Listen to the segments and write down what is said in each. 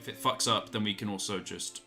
if it fucks up, then we can also just...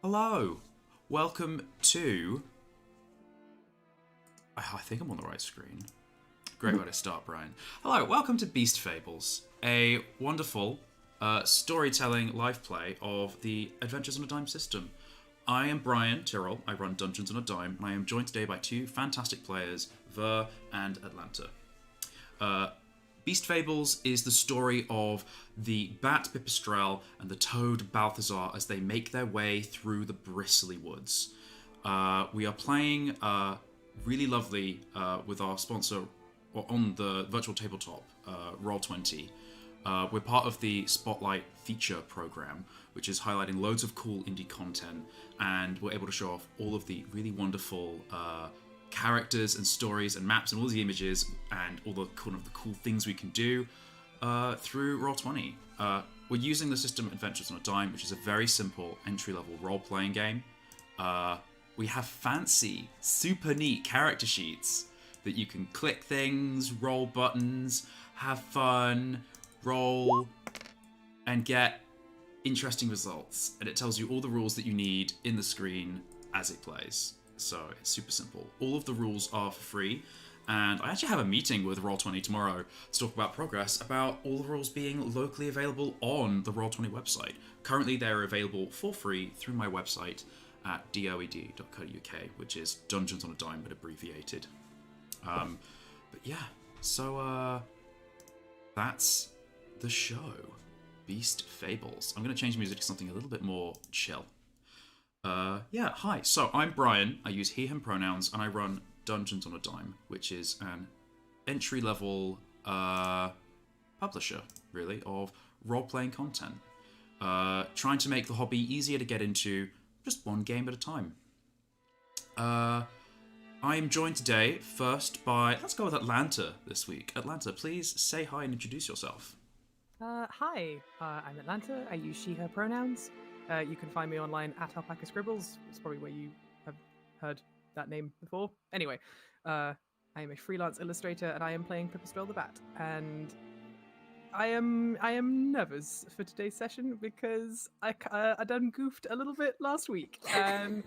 Hello. Welcome to... I think I'm on the right screen. Great way to start, Brian. Hello, welcome to Beast Fables, a wonderful storytelling live play of the Adventures on a Dime system. I am Brian Tyrrell, I run Dungeons on a Dime, and I am joined today by two fantastic players, Ver and Atlanta. Beast Fables is the story of the bat Pipistrel and the toad Balthazar as they make their way through the bristly woods. We are playing really lovely with our sponsor on the virtual tabletop, Roll20. We're part of the Spotlight feature program, which is highlighting loads of cool indie content, and we're able to show off all of the really wonderful characters and stories and maps and all the images and all the kind of the cool things we can do through Roll20. We're using the system Adventures on a Dime, which is a very simple entry-level role-playing game. We have fancy, super neat character sheets that you can click things, roll buttons, have fun, roll, and get interesting results. And it tells you all the rules that you need in the screen as it plays. So it's super simple. All of the rules are for free, and I actually have a meeting with Roll20 tomorrow to talk about progress about all the rules being locally available on the Roll20 website. Currently they're available for free through my website at doed.co.uk, which is Dungeons on a Dime but abbreviated. But yeah, so that's the show, Beast Fables. I'm going to change music to something a little bit more chill. Hi. So I'm Brian. I use he, him pronouns, and I run Dungeons on a Dime, which is an entry-level publisher, really, of role-playing content. Trying to make the hobby easier to get into, just one game at a time. I am joined today first by, let's go with Atlanta this week. Atlanta, please say hi and introduce yourself. Hi, I'm Atlanta. I use she, her pronouns. You can find me online at Alpaca Scribbles. It's probably where you have heard that name before. Anyway, I am a freelance illustrator, and I am playing Pipistrel the Bat. And I am nervous for today's session because I done goofed a little bit last week, and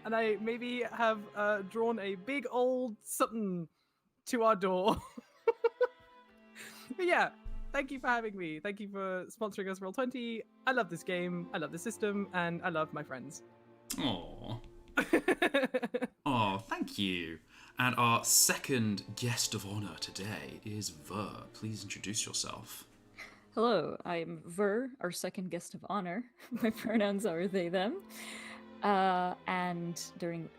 and I maybe have drawn a big old something to our door. But yeah. Thank you for having me. Thank you for sponsoring us, Roll20. I love this game, I love the system, and I love my friends. Aww. Aw, thank you. And our second guest of honor today is Ver. Please introduce yourself. Hello, I'm Ver, our second guest of honor. My pronouns are they, them. And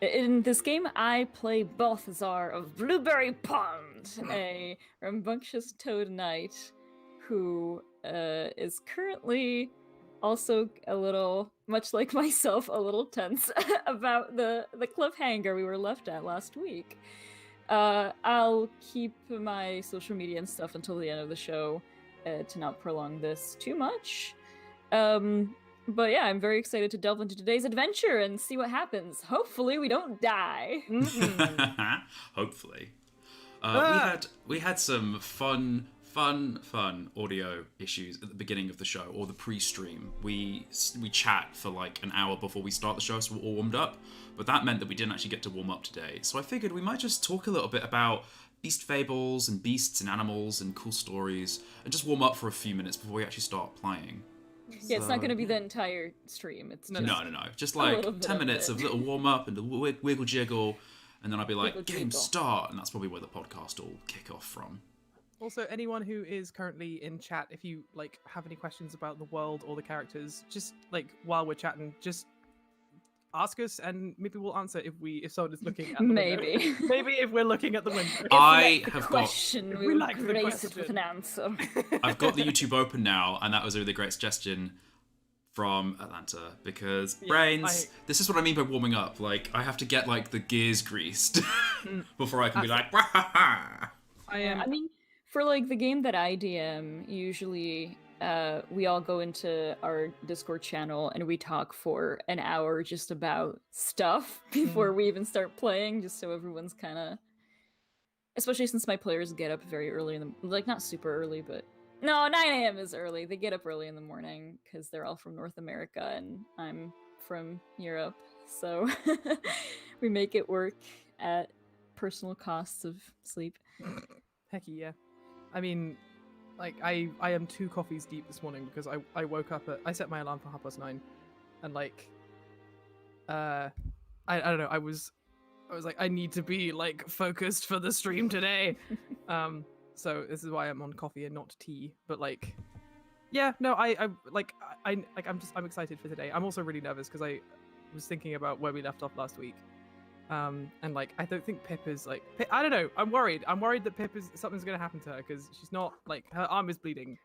in this game, I play Balthazar of Blueberry Pond, a rambunctious toad knight who is currently also a little, much like myself, a little tense about the cliffhanger we were left at last week. I'll keep my social media and stuff until the end of the show to not prolong this too much. But yeah, I'm very excited to delve into today's adventure and see what happens. Hopefully we don't die. Hopefully. We had some fun audio issues at the beginning of the show, or the pre-stream. We chat for like an hour before we start the show, so we're all warmed up, but that meant that we didn't actually get to warm up today. So I figured we might just talk a little bit about Beast Fables and beasts and animals and cool stories, and just warm up for a few minutes before we actually start playing. Yeah, it's not going to be the entire stream. It's just no. Just like 10 minutes of little warm up and a wiggle jiggle, and then I'll be like, game start, and that's probably where the podcast will kick off from. Also, anyone who is currently in chat, if you like have any questions about the world or the characters, just like while we're chatting, just ask us, and maybe we'll answer if someone is looking at the window. Maybe if we're looking at the window. We like grace it with an answer. I've got the YouTube open now, and that was a really great suggestion from Atlanta, because brains, this is what I mean by warming up. Like, I have to get like the gears greased before I can be like, Wahaha! I mean, for like the game that I DM, usually we all go into our Discord channel and we talk for an hour just about stuff before we even start playing, just so everyone's kind of, especially since my players get up very early in the, like, not super early, but No, 9 a.m. is early. They get up early in the morning because they're all from North America and I'm from Europe. So we make it work at personal costs of sleep. Hecky, yeah. I mean, like, I am 2 coffees deep this morning because I woke up I set my alarm for 9:30, and like, I don't know, I was like, I need to be like focused for the stream today. So this is why I'm on coffee and not tea. But like, yeah, no, I'm excited for today. I'm also really nervous because I was thinking about where we left off last week. And like, I don't think Pip is like, I don't know. I'm worried that Pip is something's gonna happen to her because she's not like, her arm is bleeding.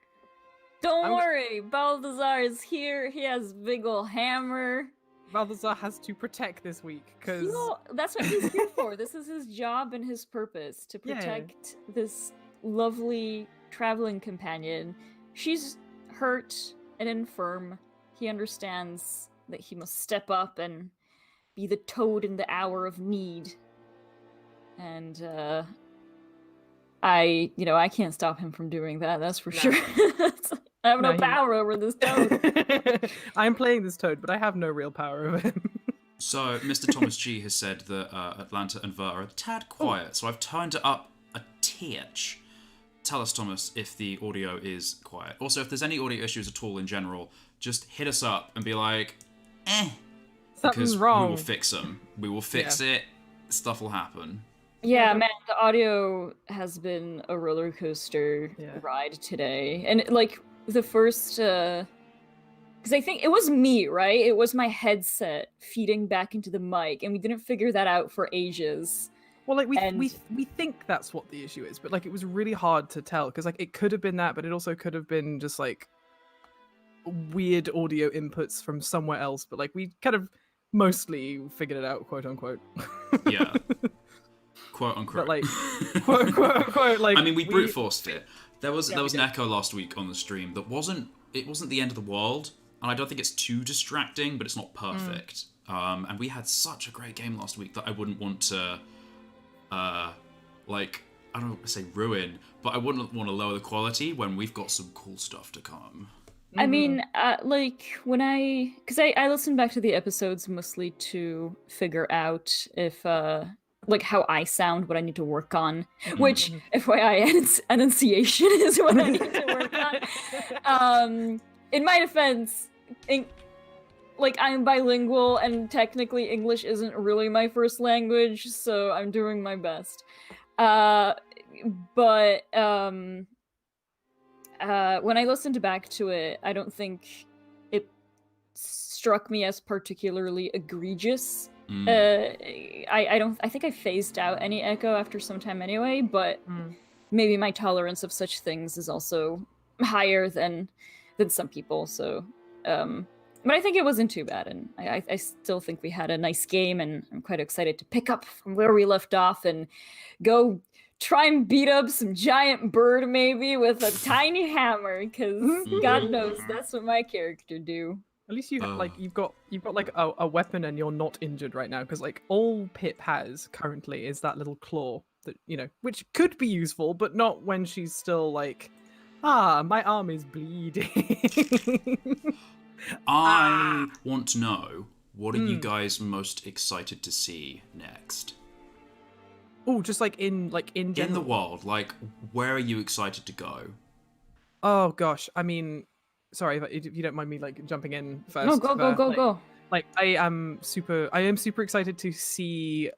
Don't worry, Balthazar is here. He has big ol' hammer. Balthazar has to protect this week because that's what he's here for. This is his job and his purpose, to protect this lovely traveling companion. She's hurt and infirm. He understands that he must step up and be the toad in the hour of need. And I can't stop him from doing that, that's for sure. I have no power over this toad. I'm playing this toad, but I have no real power over him. So, Mr. Thomas G has said that Atlanta and Ver are a tad quiet, so I've turned it up a titch. Tell us, Thomas, if the audio is quiet. Also, if there's any audio issues at all in general, just hit us up and be like, Something's wrong. We will fix them. We will fix it. Stuff will happen. Yeah, man, the audio has been a roller coaster ride today. And like the first because I think it was me, right? It was my headset feeding back into the mic, and we didn't figure that out for ages. Well, like we think that's what the issue is, but like it was really hard to tell because like it could have been that, but it also could have been just like weird audio inputs from somewhere else. But like we kind of mostly figured it out, quote unquote. Yeah. Quote unquote. But like quote unquote, like I mean, we brute forced it. There was an echo last week on the stream that wasn't the end of the world, and I don't think it's too distracting, but it's not perfect. And we had such a great game last week that I wouldn't want to like, I don't want to say ruin, but I wouldn't want to lower the quality when we've got some cool stuff to come. I mean, like, when because I listened back to the episodes mostly to figure out if, like, how I sound, what I need to work on, which, FYI, enunciation is what I need to work on. In my defense, like, I'm bilingual, and technically English isn't really my first language, so I'm doing my best. But when I listened back to it, I don't think it struck me as particularly egregious. I think I phased out any echo after some time anyway, but maybe my tolerance of such things is also higher than some people, so but I think it wasn't too bad, and I still think we had a nice game, and I'm quite excited to pick up from where we left off and go try and beat up some giant bird maybe with a tiny hammer, because God knows that's what my character do. At least you you've got like a weapon and you're not injured right now, because like all Pip has currently is that little claw that, you know, which could be useful, but not when she's still like, my arm is bleeding. I want to know, what are you guys most excited to see next? Oh, just like in general. In the world, like, where are you excited to go? Oh gosh, I mean, sorry if you don't mind me like jumping in first. No, go. Like, I am super excited to see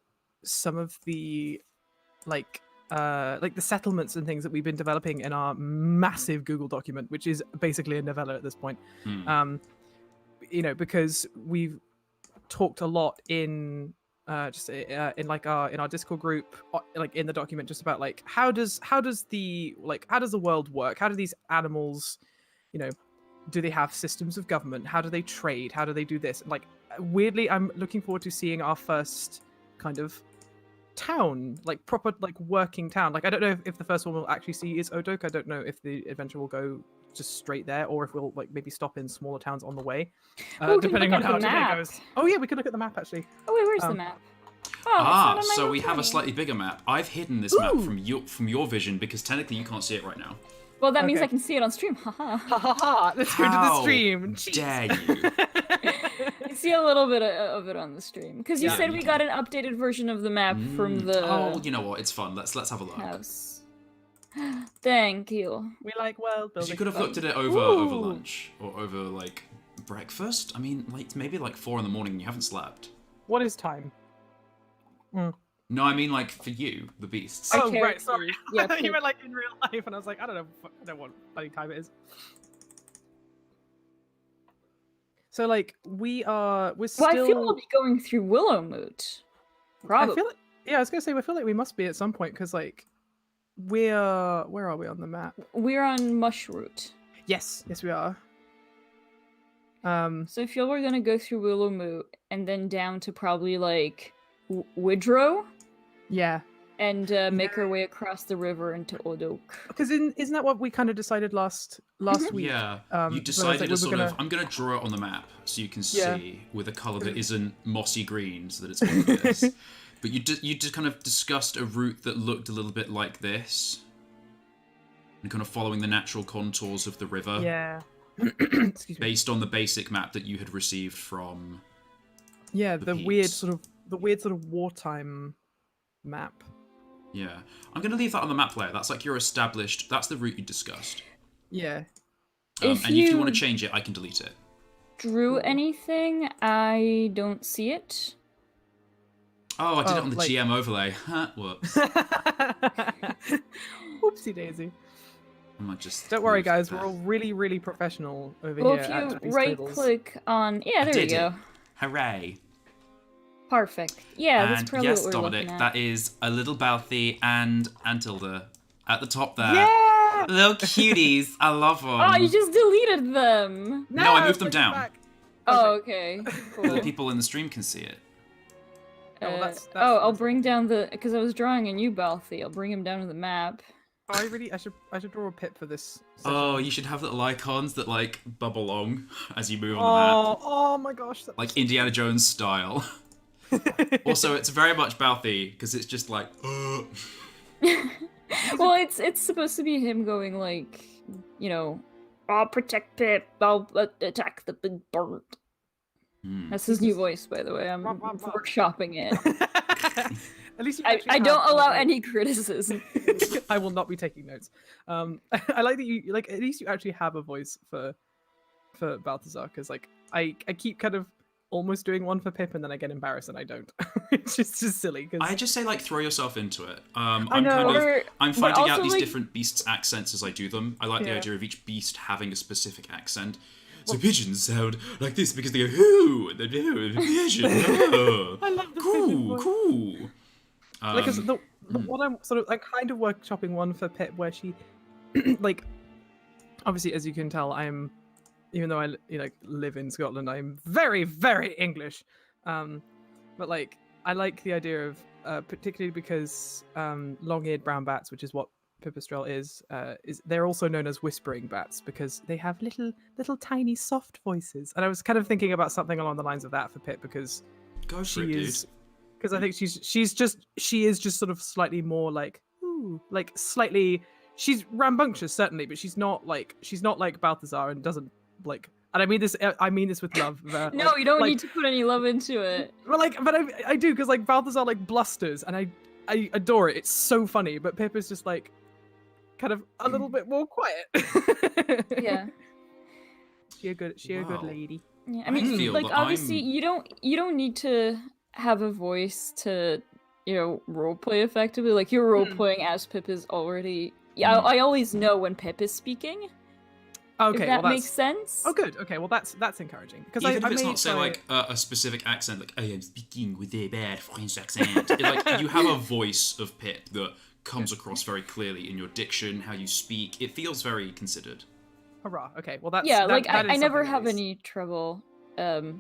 some of the like the settlements and things that we've been developing in our massive Google document, which is basically a novella at this point. You know, because we've talked a lot in in our Discord group, like in the document, just about like how does the world work? How do these animals, you know, do they have systems of government? How do they trade? How do they do this? Like, weirdly, I'm looking forward to seeing our first kind of town, like proper like working town. Like, I don't know if the first one we'll actually see is Odok. I don't know if the adventure will go just straight there, or if we'll like maybe stop in smaller towns on the way, depending on how today goes. Oh yeah, we could look at the map actually. Oh wait, where's the map? Oh, so we have a slightly bigger map. I've hidden this map from your vision because technically you can't see it right now. Well, that means Okay. I can see it on stream. Haha. Ha ha ha! Let's go to the How stream. Jeez. dare you? I see a little bit of it on the stream because you Yeah, said you we can. got an updated version of the map from the Oh, you know what? It's fun. Let's have a look. house. Thank you. We like world Because building. you could have looked at it over Ooh. lunch or over like breakfast. I mean, like maybe like 4 a.m. and you haven't slept. What is time? No, I mean like for you, the beasts. I Oh, care right, for sorry. you. Yeah, I thought you Pip. meant like in real life, and I was like, I don't know what bloody time it is. So like we're still. Well, I feel we'll be going through Willowmoot. Probably. I feel like, yeah, I was gonna say I feel like we must be at some point because like we're where are we on the map? We're on Mushroot. Yes, we are. So I feel we're gonna go through Willowmoot and then down to probably like Widrow Yeah, and make our way across the river into Odok. because isn't that what we kind of decided last week? Yeah, but I you was decided like, to we sort were gonna- of. I'm going to draw it on the map so you can Yeah. see with a color that isn't mossy green, so that it's obvious. But you just kind of discussed a route that looked a little bit like this, and kind of following the natural contours of the river, Yeah. Excuse me. based on the basic map that you had received from. Yeah, the the weird peeps. sort of wartime map. Yeah, I'm going to leave that on the map layer. That's like your established. That's the route you discussed. Yeah. If and if you you- want to change it, I can delete it. Drew anything? I don't see it. Oh, I did it on the like- GM overlay. Whoops. Oopsie daisy. I might just. Don't worry, move guys. that. We're all really, really professional over Well, here if at you Beast right Fables. click on, yeah, there we did it. go. Hooray! Perfect. Yeah, that's And probably yes, what we're Dominic, looking at. that is a little Balthy and Antilda at the top there. Yeah. Little cuties. I love them. Oh, you just deleted them. No, I moved them bring down. back. Oh, okay. So Cool. the people in the stream can see it. Oh, well, that's I'll nice. bring down the because I was drawing a new Balthy. I'll bring him down to the map. Oh, I should draw a pit for this. Oh, session. you should have little icons that like bubble along as you move on the map, Oh my gosh. That like Indiana Jones style. Also, it's very much Balthy because it's just like. Well, it's supposed to be him going like, you know, I'll protect Pip. I'll attack the big bird. That's his new voice, by the way. I'm Womp, womp, womp. workshopping it. At least you I actually don't have- allow any criticism. I will not be taking notes. I like that you like. At least you actually have a voice for Balthazar, because like I keep kind of almost doing one for Pip and then I get embarrassed and I don't. It's just silly. Cause... I just say like throw yourself into it. I'm know. kind of Or- I'm but finding also, out these like- different beasts' accents as I do them. I like the Yeah. idea of each beast having a specific accent. So pigeons sound like this because they go hoo, and then hoo, pigeon. Oh. I love the pigeon Cool, voice. cool. Like, 'cause the what I'm sort of like kind of workshopping one for Pip where she, like, obviously as you can tell, I'm, even though I like live in Scotland, I'm very, very English. But like I like the idea of particularly because long-eared brown bats, which is what pipistrelle is they're also known as whispering bats because they have little tiny soft voices. And I was kind of thinking about something along the lines of that for Pip because Go for she it, is dude. because I think she is just sort of slightly more like ooh, like slightly she's rambunctious certainly, but she's not like Balthazar and doesn't like, and I mean this with love. No, like- you don't like- need to put any love into it. but I do because like Balthazar like blusters and I adore it. It's so funny, but Pip is just like kind of a little bit more quiet. Yeah. She a good Wow. lady. Yeah, I I mean, feel like that obviously I'm- you don't need to have a voice to, you know, roleplay effectively. Like you're role playing as Pip is already. Yeah, I always know when Pip is speaking. Okay, if that well makes sense. Oh, good. Okay, well that's encouraging because Even I if it's may not say try- like a specific accent, like I am speaking with a bad French accent. Like you have a voice of Pip that comes across very clearly in your diction, how you speak. It feels very considered. hurrah. Okay, well that's Yeah, that- like that is I never something at have least. any trouble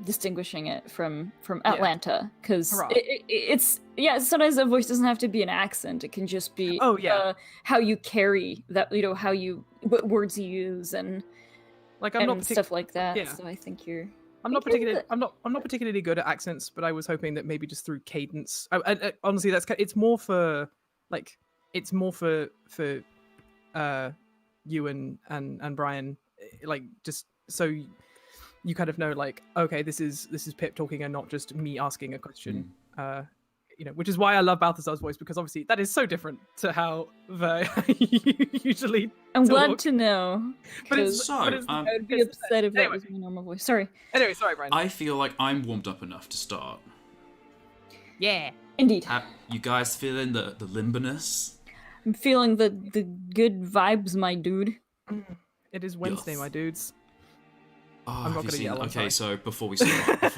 distinguishing it from Yeah. Atlanta because Hurrah. it's sometimes a voice doesn't have to be an accent. It can just be Oh, yeah. how you carry that, you know, what words you use and Like I'm not stuff like that. yeah. So I think you're. I'm not I think particularly I'm not particularly good at accents, but I was hoping that maybe just through cadence. Honestly, it's more for you and Brian, like just so you kind of know, like, okay, this is Pip talking and not just me asking a question. Which is why I love Balthazar's voice, because obviously that is so different to how usually I'm talk. glad to know. But it's So, I would be upset if that was my normal voice. Sorry. Anyway, sorry, Brian. I feel like I'm warmed up enough to start. Yeah. Indeed. You guys feeling the limberness? I'm feeling the good vibes, my dude. It is Wednesday, Yes. my dudes. Oh, I'm not have you gonna seen? yell, I'm Okay, sorry. so before we start,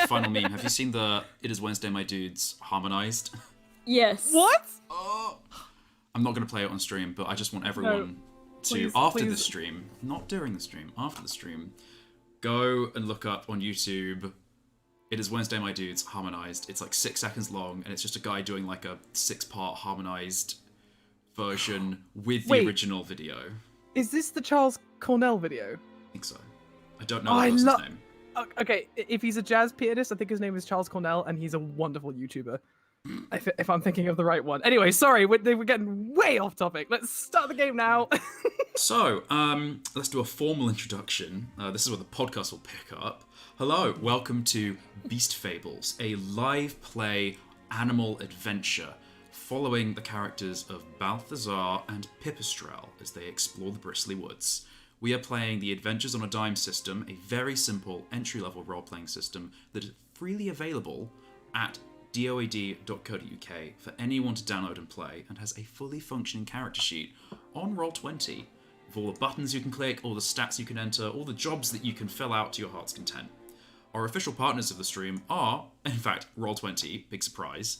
final meme. Have you seen the "It Is Wednesday, My Dudes" harmonized? Yes. What? Oh, I'm not gonna play it on stream, but I just want everyone to please, after the please. stream, not during the stream, after the stream, go and look up on YouTube. It Is Wednesday, My Dudes harmonized. It's like 6 seconds long, and it's just a guy doing like a 6-part harmonized version with the Wait. original video. Is this the Charles Cornell video? I think so. I don't know Oh, the I person's love- name. Okay, if he's a jazz pianist, I think his name is Charles Cornell, and he's a wonderful YouTuber. If I'm thinking of the right one. Anyway, sorry, we're getting way off topic. Let's start the game now. So, let's do a formal introduction. This is where the podcast will pick up. Hello, welcome to Beast Fables, a live play animal adventure following the characters of Balthazar and Pipistrel as they explore the bristly woods. We are playing the Adventures on a Dime system, a very simple entry-level role-playing system that is freely available at doad.co.uk for anyone to download and play, and has a fully functioning character sheet on Roll20 with all the buttons you can click, all the stats you can enter, all the jobs that you can fill out to your heart's content. Our official partners of the stream are, in fact, Roll20, big surprise.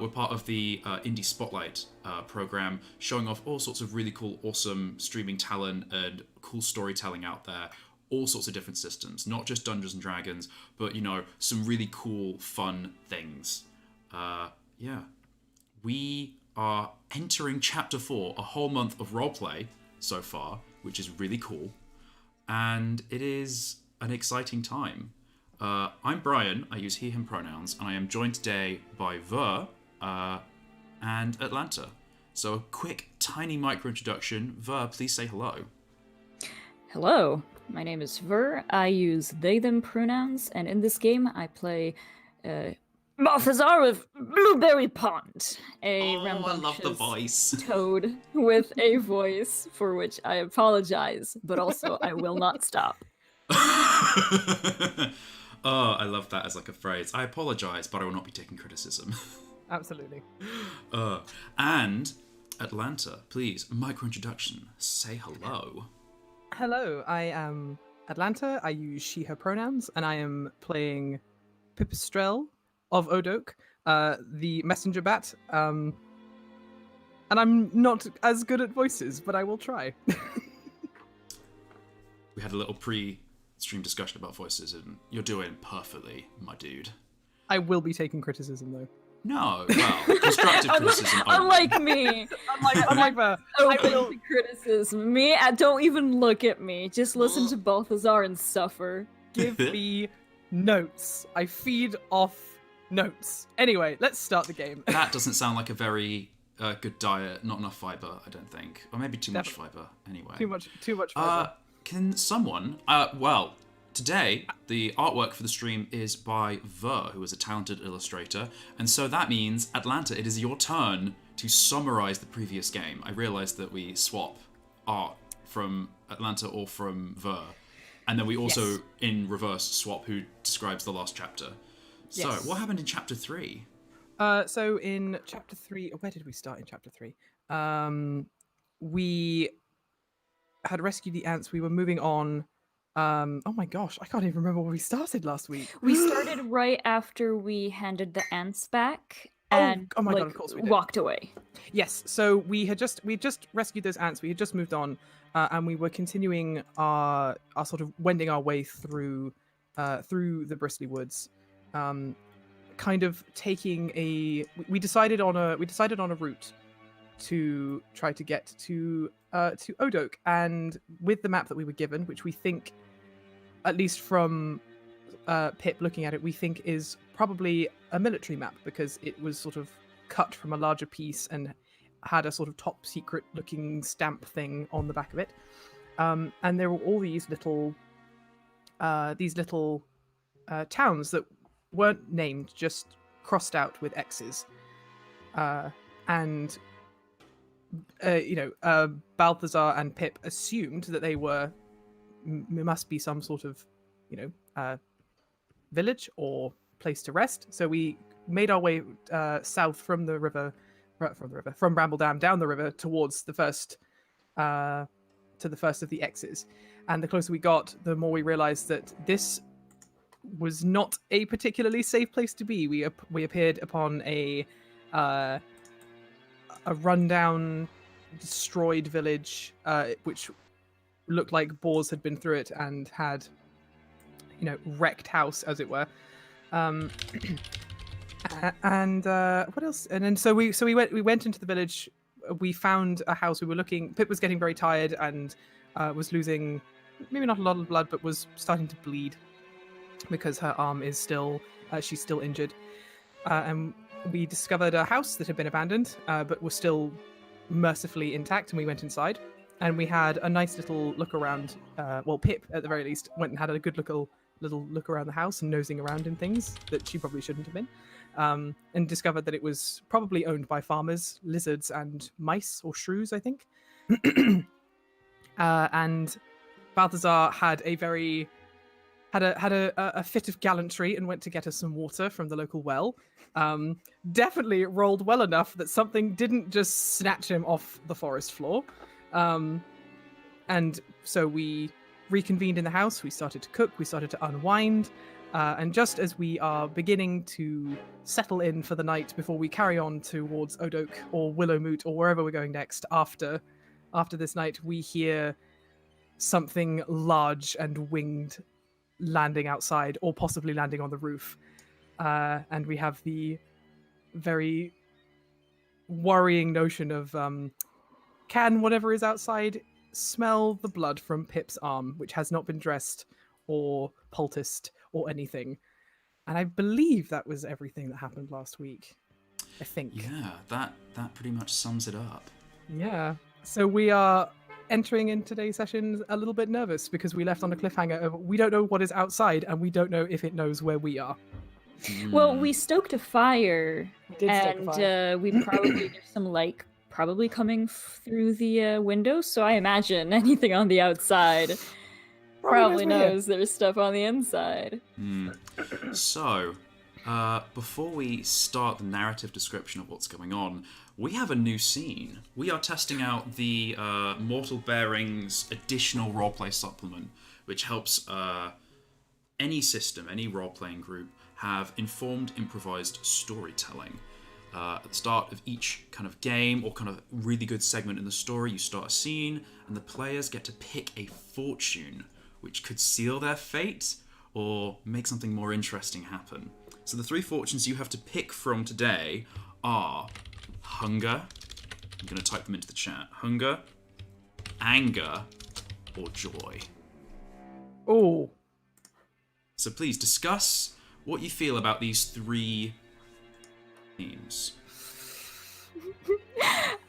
We're part of the Indie Spotlight program, showing off all sorts of really cool, awesome streaming talent and cool storytelling out there. All sorts of different systems, not just Dungeons and Dragons, but, some really cool, fun things. We are entering Chapter 4, a whole month of roleplay so far, which is really cool. And it is an exciting time. I'm Brian, I use he, him pronouns, and I am joined today by Ver and Atlanta. So a quick, tiny micro introduction. Ver, please say hello. Hello, my name is Ver. I use they, them pronouns, and in this game I play Balthazar of Blueberry Pond, a I love the rambunctious voice. toad with a voice for which I apologize, but also I will not stop. Oh, I love that as like a phrase. I apologize, but I will not be taking criticism. Absolutely. And Atlanta, please, micro introduction. Say hello. Hello, I am Atlanta. I use she, her pronouns, and I am playing Pipistrel of Odok, the messenger bat. And I'm not as good at voices, but I will try. We had a little pre-stream discussion about voices, and you're doing perfectly, my dude. I will be taking criticism, though. No, well, constructive criticism only. Unlike me, Unlike the... open to criticism. Me, don't even look at me. Just listen to Balthazar and suffer. Give me notes. I feed off notes. Anyway, let's start the game. That doesn't sound like a very good diet. Not enough fiber, I don't think. Or maybe too much fiber, anyway. Too much fiber. Can someone... today, the artwork for the stream is by Ver, who is a talented illustrator. And so that means, Atlanta, it is your turn to summarize the previous game. I realized that we swap art from Atlanta or from Ver. And then we also, in reverse, swap who describes the last chapter. So, Yes. what happened in Chapter 3? So in Chapter 3... Where did we start in Chapter 3? We had rescued the ants. We were moving on. Oh my gosh, I can't even remember where we started last week. We started right after we handed the ants back and oh my God, of course we did. walked away. Yes, so we had just rescued those ants. We had just moved on, and we were continuing our sort of wending our way through the bristly woods, kind of taking a. We decided on a route to try to get to Odok, and with the map that we were given, which we think, at least from Pip looking at it, we think is probably a military map because it was sort of cut from a larger piece and had a sort of top secret looking stamp thing on the back of it. And there were all these little towns that weren't named, just crossed out with X's. And Balthazar and Pip assumed that they were must be some sort of village or place to rest. So we made our way south from Bramble Dam down the river towards the first of the X's. And the closer we got, the more we realized that this was not a particularly safe place to be. We appeared upon a rundown, destroyed village, which looked like boars had been through it and had, wrecked house, as it were. And what else? And then so we went into the village. We found a house. We were looking. Pip was getting very tired and was losing, maybe not a lot of blood, but was starting to bleed because her arm is still, she's still injured. And we discovered a house that had been abandoned, but was still mercifully intact. And we went inside, and we had a nice little look around. Pip, at the very least, went and had a good little look around the house and nosing around in things that she probably shouldn't have been. And discovered that it was probably owned by farmers, lizards and mice or shrews, I think. And Balthazar had a fit of gallantry and went to get us some water from the local well. Definitely rolled well enough that something didn't just snatch him off the forest floor. And so we reconvened in the house. We started to cook. We started to unwind. And just as we are beginning to settle in for the night before we carry on towards Odoak or Willowmoot or wherever we're going next after this night, we hear something large and winged landing outside or possibly landing on the roof. And we have the very worrying notion of can whatever is outside smell the blood from Pip's arm, which has not been dressed or poulticed or anything. And I believe that was everything that happened last week. I think. Yeah, that pretty much sums it up. Yeah. So we are entering in today's session a little bit nervous because we left on a cliffhanger of we don't know what is outside and we don't know if it knows where we are. Well, we stoked a fire, We probably there's some light probably coming through the window, so I imagine anything on the outside probably knows there's stuff on the inside. So, before we start the narrative description of what's going on, we have a new scene. We are testing out the Mortal Bearings additional roleplay supplement, which helps any system, any role-playing group, have informed, improvised storytelling. At the start of each kind of game or kind of really good segment in the story, you start a scene, and the players get to pick a fortune, which could seal their fate or make something more interesting happen. So the 3 fortunes you have to pick from today are hunger. I'm going to type them into the chat. Hunger, anger, or joy. Oh. So please discuss what you feel about these 3 themes.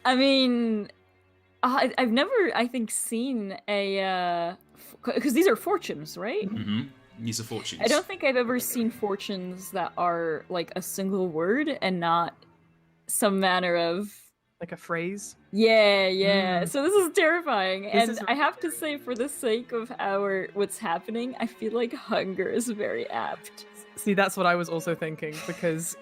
I mean, I've never, I think, seen a... Because these are fortunes, right? Mm-hmm. These are fortunes. I don't think I've ever seen fortunes that are like a single word and not some manner of... Like a phrase? Yeah. So this is terrifying. I have to say, for the sake of what's happening, I feel like hunger is very apt. See, that's what I was also thinking, because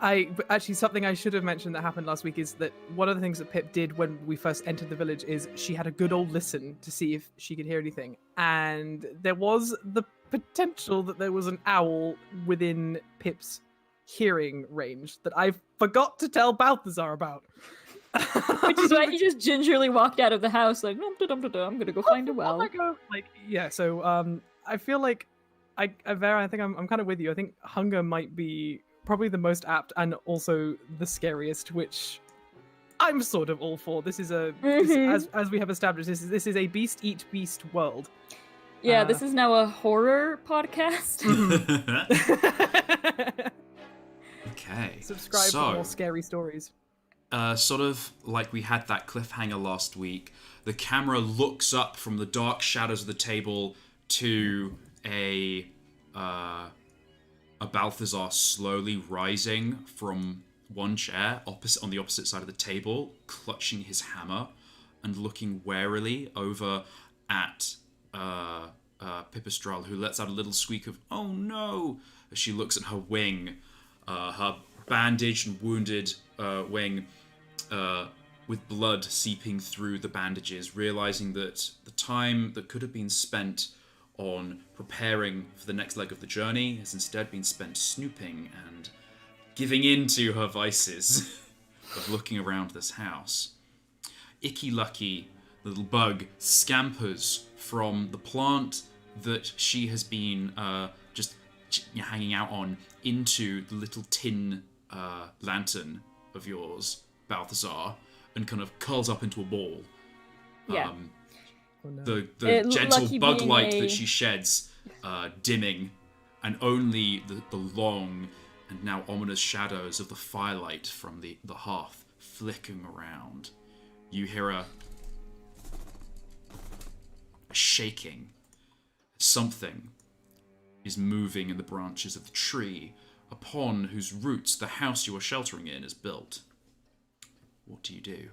actually something I should have mentioned that happened last week is that one of the things that Pip did when we first entered the village is she had a good old listen to see if she could hear anything. And there was the potential that there was an owl within Pip's hearing range that I forgot to tell Balthazar about. Which is why he just gingerly walked out of the house like, I'm gonna go find a well. Oh my God. Like, yeah, so I feel like Vera, I think I'm kind of with you. I think hunger might be probably the most apt and also the scariest, which I'm sort of all for. This is as we have established, this is a beast eat beast world. Yeah, this is now a horror podcast. Okay. Subscribe for more scary stories. sort of like we had that cliffhanger last week, the camera looks up from the dark shadows of the table to a Balthazar slowly rising from one chair on the opposite side of the table, clutching his hammer and looking warily over at Pipistrel, who lets out a little squeak of "Oh no!" as she looks at her wing, her bandaged and wounded wing, with blood seeping through the bandages, realizing that the time that could have been spent on preparing for the next leg of the journey has instead been spent snooping and giving in to her vices of looking around this house. Icky Lucky, the little bug, scampers from the plant that she has been just hanging out on into the little tin lantern of yours, Balthazar, and kind of curls up into a ball. Yeah. Oh, no. The gentle bug being light a- that she sheds dimming, and only the long and now ominous shadows of the firelight from the hearth flickering around. You hear a shaking. Something is moving in the branches of the tree upon whose roots the house you are sheltering in is built. What do you do?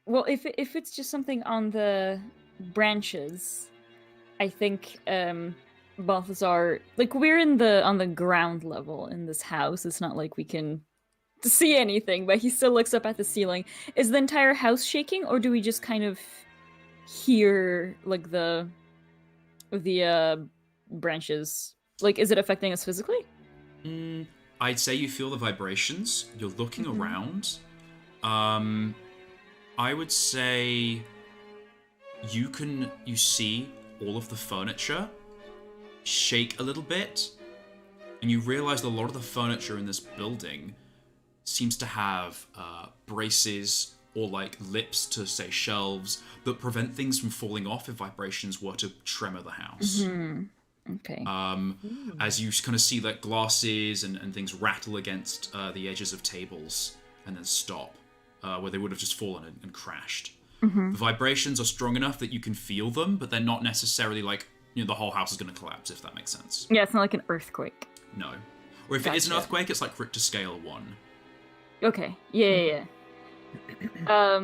Well, if it's just something on the branches, I think Balthazar, like, we're on the ground level in this house. It's not like we can see anything, but he still looks up at the ceiling. Is the entire house shaking, or do we just kind of hear like the branches? Like, is it affecting us physically? I'd say you feel the vibrations. You're looking around. I would say you see all of the furniture shake a little bit, and you realize that a lot of the furniture in this building seems to have braces or like lips to, say, shelves that prevent things from falling off if vibrations were to tremor the house. Okay. As you kind of see like glasses and things rattle against the edges of tables and then stop, where they would have just fallen and crashed. The vibrations are strong enough that you can feel them, but they're not necessarily like, the whole house is going to collapse, if that makes sense. Yeah, it's not like an earthquake. No. Or if it is an Gotcha. earthquake, it's like Richter scale 1. Okay. Yeah. I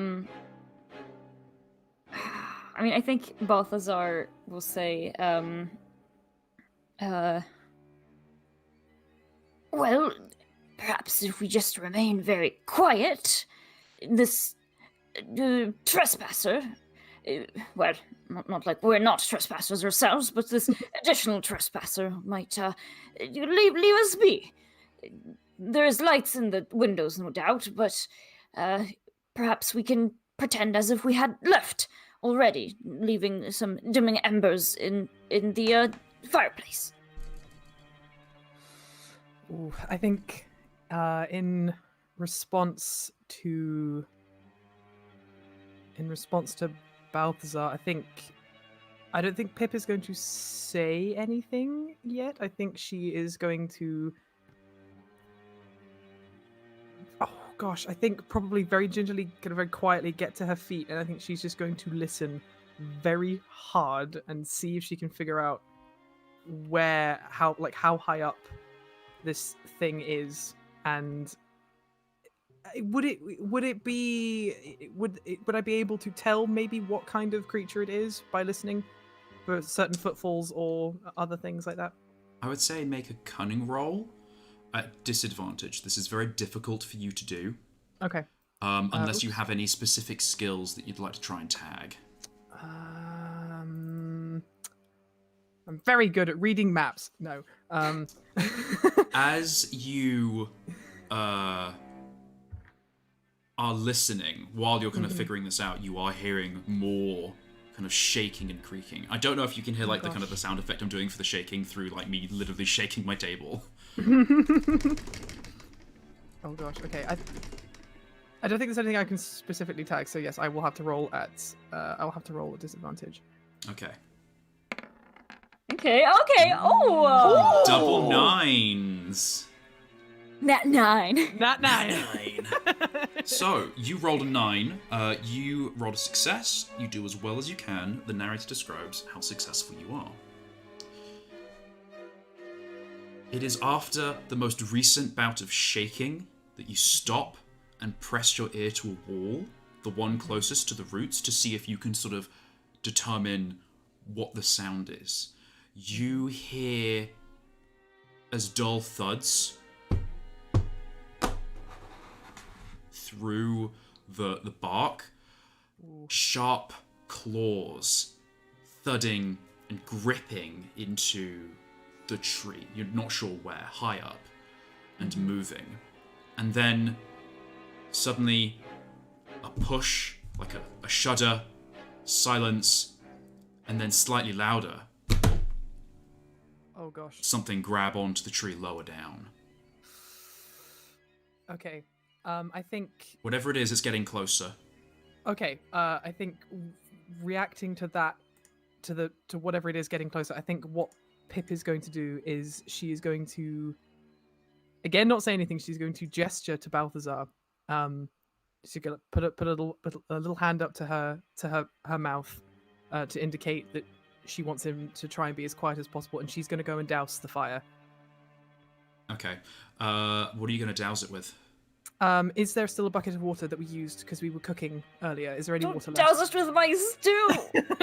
mean, I think Balthazar will say, well, perhaps if we just remain very quiet, this trespasser, well, not like we're not trespassers ourselves, but this additional trespasser might leave us be. There is lights in the windows, no doubt, but perhaps we can pretend as if we had left already, leaving some dimming embers in the fireplace. Ooh, I think in response to Balthazar, I don't think Pip is going to say anything yet. I think she is going to, oh gosh, I think probably very gingerly, kind of very quietly get to her feet, and I think she's just going to listen very hard and see if she can figure out how high up this thing is, and would I be able to tell maybe what kind of creature it is by listening for certain footfalls or other things like that? I would say make a cunning roll at disadvantage. This is very difficult for you to do. Okay. Unless you have any specific skills that you'd like to try and tag. I'm very good at reading maps. No. As you are listening, while you're kind of figuring this out, you are hearing more kind of shaking and creaking. I don't know if you can hear like the kind of the sound effect I'm doing for the shaking through like me literally shaking my table. Oh gosh. Okay. I don't think there's anything I can specifically tag. So yes, I will have to roll at disadvantage. Okay. I Okay. Oh. Double nines. Nat 9. Not 9. 9. So, you rolled a 9. You rolled a success. You do as well as you can. The narrator describes how successful you are. It is after the most recent bout of shaking that you stop and press your ear to a wall, the one closest to the roots, to see if you can sort of determine what the sound is. You hear as dull thuds through the bark, sharp claws thudding and gripping into the tree. You're not sure where, high up, and moving. And then suddenly a push, like a shudder, silence, and then slightly louder, Oh gosh. something grab onto the tree lower down. Okay. I think. Whatever it is, it's getting closer. Okay. I think reacting to that, to whatever it is getting closer. I think what Pip is going to do is she is going to, again, not say anything. She's going to gesture to Balthazar. She's going to put a little hand up to her mouth to indicate that she wants him to try and be as quiet as possible, and she's going to go and douse the fire. Okay. What are you going to douse it with? Is there still a bucket of water that we used because we were cooking earlier? Is there any water left? Douse us with my stew.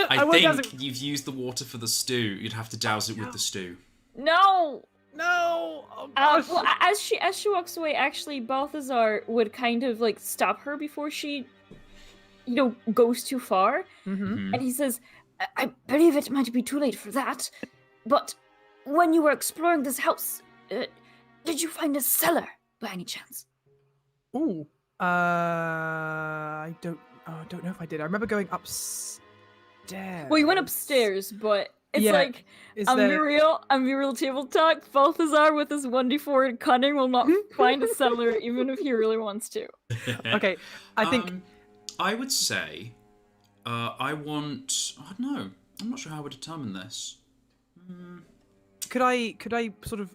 I won't douse think you've used the water for the stew. You'd have to douse it with the stew. No. No! Oh, gosh. Well, as she walks away, actually, Balthazar would kind of like stop her before she, goes too far, and he says, "I believe it might be too late for that, but when you were exploring this house, did you find a cellar by any chance?" Ooh. I don't know if I did. I remember going upstairs. Well, you went upstairs, but it's like Is I'm there... be real table talk. Balthazar with his 1d4 and cunning will not find a cellar even if he really wants to. Okay, I think I would say I don't know. I'm not sure how I would determine this. could I sort of,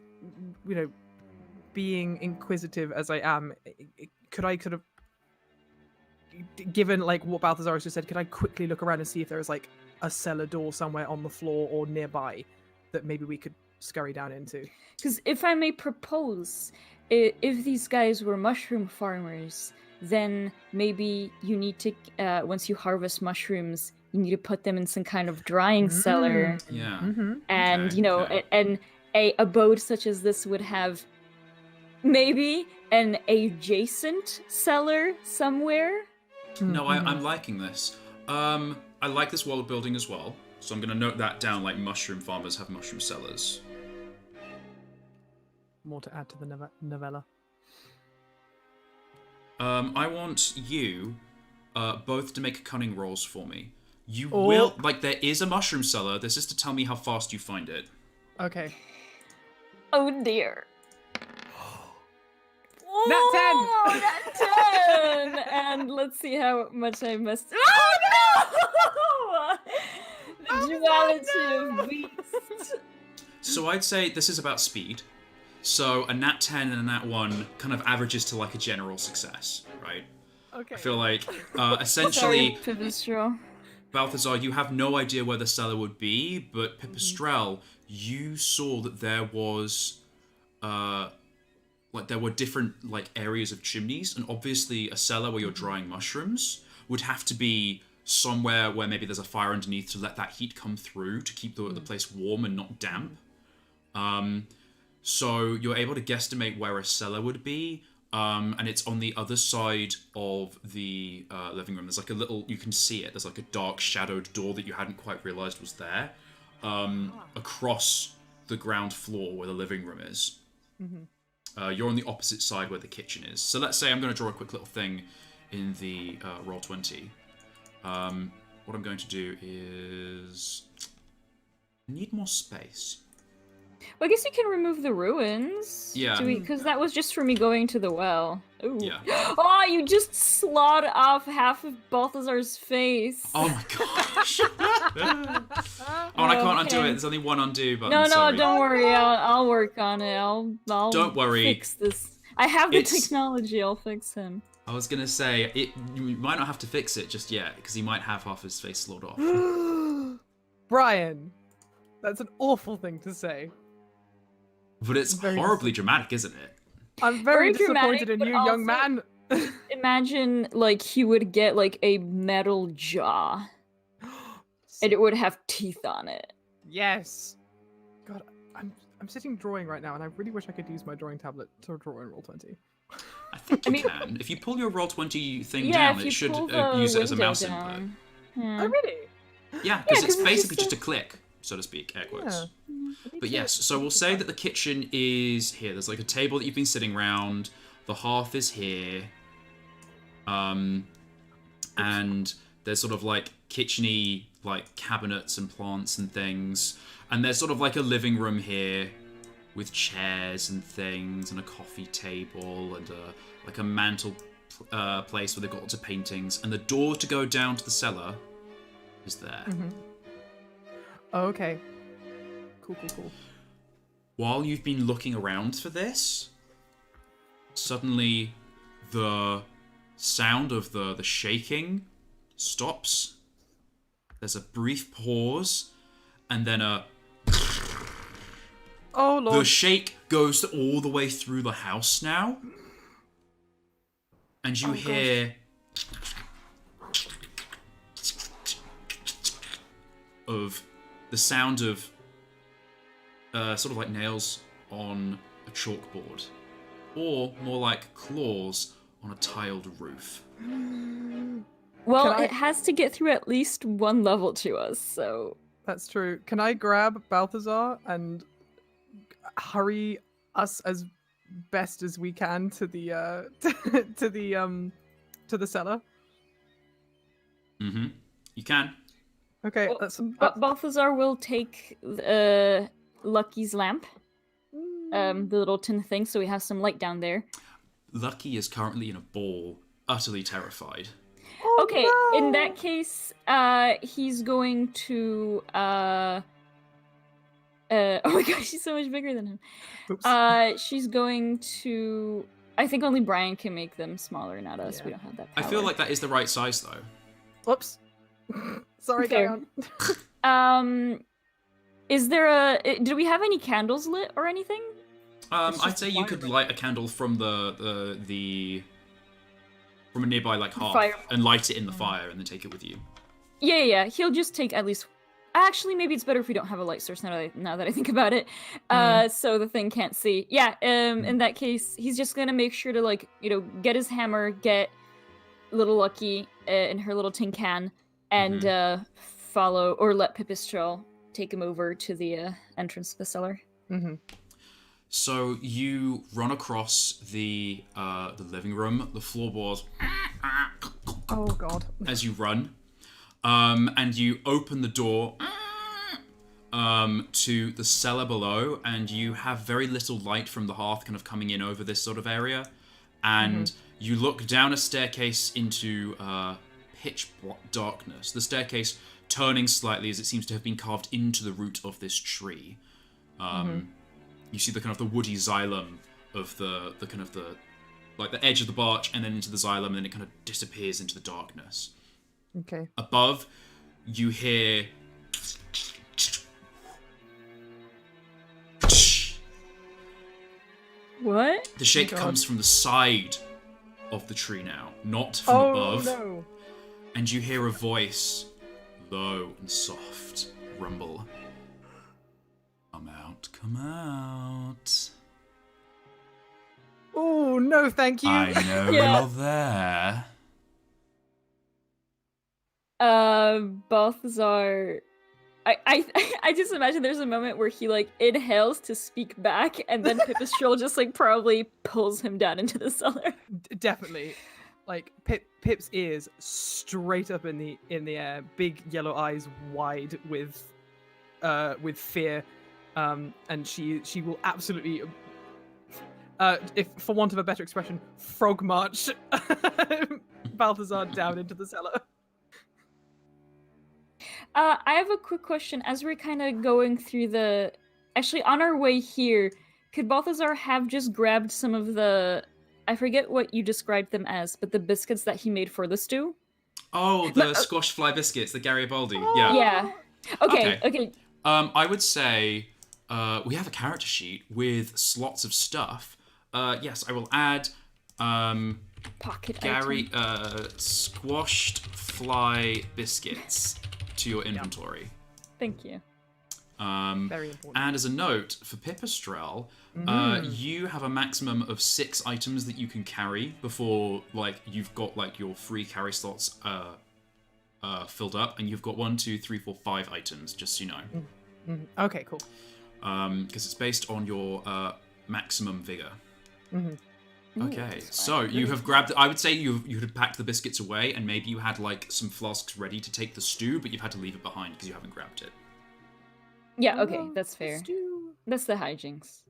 being inquisitive as I am, could I sort of, given like what Balthazar has just said, could I quickly look around and see if there is like a cellar door somewhere on the floor or nearby that maybe we could scurry down into? Because if I may propose, if these guys were mushroom farmers, then maybe you need to, once you harvest mushrooms, you need to put them in some kind of drying cellar. Yeah. And, Okay. and a abode such as this would have maybe an adjacent cellar somewhere. No, I'm liking this. I like this world building as well, so I'm going to note that down. Like mushroom farmers have mushroom cellars. More to add to the novella. I want you both to make cunning rolls for me. You Oh. will, like, there is a mushroom cellar. This is to tell me how fast you find it. Okay. Oh dear. Nat 10! Oh, Nat 10! And let's see how much I messed. Oh no! The duality of beast. So I'd say this is about speed. So a nat 10 and a nat 1 kind of averages to like a general success, right? Okay. I feel like essentially, Sorry, Pipistrel. Balthazar, you have no idea where the cellar would be, but Pipistrel, you saw that there was there were different like areas of chimneys, and obviously a cellar where you're drying mushrooms would have to be somewhere where maybe there's a fire underneath to let that heat come through to keep the place warm and not damp. So you're able to guesstimate where a cellar would be, and it's on the other side of the living room. There's like a little, you can see it, there's like a dark shadowed door that you hadn't quite realised was there, across the ground floor where the living room is. You're on the opposite side where the kitchen is. So let's say I'm going to draw a quick little thing in the Roll20. What I'm going to do is... I need more space. Well, I guess you can remove the ruins. Yeah. Because that was just for me going to the well. Ooh. Yeah. Oh, you just slawed off half of Balthazar's face. Oh my gosh. Oh, and I can't undo it. Okay. There's only one undo button. No, sorry. don't worry. I'll work on it. I'll Don't worry. fix this. I have the It's- technology. I'll fix him. I was gonna say you might not have to fix it just yet because he might have half his face slawed off. Brian, that's an awful thing to say. But it's Very horribly dramatic, isn't it? I'm very Very dramatic, disappointed in but you, young also- man. Imagine like he would get like a metal jaw, and it would have teeth on it. Yes. God, I'm sitting drawing right now, and I really wish I could use my drawing tablet to draw in Roll20. I think you can. If you pull your Roll20 thing Yeah, down, if it you should pull the use it as a window mouse input. down. Oh, Yeah. really? Yeah, because it's 'cause it's basically just just a click, so to speak, air quotes. Yeah. But yes, so we'll say that the kitchen is here. There's like a table that you've been sitting around. The hearth is here. And there's sort of like kitchen-y like cabinets and plants and things. And there's sort of like a living room here with chairs and things and a coffee table and like a mantle place where they've got lots of paintings. And the door to go down to the cellar is there. Oh, okay. Cool. While you've been looking around for this, suddenly the sound of the shaking stops. There's a brief pause, and then Oh, Lord. the shake goes all the way through the house now. And you hear of the sound of sort of like nails on a chalkboard, or more like claws on a tiled roof. Well, Can I- it has to get through at least one level to us, so... That's true. Can I grab Balthazar and hurry us as best as we can to the to the cellar? Mm-hmm. You can. Okay, Well, that's Balthazar will take Lucky's lamp, the little tin thing, so we have some light down there. Lucky is currently in a ball, utterly terrified. Oh, Okay, no! in that case, he's going to oh my gosh, she's so much bigger than him. Oops. She's going to... I think only Brian can make them smaller, not us. Yeah. We don't have that I power. feel like that is the right size, though. Whoops. Sorry, Fair. carry on. Is there do we have any candles lit or anything? It's I'd just say you could wiring. light a candle from from a nearby like hearth Fire. and light it in the fire and then take it with you. Yeah. He'll just take at least... Actually, maybe it's better if we don't have a light source now that I think about it. So the thing can't see. Yeah, in that case, he's just gonna make sure to, like, get his hammer, get little Lucky in her little tin can, and follow, or let Pipistrel take him over to the entrance to the cellar. Mm-hmm. So you run across the living room, the floorboards Oh God. as you run, and you open the door to the cellar below, and you have very little light from the hearth kind of coming in over this sort of area, and you look down a staircase into pitch darkness. The staircase turning slightly as it seems to have been carved into the root of this tree. You see the kind of the woody xylem of the kind of the like the edge of the barch, and then into the xylem, and then it kind of disappears into the darkness. Okay. Above, you hear What? the shake God. comes from the side of the tree now, not from above. No. And you hear a voice, low and soft, rumble. Come out. Oh no, thank you. I know Yeah. you're there. Balthazar... I just imagine there's a moment where he, like, inhales to speak back, and then Pipistrel just, like, probably pulls him down into the cellar. Definitely. Like Pip's ears straight up in the air, big yellow eyes wide with fear. and she will absolutely, if for want of a better expression, frog march Balthazar down into the cellar. I have a quick question. As we're kind of going through the... Actually, on our way here, could Balthazar have just grabbed some of the... I forget what you described them as, but the biscuits that he made for the stew? Oh, the squash fly biscuits, the Garibaldi. Yeah. Yeah. Okay. I would say we have a character sheet with slots of stuff. Yes, I will add Pocket Gary squashed fly biscuits to your inventory. Thank you. Very important. And as a note, for Pipistrel, you have a maximum of 6 items that you can carry before you've got your free carry slots filled up, and you've got 1, 2, 3, 4, 5 items, just so you know. Okay, cool. Because it's based on your maximum vigor. Okay, Ooh, so you have grabbed... I would say you had packed the biscuits away, and maybe you had some flasks ready to take the stew, but you've had to leave it behind because you haven't grabbed it. Yeah, okay, that's fair. That's the hijinks.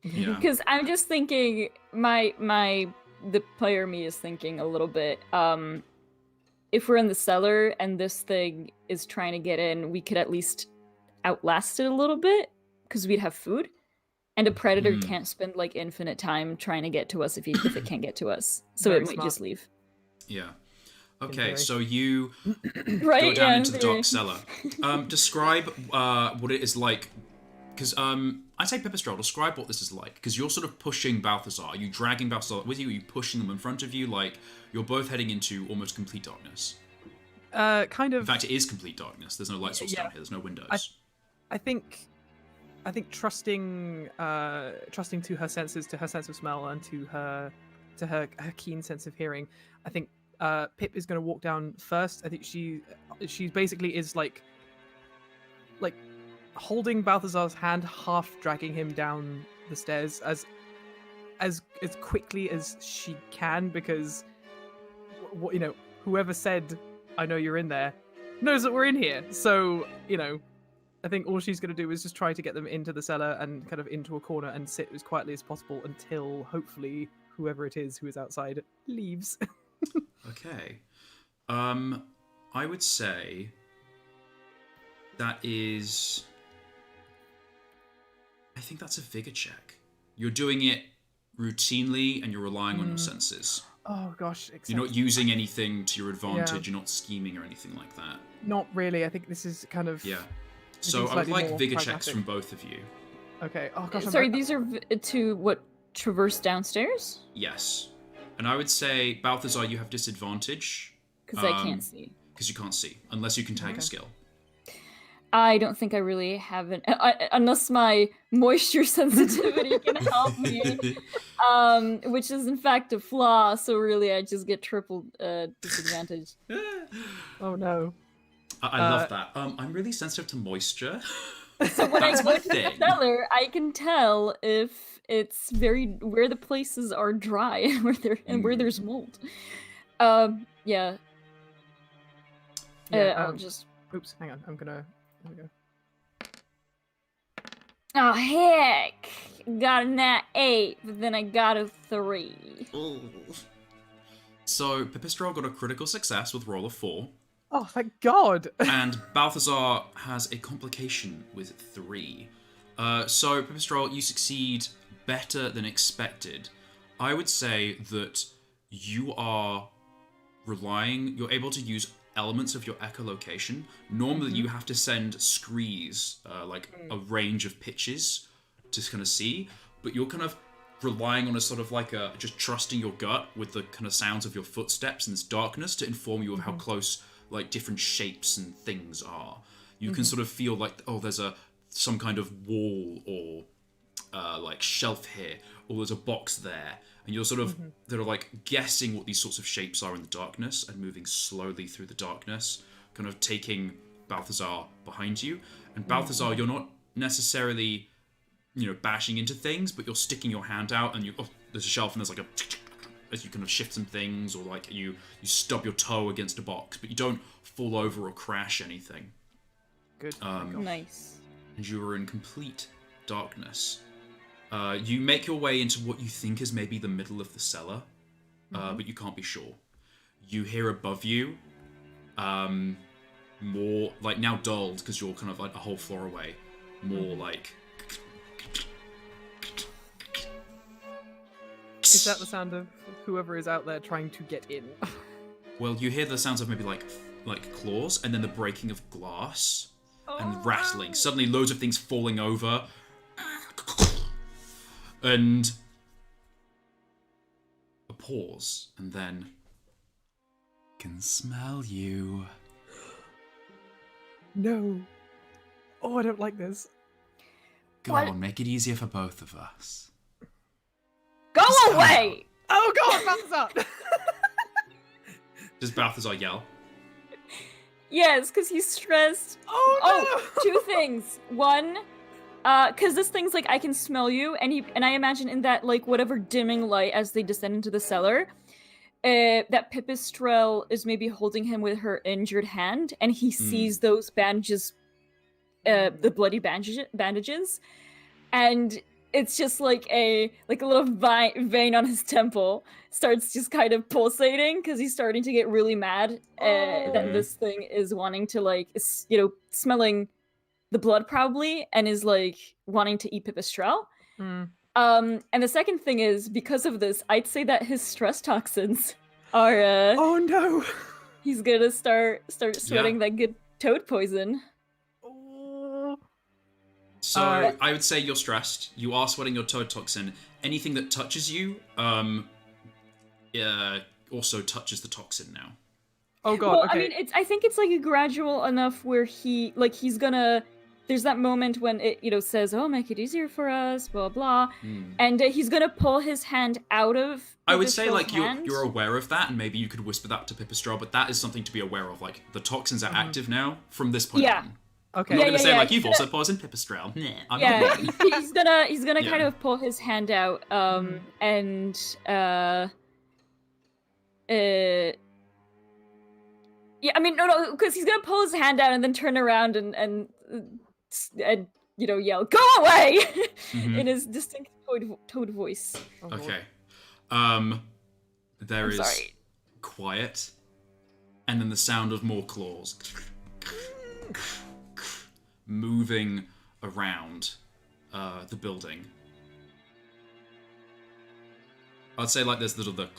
Yeah. Because I'm just thinking, the player me is thinking a little bit, if we're in the cellar and this thing is trying to get in, we could at least outlast it a little bit, because we'd have food. And a predator can't spend infinite time trying to get to us if it can't get to us. So Very it might smart. just leave. Yeah. Okay, theory. so you Right, go down yeah, into the theory. dark cellar. Describe what it is like. Because I'd say Pipistrel, describe what this is like. Because you're sort of pushing Balthazar. Are you dragging Balthazar with you? Are you pushing them in front of you? You're both heading into almost complete darkness. Kind of. In fact, it is complete darkness. There's no light source down here. There's no windows. I think trusting to her senses, to her sense of smell, and to her keen sense of hearing, I think Pip is going to walk down first. I think she basically is like holding Balthazar's hand, half dragging him down the stairs as quickly as she can, because whoever said "I know you're in there" knows that we're in here. So I think all she's going to do is just try to get them into the cellar and kind of into a corner and sit as quietly as possible until hopefully whoever it is who is outside leaves. Okay. I would say that is... I think that's a vigor check. You're doing it routinely and you're relying on your senses. Oh gosh, You're not using anything to your advantage. Yeah. You're not scheming or anything like that. Not really. I think this is kind of... Yeah. So I would slightly like more vigor pragmatic. checks from both of you. Okay. Oh gosh. Sorry, these are to what, traverse downstairs? Yes. And I would say, Balthazar, you have disadvantage. Because I can't see. Because you can't see, unless you can tag a skill. I don't think I really have an... unless my moisture sensitivity can help me. Which is in fact a flaw, so really I just get triple disadvantage. Oh no. I love that. I'm really sensitive to moisture. So when That's I my go to the thing. cellar, I can tell if it's where the places are dry and where there's mold. Yeah. I'll just... Oops, hang on. There we go. Oh heck! Got a nat 8, but then I got a 3. Ooh. So Pipistrel got a critical success with roll of 4. Oh, thank God! And Balthazar has a complication with 3. So, Pipistrel, you succeed better than expected. I would say that you're able to use elements of your echolocation. Normally, you have to send screes, a range of pitches to kind of see, but you're kind of relying on a sort of just trusting your gut with the kind of sounds of your footsteps in this darkness to inform you of how close different shapes and things are. You can sort of feel there's some kind of wall or shelf here, or there's a box there, and you're sort of guessing what these sorts of shapes are in the darkness and moving slowly through the darkness, kind of taking Balthazar behind you. And Balthazar, you're not necessarily bashing into things, but you're sticking your hand out and there's a shelf and there's as you kind of shift some things, or you stub your toe against a box, but you don't fall over or crash anything. Good. Nice. And you are in complete darkness, you make your way into what you think is maybe the middle of the cellar, but you can't be sure. You hear above you, more, like, now dulled, because you're kind of like a whole floor away, more like... Is that the sound of whoever is out there trying to get in? Well, you hear the sounds of maybe like claws, and then the breaking of glass, and rattling. Suddenly loads of things falling over. And a pause, and then... Can smell you. No. Oh, I don't like this. Go on, make it easier for both of us. Go away! Oh god, Balthazar! Does Balthazar yell? Yes, because he's stressed. Oh no! Two things. One, because this thing's like, I can smell you, and I imagine in that, like, whatever dimming light as they descend into the cellar, that Pipistrelle is maybe holding him with her injured hand, and he sees those bandages, the bloody bandages, and it's just like a little vein on his temple starts just kind of pulsating because he's starting to get really mad that this thing is wanting to, like, smelling the blood probably, and is like wanting to eat Pipistrelle. And the second thing is, because of this, I'd say that his stress toxins are oh no! He's gonna start sweating that good toad poison. So I would say you're stressed. You are sweating your toad toxin. Anything that touches you, also touches the toxin now. Oh god. Well, okay. I mean, I think it's like gradual enough where he's gonna. There's that moment when it says, "Oh, make it easier for us," blah blah, and he's gonna pull his hand out of. I would say like you're aware of that, and maybe you could whisper that to Pipistrelle, but that is something to be aware of. Like the toxins are active now from this point on. Okay. I'm not gonna say like you've also poisoned Pipistrelle. He's gonna kind of pull his hand out, and yeah, I mean, no, because he's gonna pull his hand out and then turn around and yell, "Go away!" in his distinct toad voice. Okay. There is quiet, and then the sound of more claws moving around the building. I'd say like there's the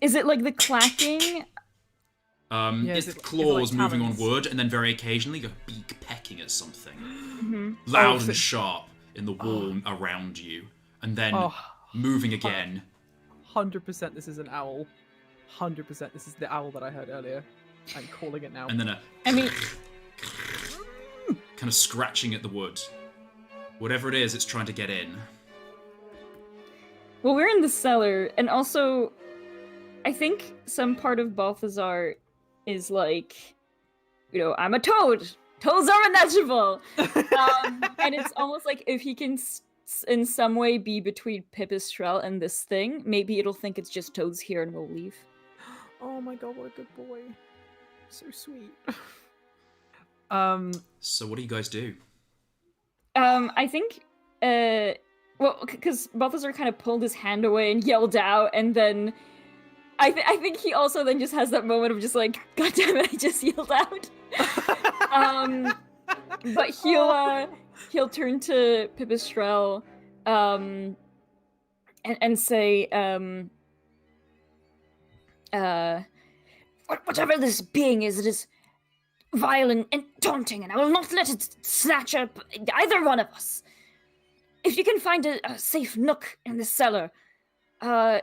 Is it like the clacking? It's claws like moving on talons? wood, and then very occasionally a beak pecking at something. Loud and sharp in the wall around you. And then moving again. 100% this is an owl. 100% this is the owl that I heard earlier. I'm calling it now. And then kind of scratching at the wood. Whatever it is, it's trying to get in. Well, we're in the cellar, and also, I think some part of Balthazar is like, I'm a toad. Toads are unnatural. And it's almost like if he can in some way be between Pipistrelle and this thing, maybe it'll think it's just toads here and will leave. Oh my god, what a good boy. So sweet. So what do you guys do? I think, because Balthazar kind of pulled his hand away and yelled out, and then I think he also then just has that moment of just like, God damn it, I just yelled out. But he'll turn to Pipistrelle, and say, whatever this being is, it is vile and taunting, and I will not let it snatch up either one of us. If you can find a safe nook in the cellar, I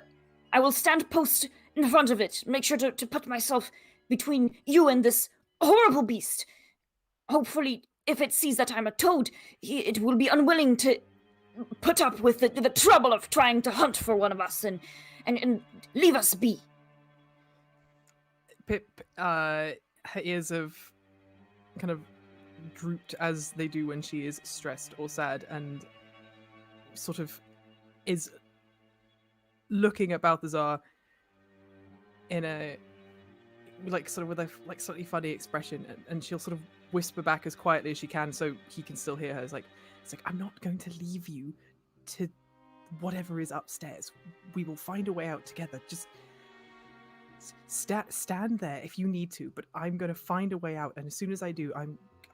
will stand post in front of it. Make sure to put myself between you and this horrible beast. Hopefully, if it sees that I'm a toad, it will be unwilling to put up with the trouble of trying to hunt for one of us and leave us be. Pip, her ears have kind of drooped as they do when she is stressed or sad, and sort of is looking at Balthazar in a like sort of with a like slightly funny expression, and she'll sort of whisper back as quietly as she can so he can still hear her. It's like I'm not going to leave you to whatever is upstairs. We will find a way out together. Just stand there if you need to, but I'm going to find a way out, and as soon as I do,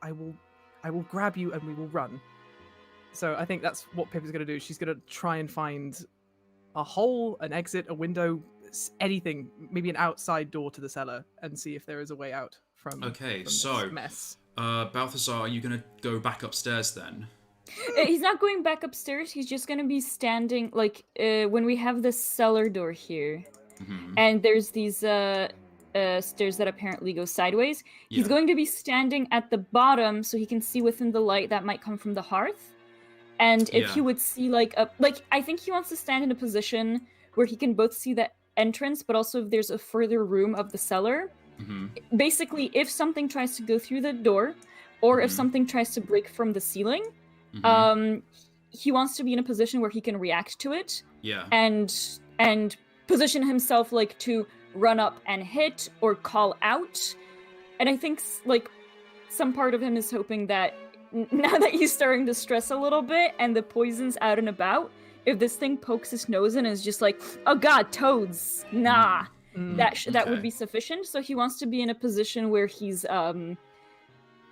I will grab you and we will run. So I think that's what Pip is going to do. She's going to try and find a hole, an exit, a window, anything, maybe an outside door to the cellar, and see if there is a way out from this mess. Balthazar, are you going to go back upstairs then? He's not going back upstairs. He's just going to be standing, like, when we have this cellar door here, and there's these stairs that apparently go sideways. Yeah. He's going to be standing at the bottom so he can see within the light that might come from the hearth. And if he would see, I think he wants to stand in a position where he can both see the entrance, but also if there's a further room of the cellar. Basically, if something tries to go through the door, or if something tries to break from the ceiling, he wants to be in a position where he can react to it. Yeah. And position himself, like, to run up and hit or call out. And I think, like, some part of him is hoping that now that he's starting to stress a little bit and the poison's out and about, if this thing pokes his nose in and is just like, oh god, toads, nah, that would be sufficient. So he wants to be in a position where he's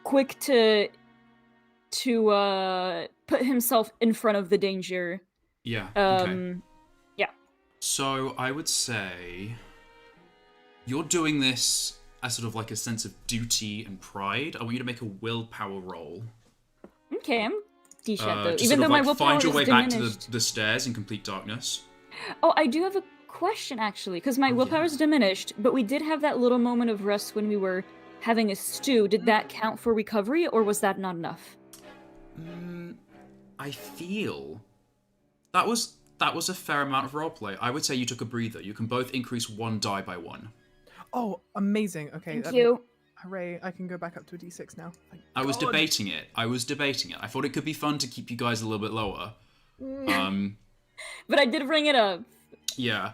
quick to put himself in front of the danger. Yeah. Yeah. So I would say you're doing this as sort of like a sense of duty and pride. I want you to make a willpower roll. Okay, I'm decent though. Even though my willpower find your way back to the stairs in complete darkness. Oh, I do have a question actually, because my willpower is diminished, but we did have that little moment of rest when we were having a stew. Did that count for recovery, or was that not enough? I feel that was a fair amount of roleplay. I would say you took a breather. You can both increase one die by one. Oh, amazing. Okay. Thank you. Hooray, I can go back up to a d6 now. I was debating it. I thought it could be fun to keep you guys a little bit lower. But I did bring it up. Yeah.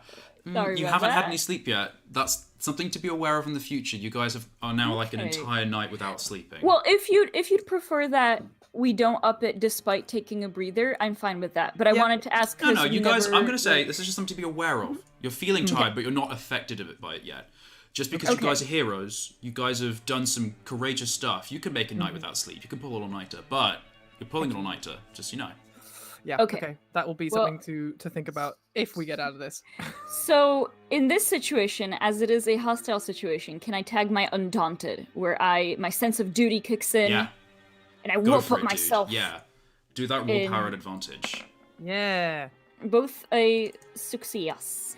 Sorry you about haven't that. had any sleep yet. That's something to be aware of in the future. You guys are now like an entire night without sleeping. Well, if you'd prefer that we don't up it despite taking a breather, I'm fine with that. But I wanted to ask. No, you guys. I'm going to say this is just something to be aware of. You're feeling tired, but you're not affected by it yet. Just because you guys are heroes, you guys have done some courageous stuff. You can make a night without sleep. You can pull an all-nighter, but you're pulling an all-nighter, just so you know. Yeah, okay. That will be something to think about if we get out of this. So, in this situation, as it is a hostile situation, can I tag my Undaunted, where my sense of duty kicks in, and I will put myself... Dude. Yeah, do that willpower at advantage. Yeah. Both a success.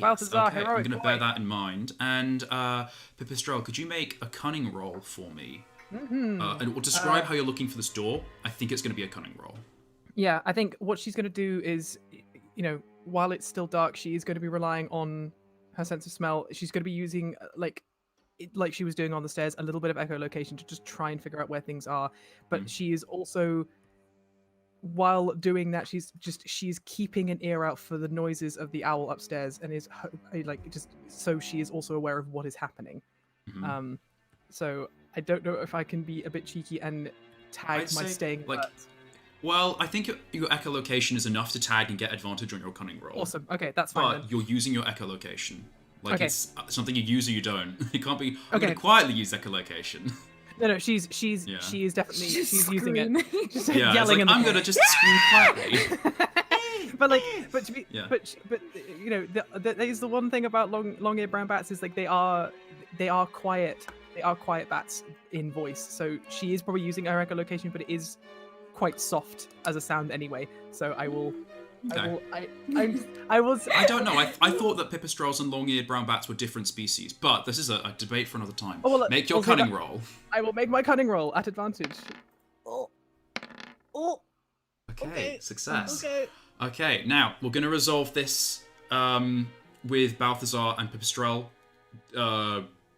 Balthazar, okay, I'm going to bear that in mind. And Pipistrel, could you make a cunning roll for me? And describe how you're looking for this door. I think it's going to be a cunning roll. Yeah, I think what she's going to do is, while it's still dark, she is going to be relying on her sense of smell. She's going to be using, like she was doing on the stairs, a little bit of echolocation to just try and figure out where things are. But she is also... while doing that, she's keeping an ear out for the noises of the owl upstairs, and is just so she is also aware of what is happening. So I don't know if I can be a bit cheeky and tag my staying alert. Well, I think your echolocation is enough to tag and get advantage on your cunning roll. Awesome. Okay, that's fine. But you're using your echolocation. It's something you use or you don't. It can't be. I'm going to quietly use echolocation. No, she is definitely she's using it. Just yeah, yelling. I'm gonna just scream quietly. That is the one thing about long-eared brown bats is like they are quiet. They are quiet bats in voice. So she is probably using her echolocation, but it is quite soft as a sound anyway. So I will. Okay. I was. I don't know. I thought that pipistrelles and long-eared brown bats were different species, but this is a debate for another time. Make your cunning roll. I will make my cunning roll at advantage. Okay, success. Okay, now we're going to resolve this with Balthazar and Pipistrel.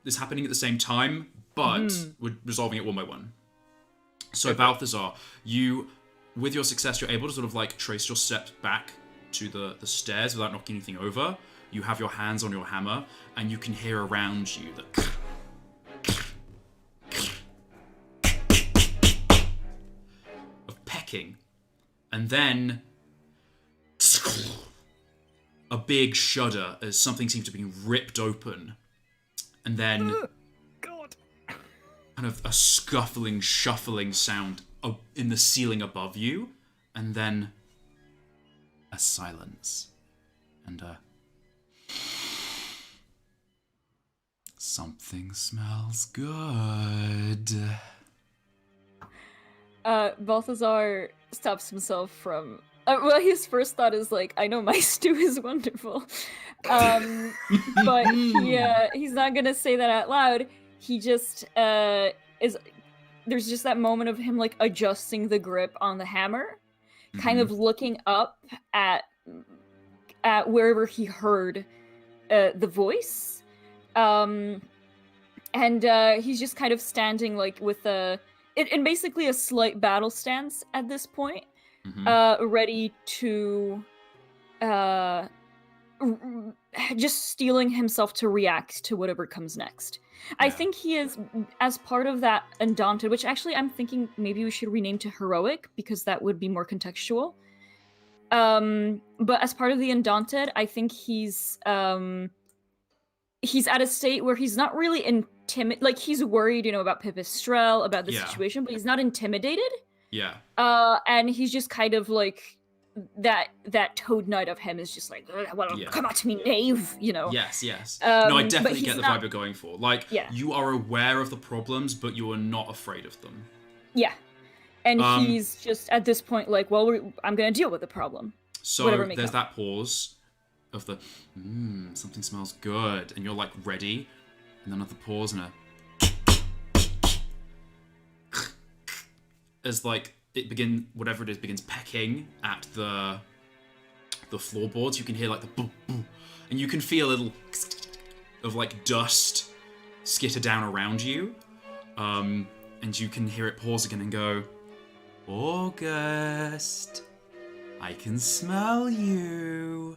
This happening at the same time, but we're resolving it one by one. So Balthazar, with your success, you're able to sort of like trace your steps back to the stairs without knocking anything over. you have your hands on your hammer, and you can hear around you the of pecking, and then a big shudder as something seems to be ripped open, and then God. kind of a scuffling, shuffling sound in the ceiling above you, and then a silence, and something smells good. Balthazar stops himself from. Well, his first thought is like, I know my stew is wonderful, but he's not gonna say that out loud. He just is. There's just that moment of him like adjusting the grip on the hammer, kind of looking up at wherever he heard the voice, and he's just kind of standing like with in basically a slight battle stance at this point. Ready to just steeling himself to react to whatever comes next. Yeah. I think he is, as part of that Undaunted, which actually I'm thinking maybe we should rename to Heroic, because that would be more contextual. But as part of the Undaunted, I think he's at a state where he's not really intimidated. Like, he's worried, about Pipistrel, about the situation, but he's not intimidated. Yeah. And he's just kind of like that Toad Knight of him is just like, well, come at me, knave, Yes. No, I definitely get the vibe you're going for. Like, you are aware of the problems, but you are not afraid of them. Yeah. And he's just, at this point, like, well, I'm going to deal with the problem. So there's that pause of the, something smells good, and you're, like, ready, and then another pause and as, like, whatever it is begins pecking at the floorboards. You can hear like the boom, boom, and you can feel a little of like dust skitter down around you, and you can hear it pause again and go, August, I can smell you.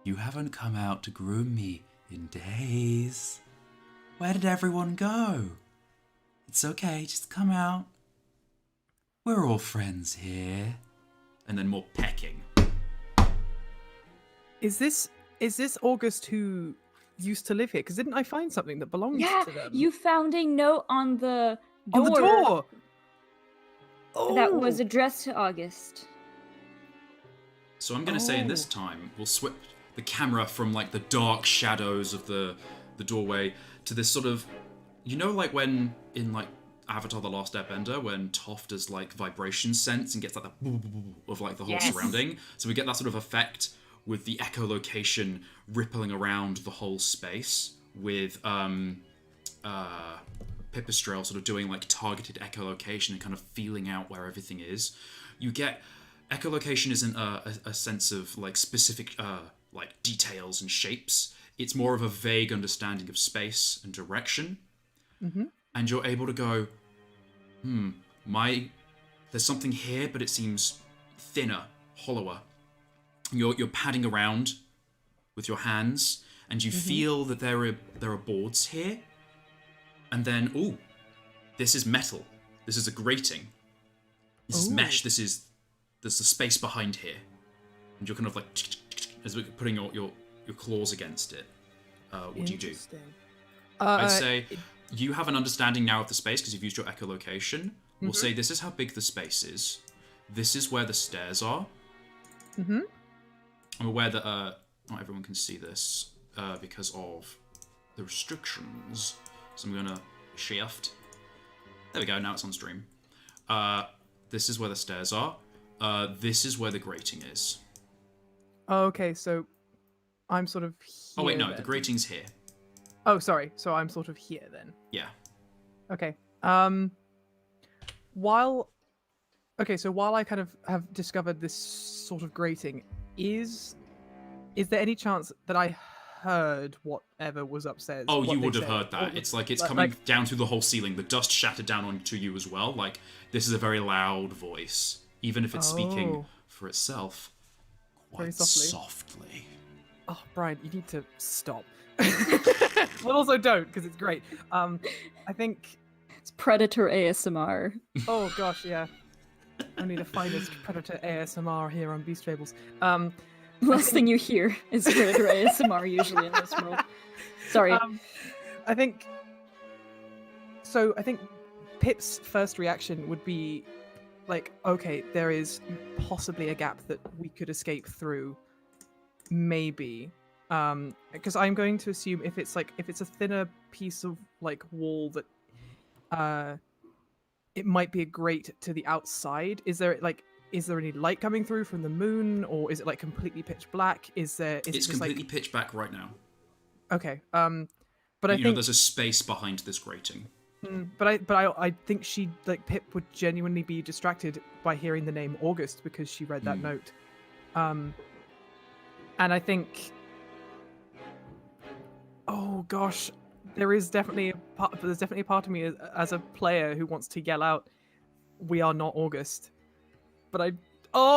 You haven't come out to groom me in days. Where did everyone go? It's okay, just come out. We're all friends here. And then more pecking. Is this August who used to live here? Because didn't I find something that belonged to them? You found a note on the door. On the door! Oh. That was addressed to August. So I'm going to say in this time, we'll swip the camera from like the dark shadows of the doorway to this sort of, like when in like Avatar: The Last Airbender, when Toph does like vibration sense and gets like the of like the whole surrounding. So we get that sort of effect with the echolocation rippling around the whole space, with Pipistrel sort of doing like targeted echolocation and kind of feeling out where everything is. You get echolocation isn't a sense of like specific like details and shapes. It's more of a vague understanding of space and direction. And you're able to go, there's something here, but it seems thinner, hollower. You're padding around with your hands, and you feel that there are boards here. And then, this is metal. This is a grating. This is mesh. There's the space behind here. And you're kind of like, as we're putting your claws against it. What do you do? I'd say you have an understanding now of the space because you've used your echolocation. We'll say this is how big the space is. This is where the stairs are. I'm aware that not everyone can see this because of the restrictions. So I'm going to shift. There we go, now it's on stream. This is where the stairs are. This is where the grating is. Okay, so I'm sort of here. Oh wait, no, then. The grating's here. Oh, sorry. So I'm sort of here then. Yeah. Okay. While I kind of have discovered this sort of grating, is there any chance that I heard whatever was upstairs? Oh, you would have heard that. It's like it's coming down through the whole ceiling. The dust shattered down onto you as well. Like, this is a very loud voice, even if it's speaking for itself quite very softly. Oh, Brian, you need to stop. Well, also don't, because it's great. I think... It's Predator ASMR. Oh, gosh, yeah. Only the finest Predator ASMR here on Beast Fables. Last thing you hear is Predator ASMR usually in this world. Sorry. I think Pip's first reaction would be like, okay, there is possibly a gap that we could escape through. Maybe. Because I'm going to assume if it's a thinner piece of like wall that it might be a grate to the outside. Is there any light coming through from the moon, or is it like completely pitch black? It's completely pitch black right now. Okay. But I think there's a space behind this grating. But I think Pip would genuinely be distracted by hearing the name August because she read that note. And I think, oh gosh, there's definitely a part of me as a player who wants to yell out, "We are not August." But I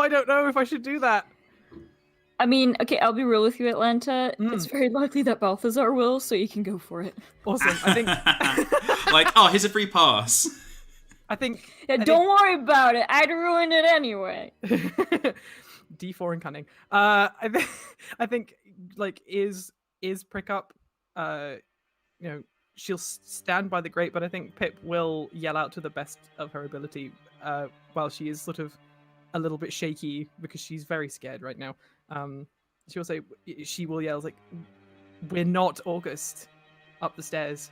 don't know if I should do that. I mean, okay, I'll be real with you, Atlanta. It's very likely that Balthazar will, so you can go for it. Awesome. I think like, here's a free pass. Yeah, don't worry about it. I'd ruin it anyway. D4 and cunning. I think like is prick up. She'll stand by the grate, but I think Pip will yell out to the best of her ability while she is sort of a little bit shaky because she's very scared right now. She will yell like, "We're not August," up the stairs,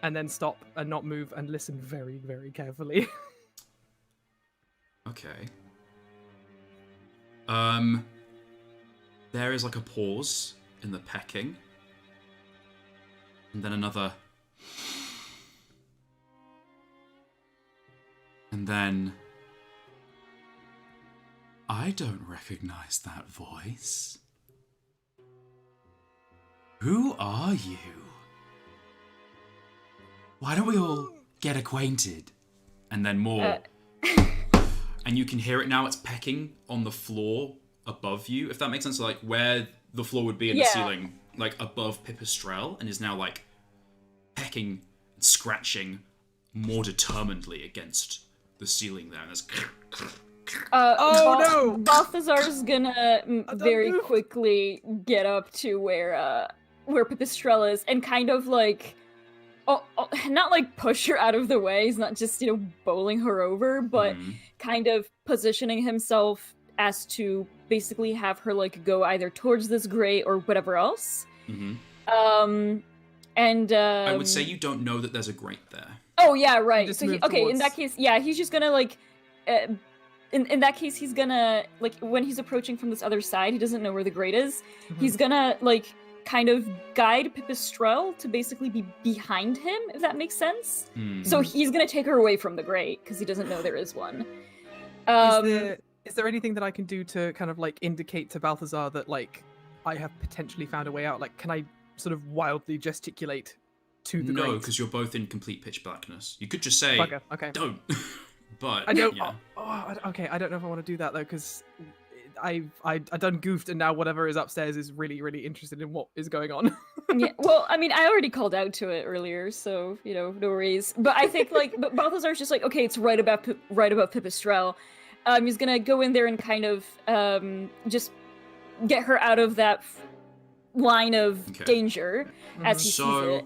and then stop and not move and listen very, very carefully. Okay. There is like a pause in the pecking. And then another. And then. I don't recognize that voice. Who are you? Why don't we all get acquainted? And then more. And you can hear it now, it's pecking on the floor above you, if that makes sense. So, like, where the floor would be in the ceiling, like, above Pipistrel, and is now, like, pecking and scratching more determinedly against the ceiling there. And there's... no! Balthazar's gonna very quickly get up to where Pipistrel is and kind of, like... not like push her out of the way. He's not just, bowling her over, but kind of positioning himself as to basically have her like go either towards this grate or whatever else. I would say you don't know that there's a grate there. Oh yeah, right. So in that case, he's just gonna like. In that case, he's gonna like when he's approaching from this other side, he doesn't know where the grate is. He's gonna like kind of guide Pipistrel to basically be behind him, if that makes sense. So he's gonna take her away from the grate because he doesn't know there is one. Is there anything that I can do to kind of like indicate to Balthazar that like I have potentially found a way out? Like, can I sort of wildly gesticulate to the grate? No, because you're both in complete pitch blackness. You could just say, Bugger. Okay. Don't. But I don't. Yeah. Okay. I don't know if I want to do that though, because I done goofed, and now whatever is upstairs is really, really interested in what is going on. Yeah. Well, I mean, I already called out to it earlier, so no worries. But I think but Balthazar's just like, okay, it's right above Pipistrel. He's gonna go in there and kind of just get her out of that line of danger as he sees it.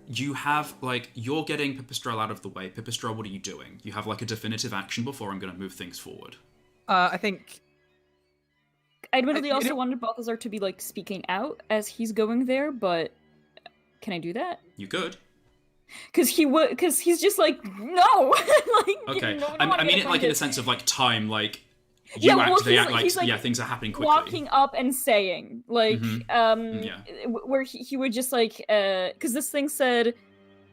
You have, like, you're getting Pipistrel out of the way. Pipistrel, what are you doing? You have, like, a definitive action before I'm going to move things forward. I think... I admittedly also wanted Balthazar to be, like, speaking out as he's going there, but can I do that? You could. Because he's just like, no! Like, okay. No, I mean it, like, in a sense of, like, time, like... You act, they act like, things are happening quickly. Walking up and saying, like, where he would just, like, because this thing said,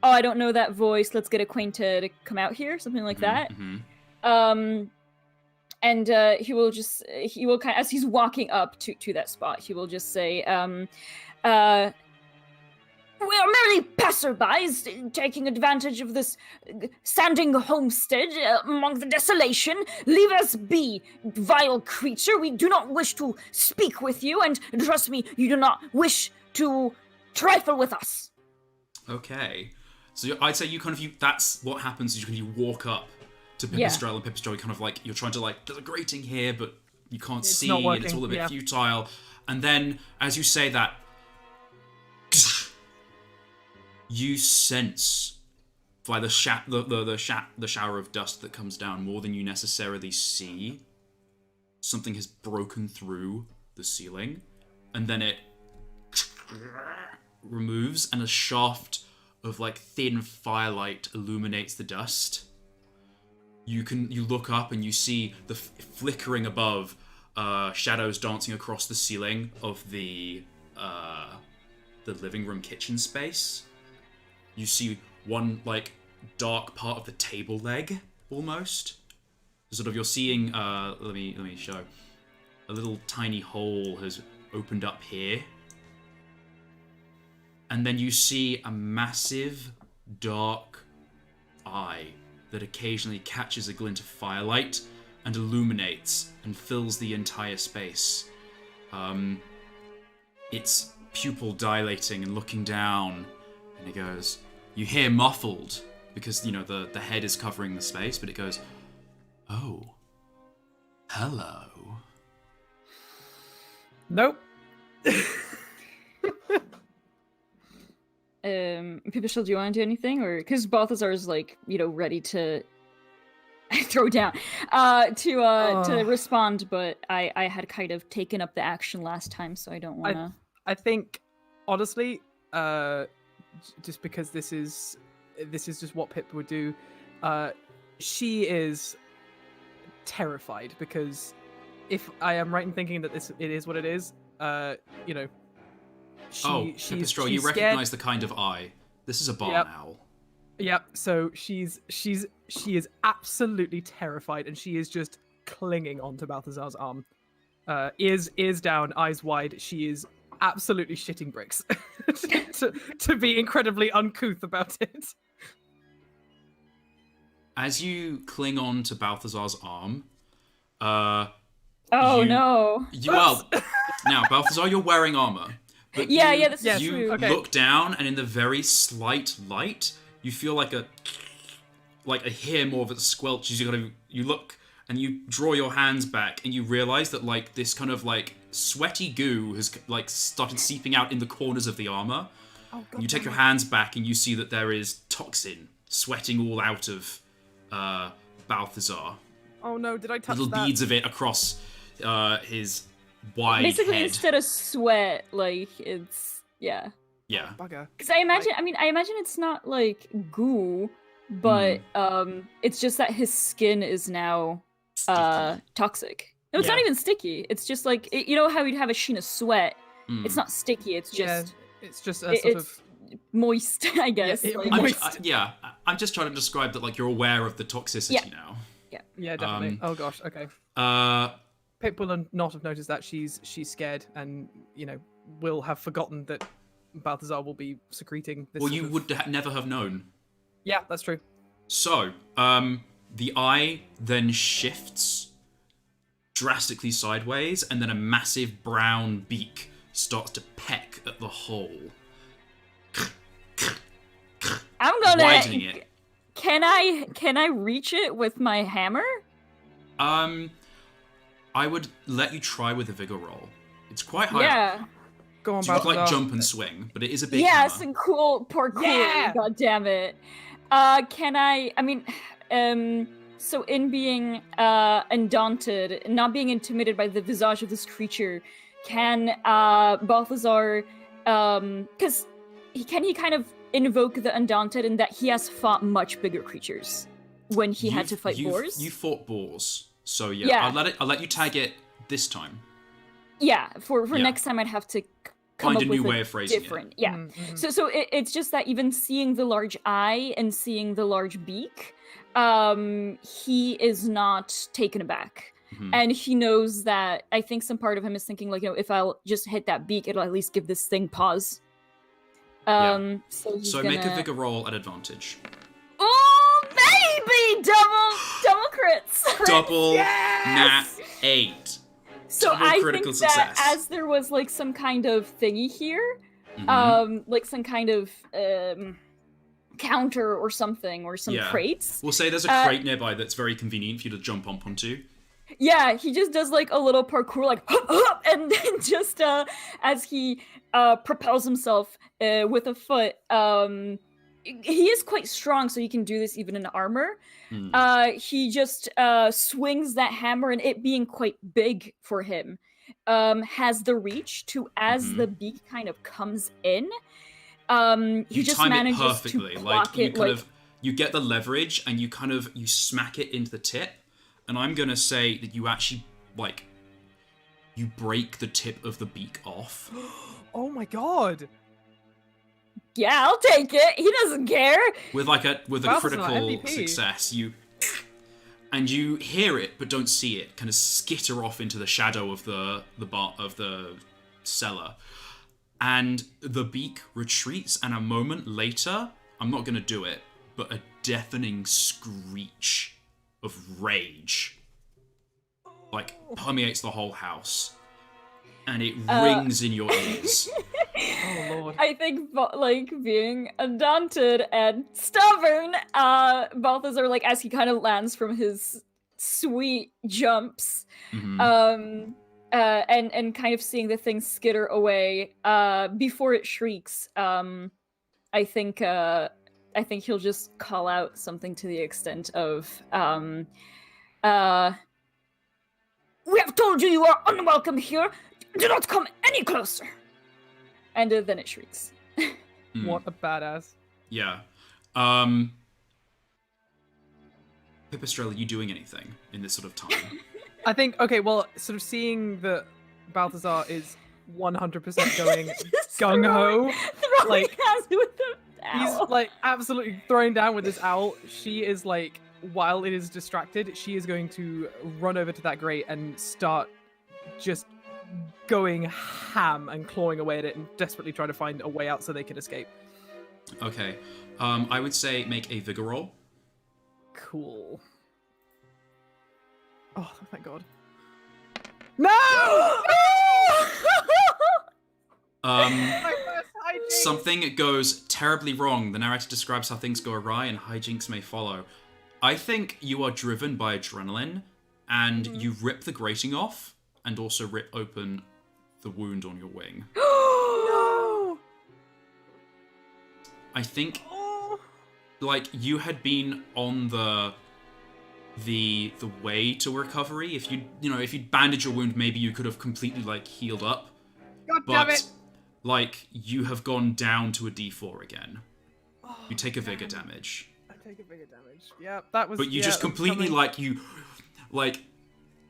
oh, I don't know that voice, let's get acquainted, come out here, something like that. And he will kind of, as he's walking up to that spot, he will just say, We are merely passerbys taking advantage of this standing homestead among the desolation. Leave us be, vile creature. We do not wish to speak with you, and trust me, you do not wish to trifle with us. Okay. So I'd say that's what happens is you walk up to Pipistrel, and Pipistrel kind of like, you're trying to like, there's a grating here, but you can't see, and it's all a bit futile. And then, as you say that, you sense by the shower of dust that comes down more than you necessarily see. Something has broken through the ceiling, and then it removes, and a shaft of like thin firelight illuminates the dust. You look up and you see the flickering above, shadows dancing across the ceiling of the living room kitchen space. You see one like dark part of the table leg almost. Sort of you're seeing. Let me show. A little tiny hole has opened up here, and then you see a massive dark eye that occasionally catches a glint of firelight and illuminates and fills the entire space. Its pupil dilating and looking down, and it goes, you hear muffled, because, you know, the head is covering the space, but it goes, oh, hello. Nope. Pipistrel, do you want to do anything? Or, because Balthazar is like, you know, ready to throw down, to respond, but I had kind of taken up the action last time, so I don't want to. I think, honestly, just because this is just what Pip would do, she is terrified, because if I am right in thinking that it is what it is, you know, she's you recognize the kind of eye. This is a barn owl. Yep. So she is absolutely terrified, and she is just clinging onto Balthazar's arm, ears down, eyes wide. She is absolutely shitting bricks to be incredibly uncouth about it. As you cling on to Balthazar's arm, no! Well, now Balthazar, you're wearing armor. But this is you true. Okay. look down, and in the very slight light, you feel like a hear more of a squelch. You look and you draw your hands back, and you realize that like this kind of like sweaty goo has like started seeping out in the corners of the armor. Oh, God, and you take your hands back, and you see that there is toxin sweating all out of Balthazar. Oh no! Did I touch little that? beads of it across his wide Basically, head. instead of sweat, like it's Yeah. Bugger. Because I imagine it's not like goo, but it's just that his skin is now toxic. No, it's not even sticky. It's just like you know how you'd have a sheen of sweat. It's not sticky. It's just it's just a sort of moist, I guess. I'm just trying to describe that like you're aware of the toxicity now. Yeah, definitely. Oh gosh. Okay. Pip will not have noticed that. She's scared, and you know will have forgotten that Balthazar will be secreting this. Well, you would never have known. Yeah, that's true. So, the eye then shifts drastically sideways, and then a massive brown beak starts to peck at the hole. I'm gonna widening it. Can I reach it with my hammer? I would let you try with a vigor roll. It's quite high. Yeah. Go on, So you could Balthazar. like jump and swing, but it is a big Yes, hammer. and cool parkour. Yeah! God damn it. Can I mean, so in being undaunted, not being intimidated by the visage of this creature, can Balthazar because can he kind of invoke the undaunted in that he has fought much bigger creatures when he had to fight boars? You fought boars. So yeah, I'll let you tag it this time. Yeah, for next time I'd have to come Find up a new with way of phrasing different. it. Yeah. Mm-hmm. So it's just that even seeing the large eye and seeing the large beak, he is not taken aback. Mm-hmm. And he knows that I think some part of him is thinking like, you know, if I'll just hit that beak, it'll at least give this thing pause. So he's So gonna... make a vigor roll at advantage. Oh, baby! Double crits! Double Yes! nat 8. So Double I critical think that success. as there was like some kind of thingy here, Mhm. like some kind of counter or something, or some crates. We'll say there's a crate nearby that's very convenient for you to jump up onto. Yeah, he just does like a little parkour, like hup, hup, and then just as he propels himself with a foot. He is quite strong, so he can do this even in armor. He just swings that hammer, and it being quite big for him, has the reach to, as the beak kind of comes in, he just time manages it perfectly. to Like block you it. kind of you get the leverage, and you smack it into the tip. And I'm gonna say that you actually you break the tip of the beak off. Oh my god! Yeah, I'll take it. He doesn't care. With a Well, critical MVP. success, you hear it but don't see it kind of skitter off into the shadow of the cellar, and the beak retreats. And a moment later, I'm not gonna do it, but a deafening screech of rage permeates the whole house, and it rings in your ears. Oh lord! I think, being undaunted and stubborn, Balthazar, as he kind of lands from his sweet jumps, and kind of seeing the thing skitter away, before it shrieks, I think he'll just call out something to the extent of, "We have told you are unwelcome here. Do not come any closer." And then it shrieks. What a badass! Yeah. Pipistrel, are you doing anything in this sort of time? I think, okay, well, sort of seeing that Balthazar is 100% going gung-ho, he's, absolutely throwing down with this owl. She is, while it is distracted, she is going to run over to that grate and start just going ham and clawing away at it and desperately trying to find a way out so they can escape. Okay. I would say make a vigor roll. Cool. Oh, thank God. No! Something goes terribly wrong. The narrator describes how things go awry and hijinks may follow. I think you are driven by adrenaline, and you rip the grating off, and also rip open the wound on your wing. No! I think, you had been on the way to recovery. If you'd bandaged your wound, maybe you could have completely healed up. God damn it! You have gone down to a D4 again. You take a vigor damage. I take a vigor damage. Yeah, that was. But you just completely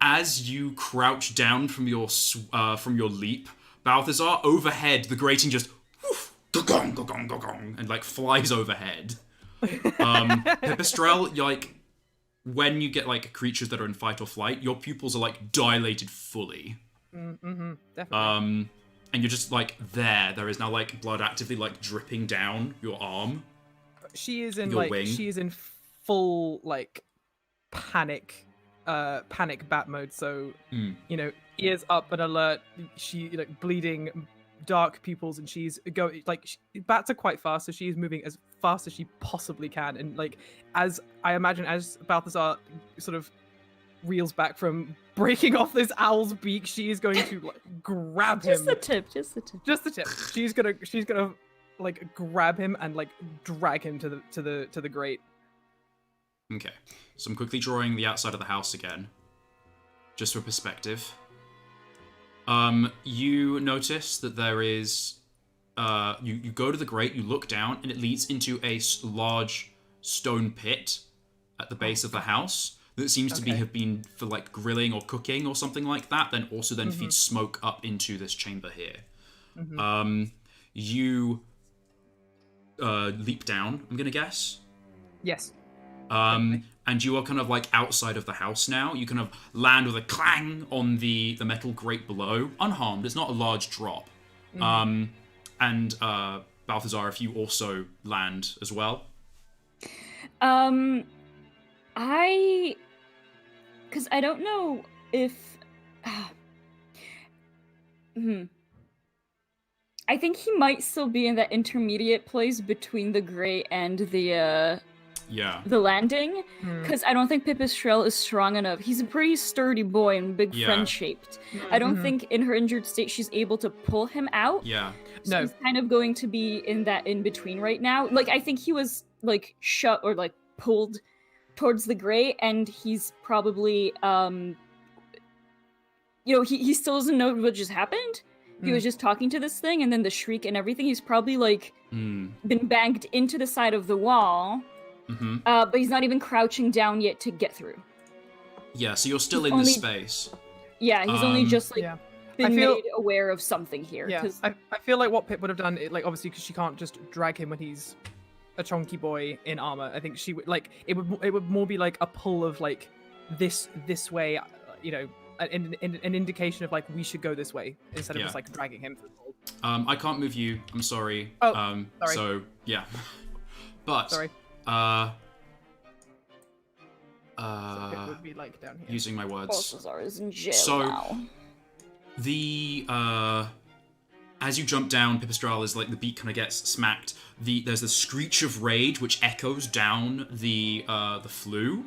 as you crouch down from your leap, Balthazar, overhead, the grating just woof, gong, gong, gong, gong, and flies overhead. Pipistrel, when you get creatures that are in fight or flight, your pupils are dilated fully. Definitely. And you're just there is now blood actively dripping down your arm. She is in wing. she is in full panic bat mode, so ears up and alert. She bleeding dark pupils, and she's bats are quite fast, so she's moving as fast as she possibly can, and as I imagine, as Balthazar sort of reels back from breaking off this owl's beak, she is going to grab him. Just the tip. She's gonna grab him and drag him to the grate. Okay, so I'm quickly drawing the outside of the house again, just for perspective. You notice that there is, you go to the grate, you look down, and it leads into a large stone pit at the base of the house that seems to have been for grilling or cooking or something like that. Then feeds smoke up into this chamber here. You leap down, I'm gonna guess. Yes. And you are kind of outside of the house now. You kind of land with a clang on the metal grate below, unharmed. It's not a large drop. And Balthazar, if you also land as well. Because I don't know if... I think he might still be in that intermediate place between the Grey and the landing, because I don't think Pipistrelle is strong enough. He's a pretty sturdy boy and big friend-shaped. I don't think in her injured state she's able to pull him out. Yeah. So he's kind of going to be in that in-between right now. Like, I think he was, like, shut or, like, pulled towards the Grey, and he's probably, he still doesn't know what just happened. He was just talking to this thing, and then the shriek and everything. He's probably, like, been banged into the side of the wall, but he's not even crouching down yet to get through. Yeah, so you're still in this space. Yeah, he's only just, like, been made aware of something here. Yeah, I feel like what Pip would have done, like, obviously, because she can't just drag him when he's a chunky boy in armor. I think she would, like, it would more be, like, a pull of, like, this way, an indication of, like, we should go this way instead of just, like, dragging him. I can't move you. I'm sorry. Oh, sorry. So, yeah. But, sorry. So it would be, like, down here. Using my words. Balthazar is in jail now. The, as you jump down, Pipistrelle is, like, the beak kind of gets smacked. There's the screech of rage, which echoes down the flue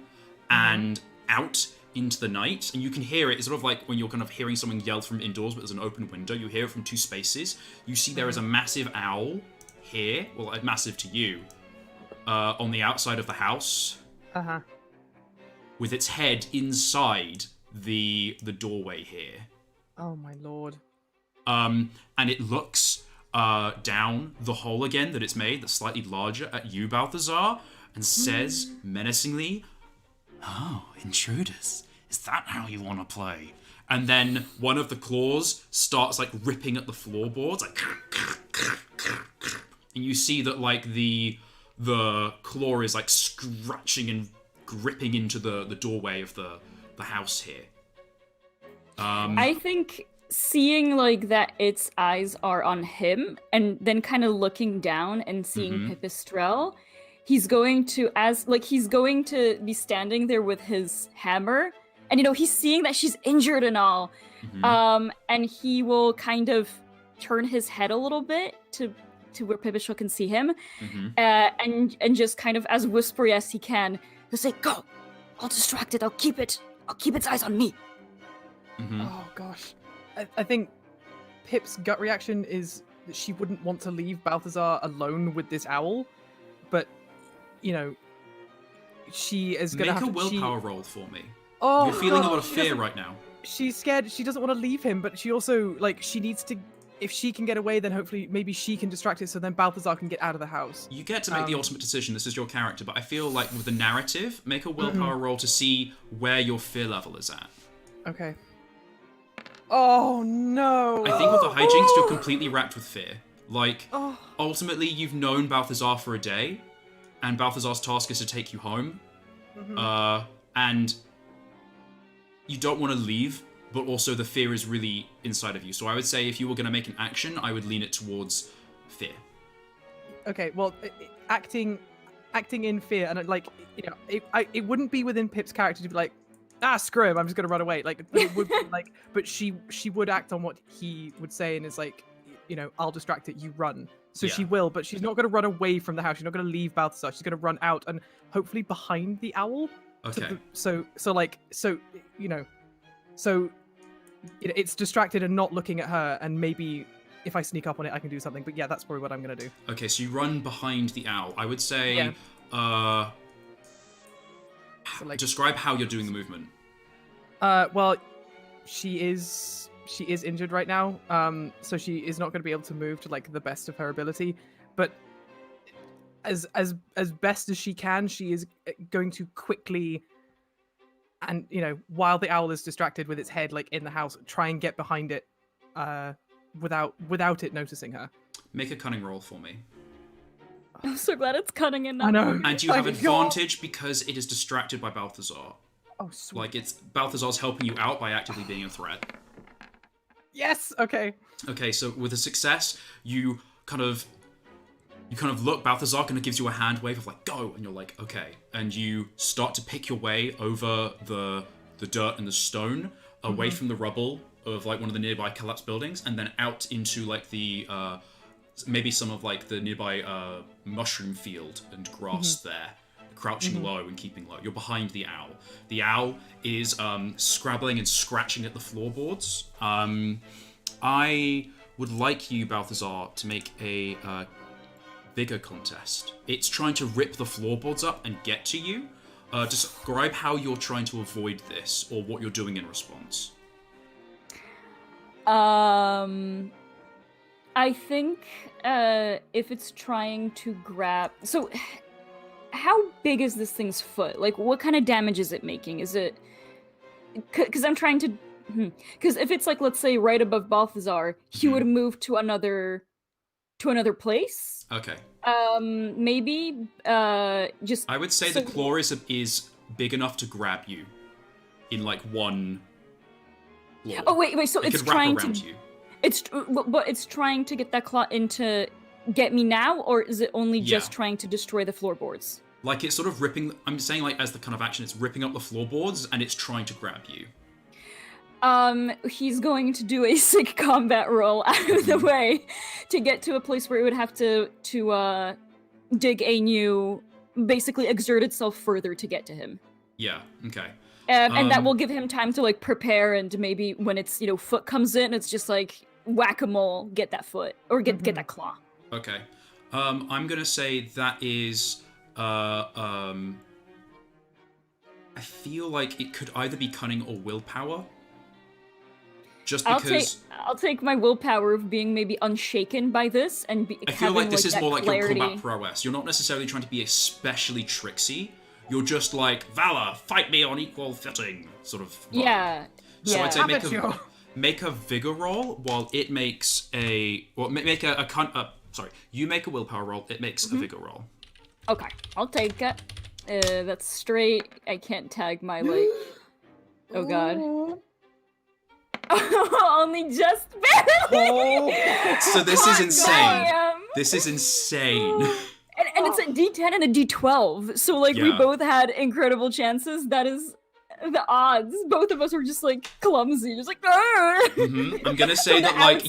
and out into the night, and you can hear it. It's sort of like when you're kind of hearing someone yell from indoors, but there's an open window. You hear it from two spaces. You see there is a massive owl here, well, massive to you, on the outside of the house, with its head inside the doorway here. Oh my lord. And it looks down the hole again that it's made, that's slightly larger, at you, Balthazar, and says menacingly, "Oh, intruders, is that how you want to play?" And then one of the claws starts, like, ripping at the floorboards, like, and you see that, like, the claw is, like, scratching and gripping into the doorway of the house here. I think seeing, like, that its eyes are on him, and then kind of looking down and seeing Pipistrelle, he's going to be standing there with his hammer, and, he's seeing that she's injured and all, and he will kind of turn his head a little bit to where Pipistrelle can see him, and just kind of as whispery as he can, he'll say, "Go! I'll distract it, I'll keep its eyes on me." Oh gosh. I think Pip's gut reaction is that she wouldn't want to leave Balthazar alone with this owl, but, she is going to have to... Make a willpower roll for me. Oh, you're feeling a lot of fear right now. She's scared. She doesn't want to leave him, but she also, like, she needs to... If she can get away, then hopefully maybe she can distract it, so then Balthazar can get out of the house. You get to make the ultimate decision. This is your character, but I feel like with the narrative, make a willpower roll to see where your fear level is at. Okay. Oh, no! I think with the hijinks, you're completely racked with fear. Like, ultimately, you've known Balthazar for a day, and Balthazar's task is to take you home. And you don't want to leave, but also the fear is really inside of you. So I would say if you were going to make an action, I would lean it towards fear. Okay, well, acting in fear, and, like, it wouldn't be within Pip's character to be like, screw him, I'm just gonna run away. Like, it would be like, but she would act on what he would say, and is like, I'll distract it, you run. So she will, but she's not gonna run away from the house. She's not gonna leave Balthazar. She's gonna run out and hopefully behind the owl. Okay. So it's distracted and not looking at her, and maybe if I sneak up on it, I can do something. But yeah, that's probably what I'm gonna do. Okay, so you run behind the owl. I would say, So, like, describe how you're doing the movement. Well, she is injured right now, so she is not going to be able to move to, like, the best of her ability. But as best as she can, she is going to quickly, and while the owl is distracted with its head, like, in the house, try and get behind it, without it noticing her. Make a cunning roll for me. I'm so glad it's cunning and not... I know. And you have advantage because it is distracted by Balthazar. Oh, sweet. Like, Balthazar's helping you out by actively being a threat. Yes! Okay. Okay, so with a success, you kind of you kind of look, Balthazar kind of gives you a hand wave of like, go, and you're like, okay. And you start to pick your way over the dirt and the stone, away from the rubble of like one of the nearby collapsed buildings, and then out into like the, maybe some of like the nearby mushroom field and grass there, crouching low and keeping low. You're behind the owl. The owl is scrabbling and scratching at the floorboards. I would like you, Balthazar, to make a vigor contest. It's trying to rip the floorboards up and get to you. Describe how you're trying to avoid this, or what you're doing in response. I think if it's trying to grab... So, how big is this thing's foot? Like, what kind of damage is it making? Is it... Because I'm trying to... Because if it's like, let's say, right above Balthazar, he would move to another place. Okay. Maybe just... I would say the claw is big enough to grab you in like one claw. Oh wait, so it's trying to... You. But it's trying to get that claw into get me now, or is it only just trying to destroy the floorboards? Like it's sort of ripping... I'm saying like as the kind of action, it's ripping up the floorboards and it's trying to grab you. He's going to do a sick combat roll out of the way to get to a place where it would have to dig a new... Basically exert itself further to get to him. Yeah, okay. And that will give him time to like prepare, and maybe when its foot comes in, it's just like whack-a-mole, get that foot or get that claw. Okay, I'm gonna say that is I feel like it could either be cunning or willpower. Just because I'll take my willpower of being maybe unshaken by this and I feel like this is more like clarity. your combat prowess. You're not necessarily trying to be especially tricksy. You're just like, Valor, fight me on equal footing, sort of vibe. Yeah. So yeah. I'd say make a vigor roll while it makes a... Well, make you make a willpower roll, it makes a vigor roll. Okay, I'll take it. That's straight. I can't tag my, like... Oh, God. Only just barely! So this is insane. This is insane. And it's a D10 and a D12, so like we both had incredible chances. That is the odds. Both of us were just like clumsy, just like. I'm gonna say that like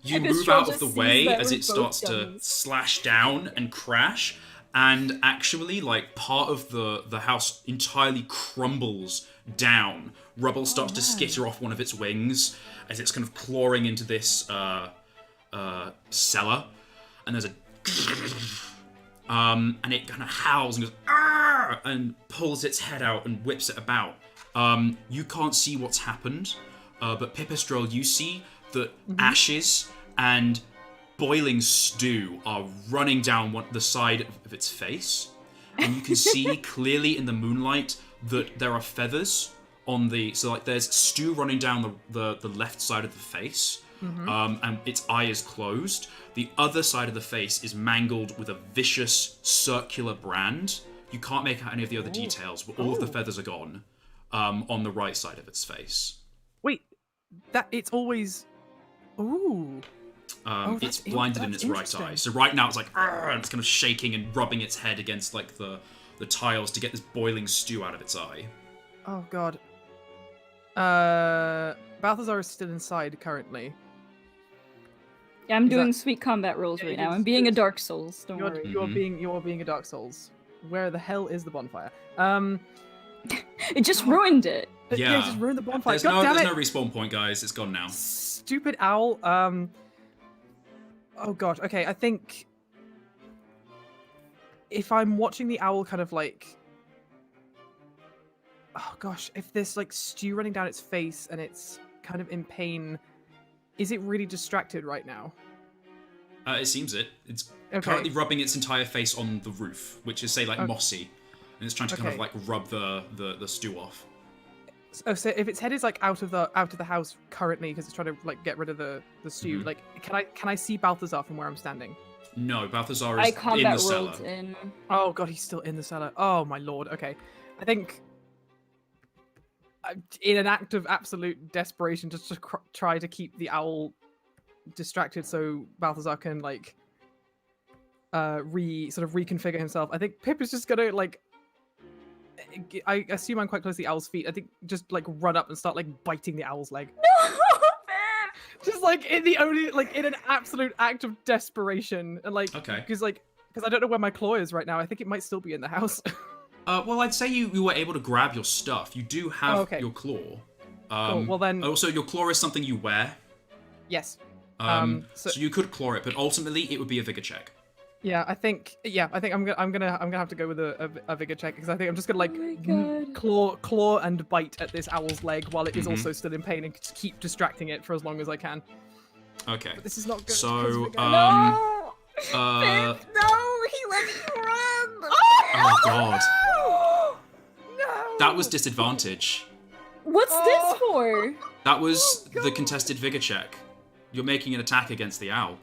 you move out of the way as it starts to slash down and crash, and actually like part of the house entirely crumbles down. Rubble starts to skitter off one of its wings as it's kind of clawing into this cellar, and there's a. And it kind of howls and goes, "Arr!" and pulls its head out and whips it about. You can't see what's happened, but Pipistrel, you see that ashes and boiling stew are running down the side of its face. And you can see clearly in the moonlight that there are feathers on the... So, like, there's stew running down the left side of the face. And its eye is closed. The other side of the face is mangled with a vicious circular brand. You can't make out any of the other details, but all of the feathers are gone on the right side of its face. Wait, it's always... Ooh. It's blinded in its right eye. So right now it's like, and it's kind of shaking and rubbing its head against like the tiles to get this boiling stew out of its eye. Oh, God. Balthazar is still inside currently. Yeah, I'm doing sweet combat rolls right now. I'm being a Dark Souls. Don't worry. You're being a Dark Souls. Where the hell is the bonfire? It just ruined it. Yeah, it just ruined the bonfire. There's no respawn point, guys. It's gone now. Stupid owl. Oh god. Okay, I think if I'm watching the owl kind of like, oh gosh, if there's like stew running down its face and it's kind of in pain, is it really distracted right now? It seems it. It's currently rubbing its entire face on the roof, which is, say, like mossy, and it's trying to kind of like rub the stew off. Oh, so if its head is like out of the house currently because it's trying to like get rid of the stew, like can I see Balthazar from where I'm standing? No, Balthazar is in the cellar. Oh god, he's still in the cellar. Oh my lord. Okay, I think in an act of absolute desperation, just to try to keep the owl distracted, so Balthazar can like reconfigure himself. I think Pip is just gonna like. I assume I'm quite close to the owl's feet. I think just like run up and start like biting the owl's leg. No, Pip! Just like in an absolute act of desperation, and like because I don't know where my claw is right now. I think it might still be in the house. Well, I'd say you were able to grab your stuff. You do have your claw. Cool. Well then. Also, your claw is something you wear. Yes. So you could claw it, but ultimately it would be a vigor check. Yeah, I think I'm gonna have to go with a vigor check because I think I'm just gonna like claw and bite at this owl's leg while it is also still in pain and keep distracting it for as long as I can. Okay. But this is not good. No! Pip, no! He let you run! Oh god. No! That was disadvantage. What's this for? That was the contested vigor check. You're making an attack against the owl.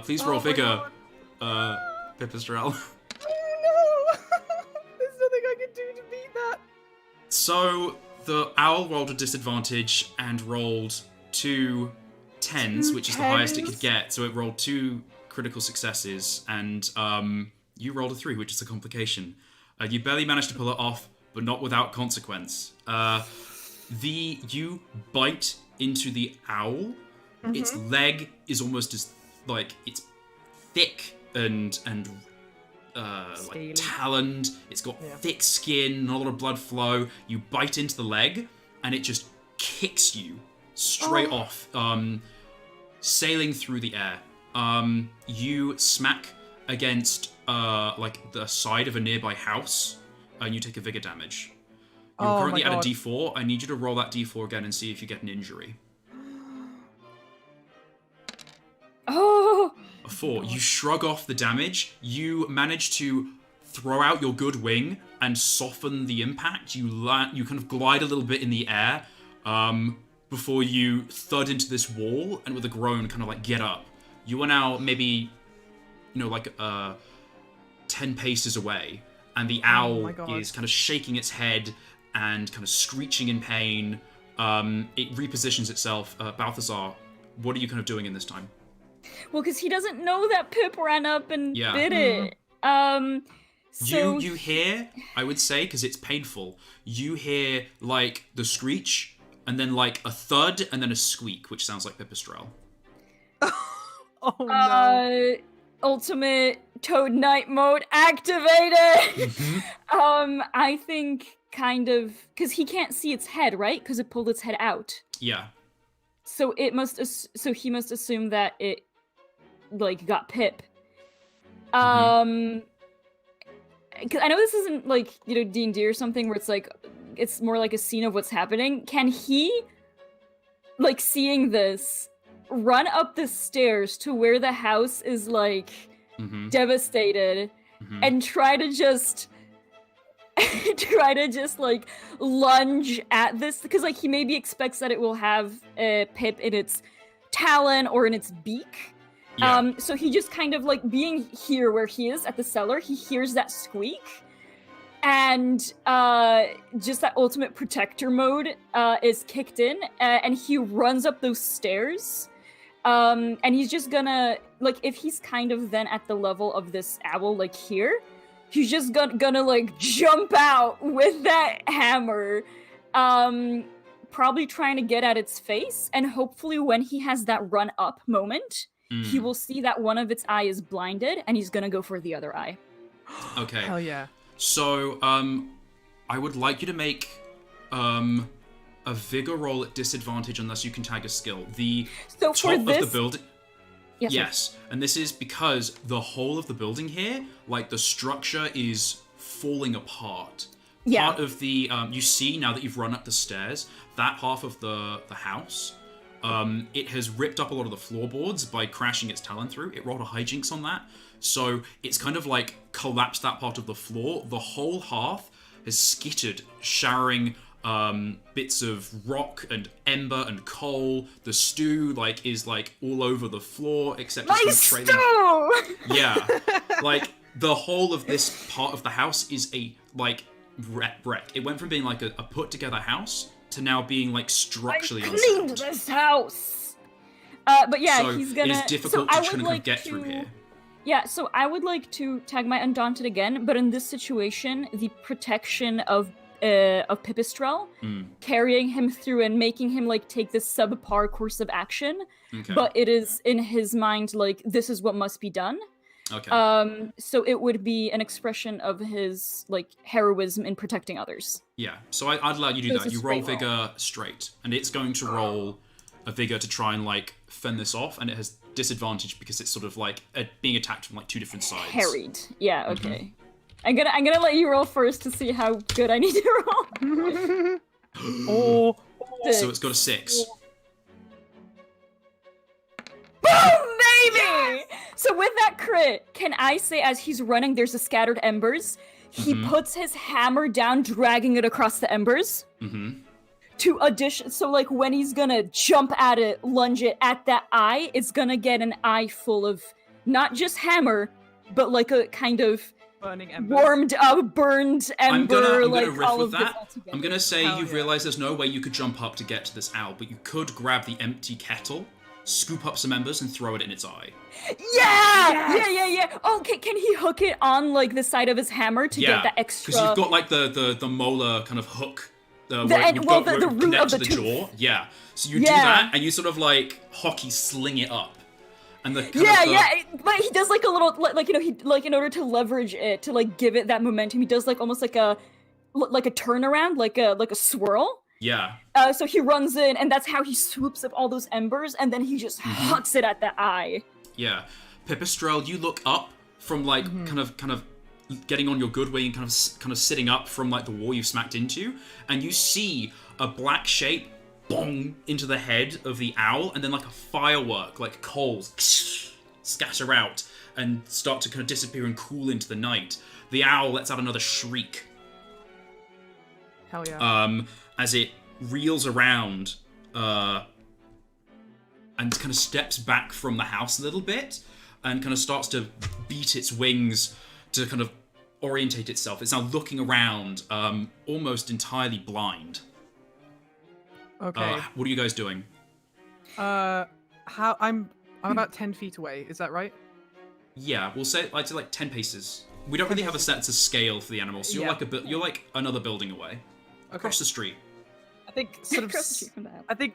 Please roll vigor. Pipistrel. Oh no! There's nothing I can do to beat that. So the owl rolled a disadvantage and rolled 2 10s, which is the highest it could get. So it rolled 2 critical successes, and you rolled a 3, which is a complication. You barely managed to pull it off, but not without consequence. You bite into the owl. Its leg is almost as like it's thick and like taloned. It's got thick skin, not a lot of blood flow. You bite into the leg, and it just kicks you straight off, sailing through the air. You smack against like the side of a nearby house, and you take a vigor damage. You're currently at a D4. I need you to roll that D4 again and see if you get an injury. Oh! A 4. You shrug off the damage. You manage to throw out your good wing and soften the impact. You kind of glide a little bit in the air before you thud into this wall, and with a groan, kind of like get up. You are now maybe, 10 paces away, and the owl is kind of shaking its head and kind of screeching in pain. It repositions itself. Balthazar, what are you kind of doing in this time? Well, because he doesn't know that Pip ran up and bit it. So you hear, I would say, because it's painful, you hear like the screech, and then like a thud, and then a squeak, which sounds like Pipistrel. Oh no. Ultimate Toad Night mode activated! I think kind of, because he can't see its head, right? Because it pulled its head out. Yeah. So he must assume that it like got Pip. Because I know this isn't like D&D or something where it's like it's more like a scene of what's happening. Can he, like, seeing this, run up the stairs to where the house is like devastated and try to just like lunge at this, because like he maybe expects that it will have a Pip in its talon or in its beak. So he just kind of like being here where he is at the cellar, he hears that squeak, and just that ultimate protector mode is kicked in, and he runs up those stairs. And he's just gonna, like, if he's kind of then at the level of this owl, like here, he's just gonna like jump out with that hammer, probably trying to get at its face, and hopefully when he has that run up moment, he will see that one of its eye is blinded, and he's gonna go for the other eye. Okay. Hell yeah. So, I would like you to make a vigor roll at disadvantage unless you can tag a skill. The top of the building. Yes. And this is because the whole of the building here, like the structure is falling apart. Yeah. Part of the, you see now that you've run up the stairs, that half of the house, it has ripped up a lot of the floorboards by crashing its talon through. It rolled a hijinks on that. So it's kind of like collapsed that part of the floor. The whole hearth has skittered, showering bits of rock and ember and coal. The stew is all over the floor, except it's kind of trailing. Yeah, like the whole of this part of the house is a wreck. It went from being like a put together house to now being like structurally unsound. I cleaned this house. But yeah, so he's gonna. It is difficult to try and get through here. Yeah, so I would like to tag my Undaunted again, but in this situation, the protection of Pipistrel, carrying him through and making him like take this subpar course of action, but it is in his mind like this is what must be done. Okay. So it would be an expression of his like heroism in protecting others. Yeah, so I'd let you do So that. it's a You roll straight vigor straight, and it's going to roll a vigor to try and like fend this off, and it has disadvantage because it's sort of like being attacked from like two different sides. Harried. Yeah, okay. I'm gonna let you roll first to see how good I need to roll. So it's got a 6. Boom, baby! Yes! So with that crit, can I say as he's running, there's a scattered embers. He puts his hammer down, dragging it across the embers. To addition, so like when he's gonna jump at it, lunge it at that eye, it's gonna get an eye full of not just hammer, but like a kind of burning embers. Warmed up, burned ember. I'm gonna like riff all with of that. this together. I'm gonna say Hell you've yeah. realised there's no way you could jump up to get to this owl, but you could grab the empty kettle, scoop up some embers, and throw it in its eye. Yeah! Yeah. Oh, can he hook it on like the side of his hammer to get that extra? Because you've got like the molar kind of hook. The root of the to the tooth. jaw. Yeah. So you do that, and you sort of like hockey sling it up, and the but he does like a little like he like in order to leverage it to like give it that momentum, he does like almost like a turnaround, like a swirl. Yeah. So he runs in, and that's how he swoops up all those embers, and then he just hucks it at the eye. Yeah. Pipistrel, you look up from like kind of getting on your good wing, kind of sitting up from like the wall you've smacked into, and you see a black shape bong into the head of the owl, and then like a firework, like coals scatter out and start to kind of disappear and cool into the night. The owl lets out another shriek. Hell yeah. As it reels around and kind of steps back from the house a little bit and kind of starts to beat its wings to kind of orientate itself. It's now looking around, almost entirely blind. Okay. What are you guys doing? How I'm about 10 feet away. Is that right? Yeah, we'll say I'd say like 10 paces. We don't really have a sense of scale for the animals, so you're like another building away, across the street. I think sort of. Across the street from that. I think.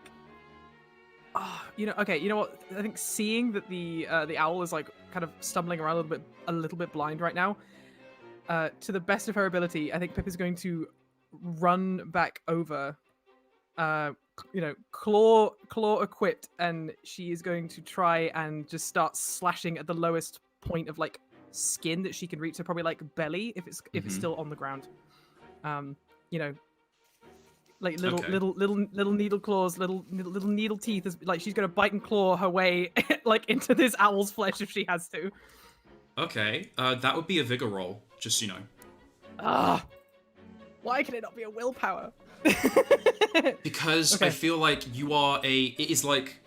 You know. Okay. You know what? I think seeing that the owl is like kind of stumbling around a little bit blind right now. To the best of her ability, I think Pip is going to run back over. Claw equipped, and she is going to try and just start slashing at the lowest point of like skin that she can reach. So probably like belly if it's still on the ground. Like little needle claws, little needle teeth. Like she's gonna bite and claw her way like into this owl's flesh if she has to. Okay, that would be a vigor roll, just so you know. Why can it not be a willpower? Because I feel like you are it is like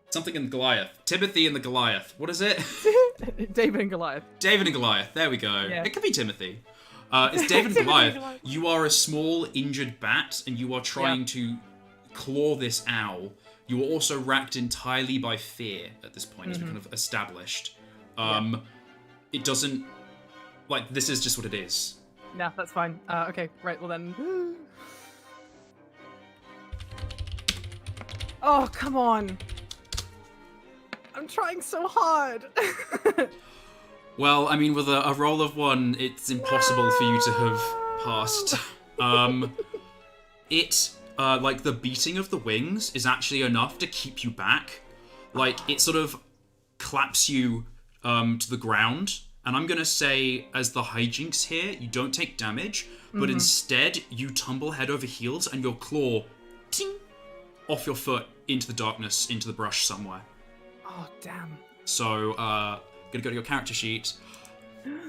something in Goliath. Timothy and the Goliath. What is it? David and Goliath. David and Goliath. There we go. Yeah. It could be Timothy. It's David and Goliath. You are a small injured bat, and you are trying to claw this owl. You are also racked entirely by fear at this point, as we kind of established. It doesn't this is just what it is. Nah, that's fine. Okay, right, well then. Oh, come on. I'm trying so hard. Well, I mean, with a roll of 1, it's impossible for you to have passed. The beating of the wings is actually enough to keep you back. Like, it sort of claps you to the ground. And I'm going to say, as the hijinks here, you don't take damage, but instead you tumble head over heels and your claw ting, off your foot into the darkness, into the brush somewhere. Oh, damn. So, gonna go to your character sheet.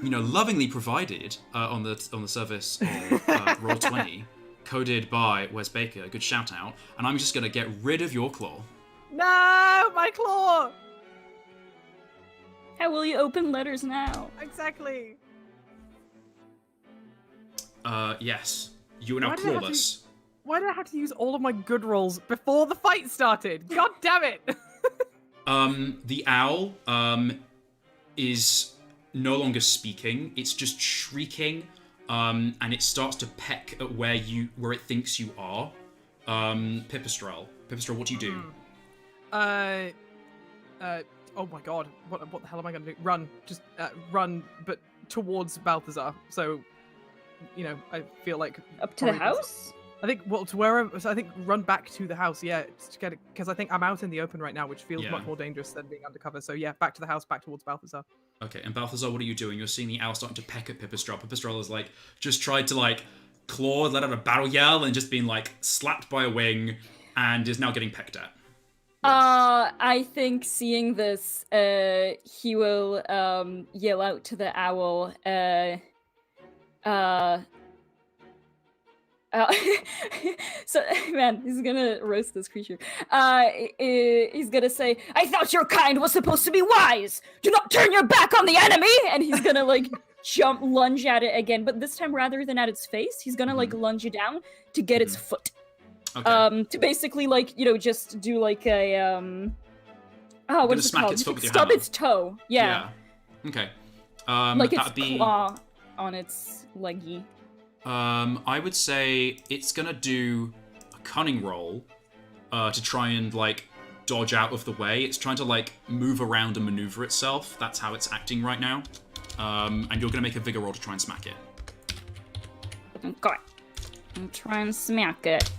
Lovingly provided on the service of Roll20, coded by Wes Baker. Good shout out. And I'm just gonna get rid of your claw. No, my claw. How will you open letters now? Exactly. Yes. You are now clawless. Why did I have to use all of my good rolls before the fight started? God damn it! The owl is no longer speaking. It's just shrieking, and it starts to peck at where it thinks you are. Pipistrel, what do you do? Oh my god, what the hell am I going to do? Run, just run, but towards Balthazar. So, I feel like up to the house. I think to wherever. So I think run back to the house. Yeah, to get it, because I think I'm out in the open right now, which feels much more dangerous than being undercover. So yeah, back to the house, back towards Balthazar. Okay, and Balthazar, what are you doing? You're seeing the owl starting to peck at Pipistrel. Pipistrel is just tried to claw, let out a battle yell, and just been slapped by a wing, and is now getting pecked at. I think seeing this, he will yell out to the owl. So, man, he's gonna roast this creature. He's gonna say, "I thought your kind was supposed to be wise. Do not turn your back on the enemy." And he's gonna lunge at it again, but this time rather than at its face, he's gonna lunge it down to get its foot. Okay. To basically just do what is it smack called? Its foot with your Stub hammer. its toe. Yeah. Okay. Its claw on its leggy. I would say it's gonna do a cunning roll to try and dodge out of the way. It's trying to move around and maneuver itself. That's how it's acting right now. And you're gonna make a vigor roll to try and smack it. Okay. I'm trying to smack it.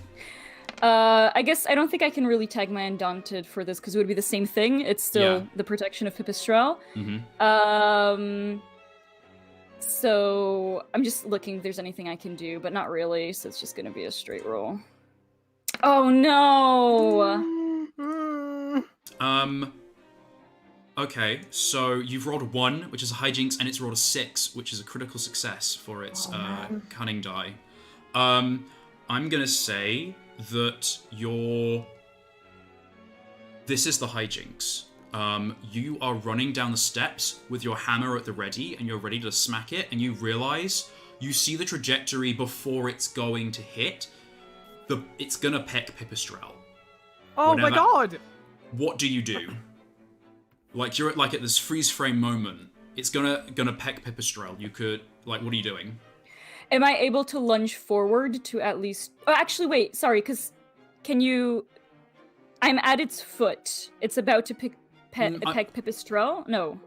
I guess I don't think I can really tag my Undaunted for this because it would be the same thing. It's still the protection of Pipistrel. Mm-hmm. So I'm just looking if there's anything I can do, but not really, so it's just gonna be a straight roll. Oh no! Okay, so you've rolled a 1, which is a hijinks, and it's rolled a 6, which is a critical success for its cunning die. I'm gonna say that this is the hijinks. You are running down the steps with your hammer at the ready, and you're ready to smack it, and you realize you see the trajectory before it's going to hit. It's gonna peck Pipistrel. Oh my god! What do you do? You're at this freeze frame moment. It's gonna peck Pipistrel. You could what are you doing? Am I able to lunge forward to at least... Oh, actually, wait, sorry, because I'm at its foot. It's about to peck Pipistrel? No.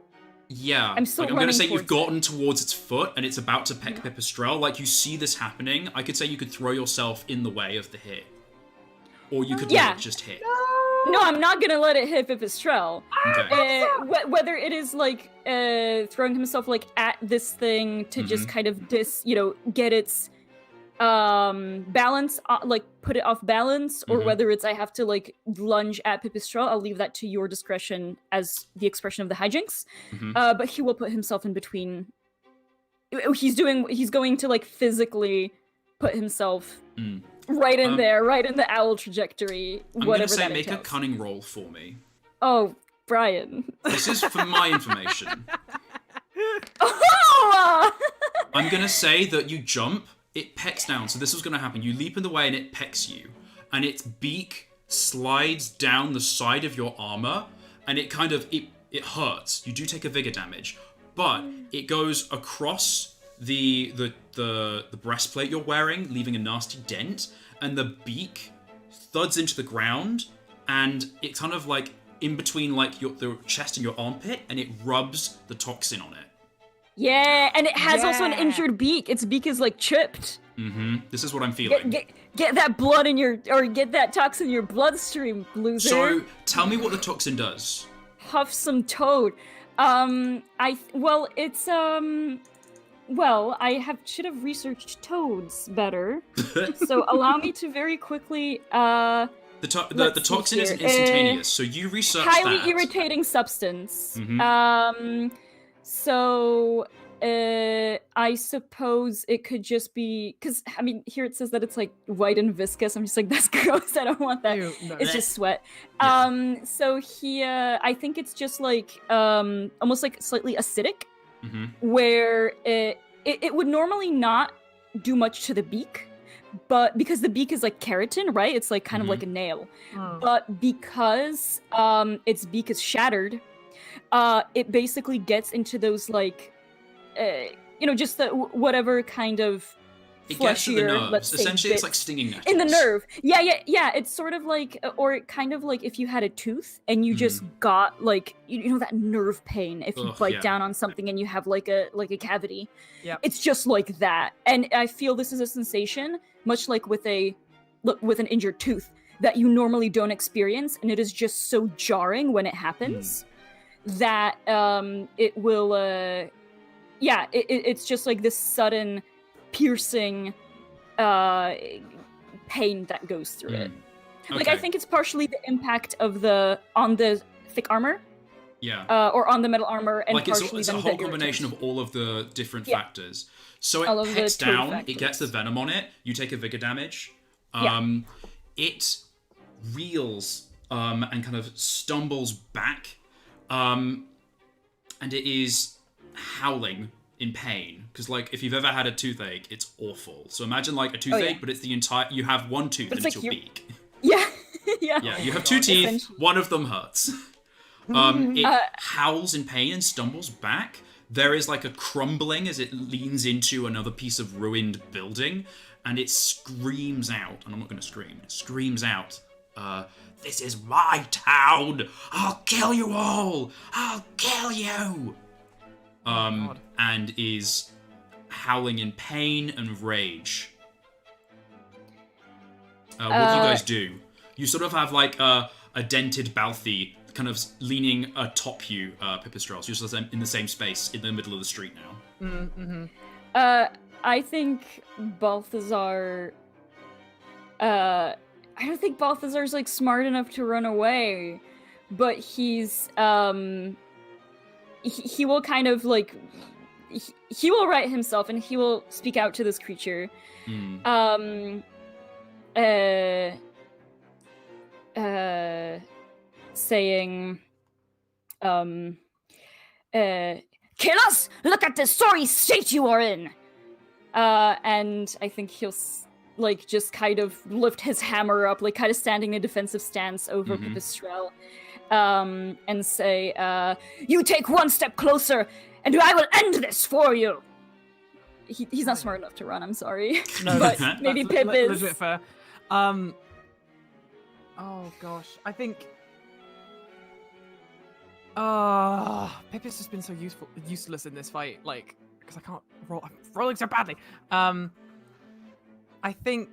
Yeah. I'm still I'm going to say you've it. gotten towards its foot, and it's about to peck Pipistrel. You see this happening. I could say you could throw yourself in the way of the hit. Or you could let it just hit. No, I'm not gonna let it hit Pipistrel. Okay. Whether it is throwing himself at this thing to just kind of get its balance, put it off balance, or whether it's I have to lunge at Pipistrel, I'll leave that to your discretion as the expression of the hijinks. But he will put himself in between. He's going to physically put himself right in there, right in the owl trajectory. I'm whatever gonna say that make entails. a cunning roll for me. Oh, Brian. This is for my information. Oh! I'm gonna say that you jump, it pecks down. So this is gonna happen. You leap in the way and it pecks you. And its beak slides down the side of your armor, and it it hurts. You do take a vigor damage. But it goes across the breastplate you're wearing, leaving a nasty dent, and the beak thuds into the ground, and it kind of in between the chest and your armpit, and it rubs the toxin on it. Yeah, and it has also an injured beak. Its beak is chipped. This is what I'm feeling. Get that get that toxin in your bloodstream, loser. So tell me what the toxin does. Huff some toad. I should have researched toads better. So allow me to very quickly. The toxin isn't instantaneous, so you research highly that. irritating substance. So I suppose it could just be because here it says that it's white and viscous. I'm just that's gross. I don't want that. Ew, no. It's just sweat. Yeah. So I think it's just almost slightly acidic. Where it would normally not do much to the beak, but because the beak is like keratin, right? It's like kind of like a nail. But because its beak is shattered, it basically gets into those like, just the whatever kind of It gets to the fleshier, nerves. let's say, Essentially, it's bits like stinging nettles. in the nerve. Yeah. It's sort of like, or kind of like if you had a tooth and you just got like, you know that nerve pain if you bite down on something and you have like a cavity. Yeah. It's just like that, and I feel this is a sensation, much like with an injured tooth, that you normally don't experience, and it is just so jarring when it happens that it will. It's just like this sudden piercing pain that goes through it. Like, I think it's partially the impact of on the thick armor. Yeah. Or on the metal armor, and like partially it's a whole combination of all of the different factors. So it pecks down, it gets the venom on it, you take a vigor damage. It reels and kind of stumbles back. And it is howling in pain, because like if you've ever had a toothache, it's awful. So imagine like a toothache, but it's the entire, you have one tooth and it's your beak. Yeah. Yeah, you have two teeth, one of them hurts. It howls in pain and stumbles back. There is like a crumbling as it leans into another piece of ruined building, and it screams out, and I'm not going to scream, it screams out, "This is my town! I'll kill you all! I'll kill you!" And is howling in pain and rage. What do you guys do? You sort of have like a dented Balthy kind of leaning atop you, Pipistrels. You're sort of in the same space in the middle of the street now. I think Balthazar... I don't think Balthazar's like smart enough to run away, but he's... He will kind of like... He will right himself and he will speak out to this creature. Saying, kill us! Look at the sorry state you are in! And I think he'll, like, just kind of lift his hammer up, like, kind of standing in a defensive stance over Pipistrel, and say, you take one step closer, and I will end this for you! He's not smart enough to run, I'm sorry. No, but maybe Pip is. Legit fair. Oh gosh, I think. Pip has just been so useless in this fight, like, because I can't roll. I'm rolling so badly. I think.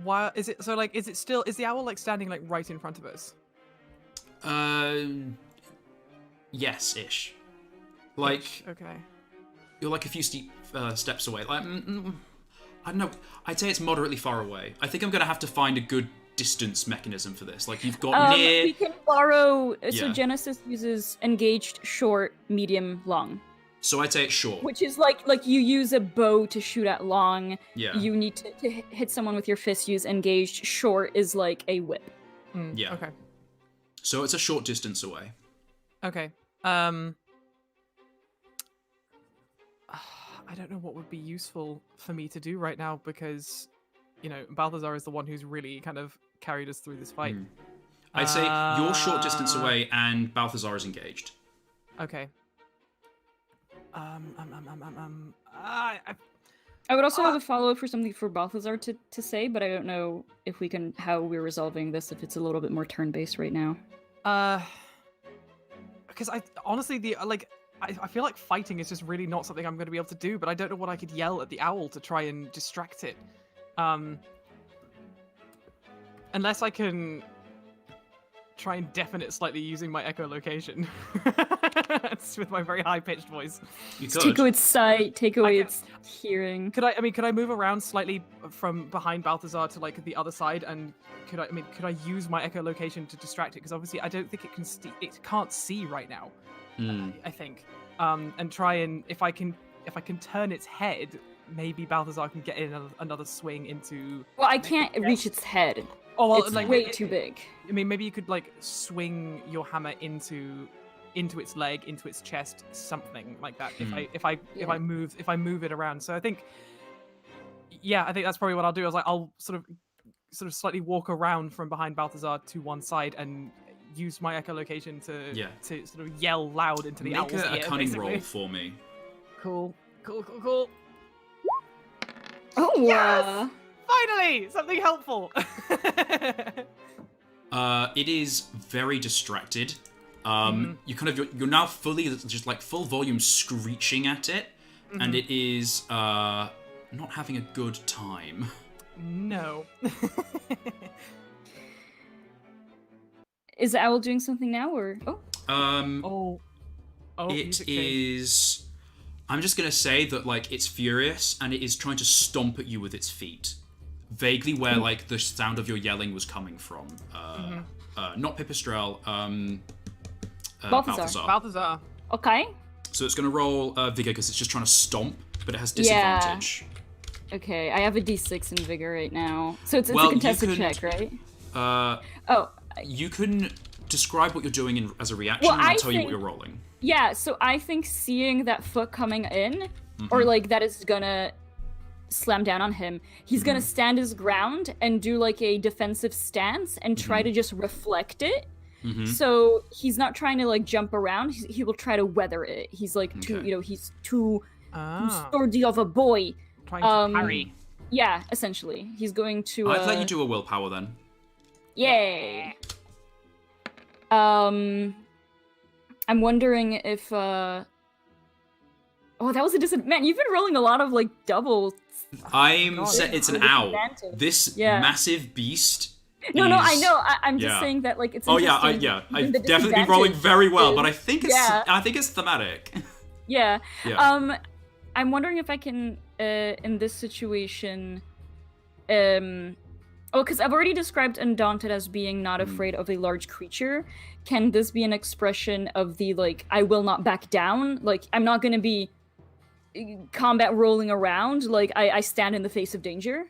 Why is it so? Like, is the owl like standing like right in front of us? Yes-ish. Like. Okay. You're like a few steps away. Like, I don't know. I'd say it's moderately far away. I think I'm gonna have to find a good distance mechanism for this. Like, you've got near. We can borrow. So Genesis uses engaged, short, medium, long. So I'd say it's short. Which is like you use a bow to shoot at long. Yeah. You need to hit someone with your fist. Use engaged. Short is like a whip. Yeah. Okay. So it's a short distance away. Okay. I don't know what would be useful for me to do right now because, you know, Balthazar is the one who's really kind of carried us through this fight. I'd say you're short distance away and Balthazar is engaged. Okay. I would also have a follow-up for something for Balthazar to say, but I don't know if how we're resolving this, if it's a little bit more turn-based right now. Because I honestly, I feel like fighting is just really not something I'm going to be able to do, but I don't know what I could yell at the owl to try and distract it. Unless I can try and deafen it slightly using my echolocation. It's with my very high-pitched voice. Take away its sight, take away its hearing. Could I move around slightly from behind Balthazar to like the other side, and could I use my echolocation to distract it? Because obviously I don't think it can't see right now. I think, and try and if I can turn its head, maybe Balthazar can get in another swing into. Well, I can't reach its head. Oh, well, it's way too big. I mean, maybe you could like swing your hammer into its leg, into its chest, something like that. If I move it around. So I think Yeah, I think that's probably what I'll do. I was like, I'll sort of slightly walk around from behind Balthazar to one side and use my echolocation to sort of yell loud into the Make owl's a ear, cunning basically. roll for me. Cool. Oh, Yes! Finally, something helpful. It is very distracted. You're now fully just like full volume screeching at it, and it is not having a good time. No. Is the owl doing something now, or It is. I'm just gonna say that like it's furious and it is trying to stomp at you with its feet, vaguely where like the sound of your yelling was coming from. Not Pipistrel. Balthazar. Okay. So it's gonna roll vigor because it's just trying to stomp, but it has disadvantage. Okay, I have a D6 in vigor right now, so it's a contested check, right? You can describe what you're doing as a reaction, and I'll tell you what you're rolling. Yeah, so I think seeing that foot coming in, or like that is gonna slam down on him, he's gonna stand his ground and do like a defensive stance and try to just reflect it. So he's not trying to like jump around, he will try to weather it. He's like he's too sturdy of a boy. Trying to parry. Yeah, essentially. He's going to I'd let you do a willpower then. Yay. I'm wondering if oh, that was a disadvantage. Man, you've been rolling a lot of like doubles. It's an owl. This massive beast. No, I know. I'm just saying that like it's. Oh yeah, I've definitely been rolling very well, but I think it's thematic. Yeah. I'm wondering if I can in this situation because I've already described Undaunted as being not afraid of a large creature. Can this be an expression of the, like, I will not back down? Like, I'm not gonna be combat rolling around. Like, I stand in the face of danger?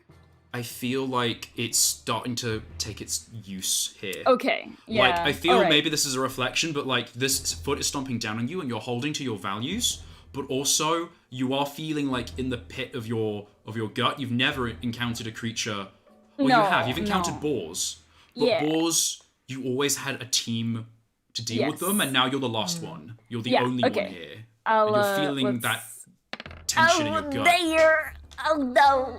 I feel like it's starting to take its use here. Okay, yeah. Like, I feel maybe this is a reflection, but, like, this foot is stomping down on you and you're holding to your values, but also you are feeling like in the pit of your gut, you've never encountered a creature. Well, you have. You've encountered boars. But boars, you always had a team to deal with them, and now you're the last one. You're the only one here. And you're feeling that tension in your gut. Oh, no.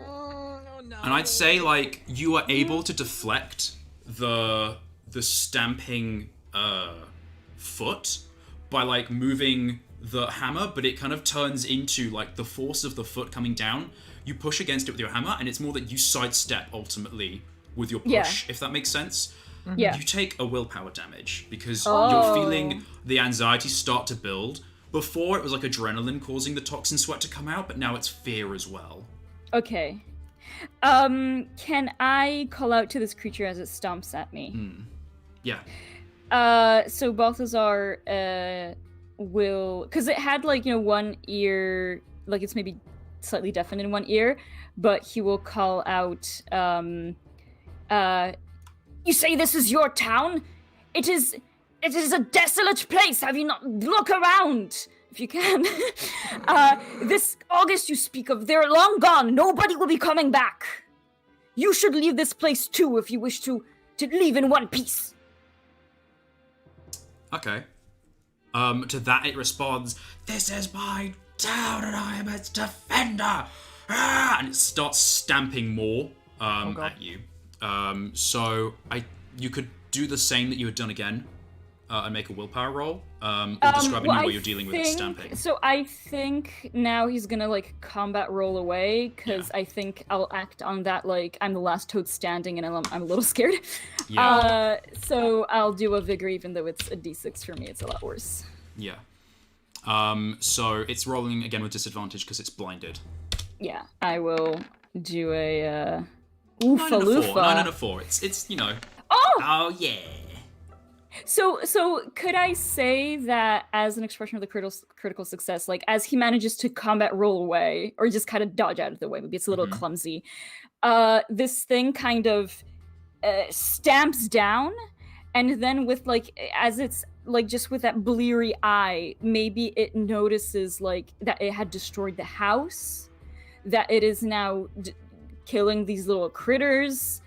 And I'd say, like, you are able to deflect the stamping foot by, like, moving the hammer, but it kind of turns into, like, the force of the foot coming down. You push against it with your hammer, and it's more that you sidestep, ultimately, with your push, if that makes sense. Yeah. You take a willpower damage, because you're feeling the anxiety start to build. Before, it was like adrenaline causing the toxin sweat to come out, but now it's fear as well. Okay. Can I call out to this creature as it stomps at me? Yeah. So Balthazar, will... Because it had, like, one ear... Like, it's maybe slightly deafened in one ear, but he will call out, you say this is your town? It is a desolate place. Have you not... Look around, if you can. This August you speak of, they're long gone. Nobody will be coming back. You should leave this place too if you wish to leave in one piece. Okay. To that it responds, "This is my town and I am its defender!" And it starts stamping more at you. So you could do the same that you had done again and make a willpower roll, or describe me what you're dealing with its stamping. So I think now he's gonna, like, combat roll away, because I think I'll act on that, like, I'm the last toad standing and I'm a little scared. Yeah. So I'll do a vigor, even though it's a d6 for me. It's a lot worse. Yeah. So it's rolling again with disadvantage because it's blinded. Yeah, I will do a Oofa Loofah. 9 and a 4. It's Oh yeah. So could I say that as an expression of the critical success, like, as he manages to combat roll away or just kind of dodge out of the way, maybe it's a little clumsy, this thing kind of stamps down, and then with, like, as it's like, just with that bleary eye, maybe it notices, like, that it had destroyed the house, that it is now killing these little critters,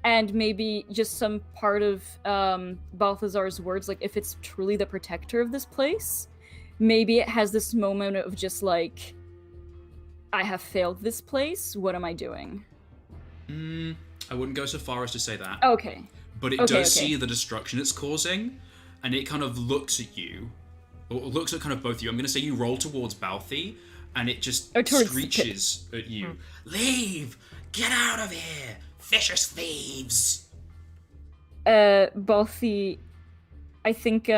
and maybe just some part of Balthazar's words, like if it's truly the protector of this place, maybe it has this moment of just like, I have failed this place, what am I doing? I wouldn't go so far as to say that. Okay. But it does see the destruction it's causing, and it kind of looks at you, or looks at kind of both of you. I'm going to say you roll towards Balthy, and it just screeches at you. Leave! Get out of here! Vicious thieves! Balthy, I think,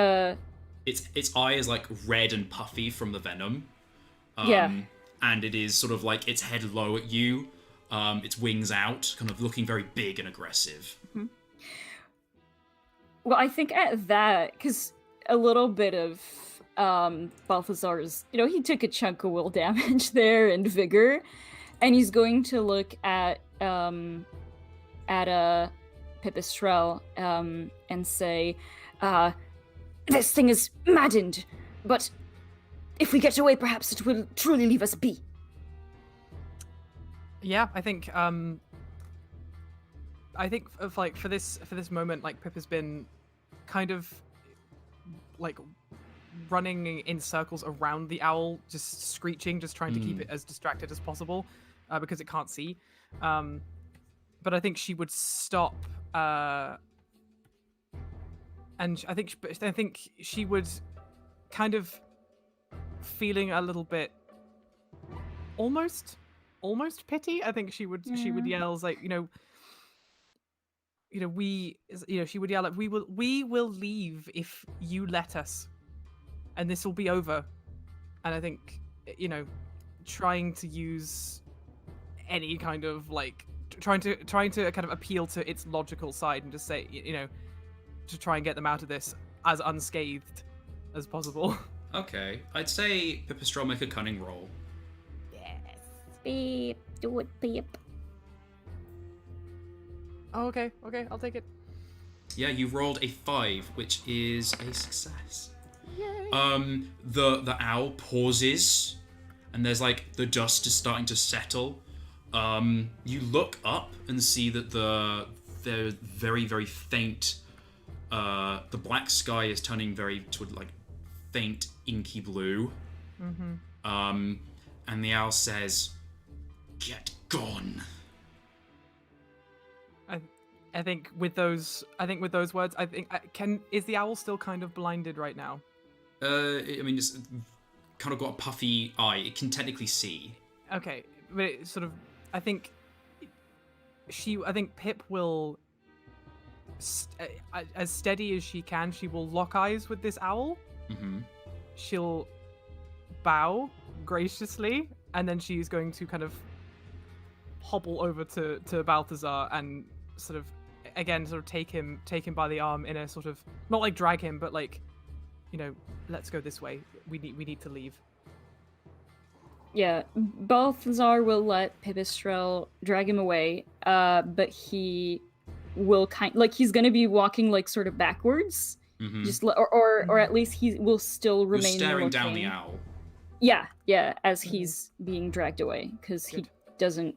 Its eye is like red and puffy from the venom. Yeah. And it is sort of like its head low at you, its wings out, kind of looking very big and aggressive. Mm-hmm. Well, I think at that, because a little bit of Balthazar's, he took a chunk of will damage there and vigor, and he's going to look at Pipistrel and say, this thing is maddened, but if we get away, perhaps it will truly leave us be. Yeah, I think of like for this moment, like Pip has been kind of like running in circles around the owl, just screeching, just trying to keep it as distracted as possible, because it can't see. But I think she would stop, and I think she would kind of feeling a little bit almost pity. I think she would yell like, she would yell like, we will leave if you let us, and this will be over. And I think, trying to use any kind of like trying to kind of appeal to its logical side and just say, to try and get them out of this as unscathed as possible. Okay, I'd say Pipistrel make a cunning roll. Yes, Beep, do it, Beep. Oh, okay, I'll take it. Yeah, you rolled a 5, which is a success. Yay. The owl pauses, and there's like the dust is starting to settle. You look up and see that they're very, very faint. The black sky is turning to like faint inky blue. Mm-hmm. And the owl says, "Get gone." I think with those words, is the owl still kind of blinded right now? It's kind of got a puffy eye. It can technically see. Okay, but it sort of, I think Pip will, as steady as she can, she will lock eyes with this owl. Mm-hmm. She'll bow graciously, and then she's going to kind of hobble over to Balthazar and sort of take him by the arm in a sort of, not like drag him, but like, let's go this way. We need to leave. Yeah, Balthazar will let Pipistrel drag him away, but he will he's gonna be walking like sort of backwards, just or at least he will still remain staring looking down the owl. Yeah, as he's being dragged away, because he doesn't,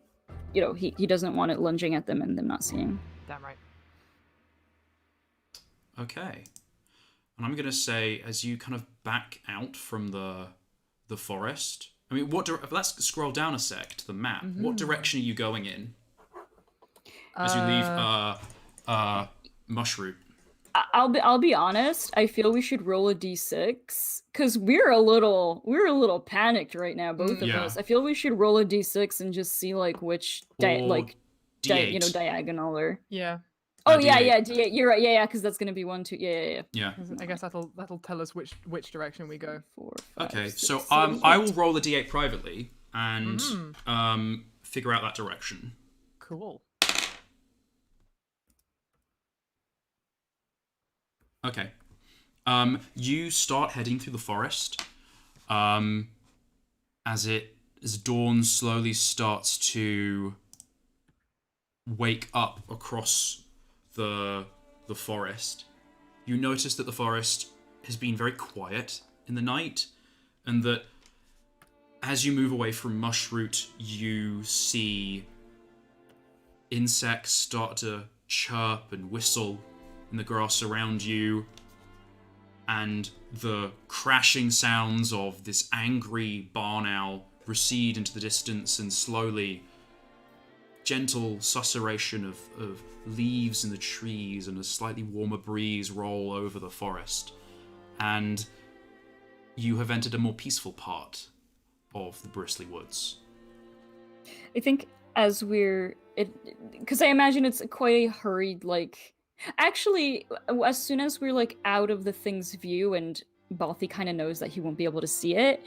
he doesn't want it lunging at them and them not seeing. Damn right. Okay, and I'm gonna say, as you kind of back out from the forest. I mean, let's scroll down a sec to the map. Mm-hmm. What direction are you going in as you leave Mushroot? I'll be honest. I feel we should roll a d6 because we're a little panicked right now, both of us. I feel we should roll a d6 and just see like which diagonal or Oh yeah, D8. You're right. Yeah, because that's gonna be 1, 2. Yeah. I guess that'll tell us which direction we go. 4, 5, okay, 6, so 7, I will roll the D8 privately and figure out that direction. Cool. Okay. You start heading through the forest. As dawn slowly starts to wake up across the forest, you notice that the forest has been very quiet in the night, and that as you move away from Mushroot, you see insects start to chirp and whistle in the grass around you, and the crashing sounds of this angry barn owl recede into the distance, and slowly, gentle susurration of leaves in the trees and a slightly warmer breeze roll over the forest. And you have entered a more peaceful part of the Bristly Woods. I think as because I imagine it's quite a hurried, like... Actually, as soon as we're, like, out of the thing's view and Balthy kind of knows that he won't be able to see it,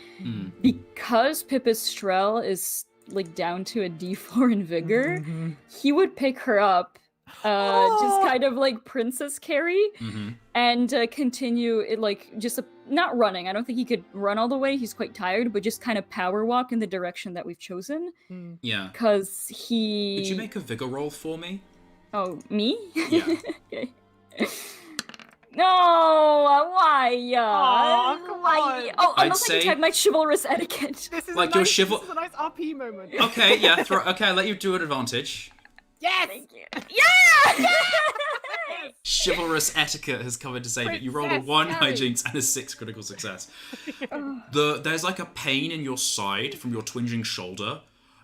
because Pipistrelle is, like, down to a D4 in Vigor, he would pick her up, just kind of, like, princess carry, and continue, just not running. I don't think he could run all the way, he's quite tired, but just kind of power walk in the direction that we've chosen. Yeah. Because he... Could you make a Vigor roll for me? Oh, me? Yeah. Okay. No, why? Come on. Oh, I I'd don't think I type my chivalrous etiquette. This is Like a your nice, chival- this is a nice RP moment. Okay, yeah, okay, I'll let you do an advantage. Yes! Thank you. Yeah! Chivalrous etiquette has come in to say that you rolled a Princess 1 Harry. hijinks and a 6 critical success. There's like a pain in your side from your twinging shoulder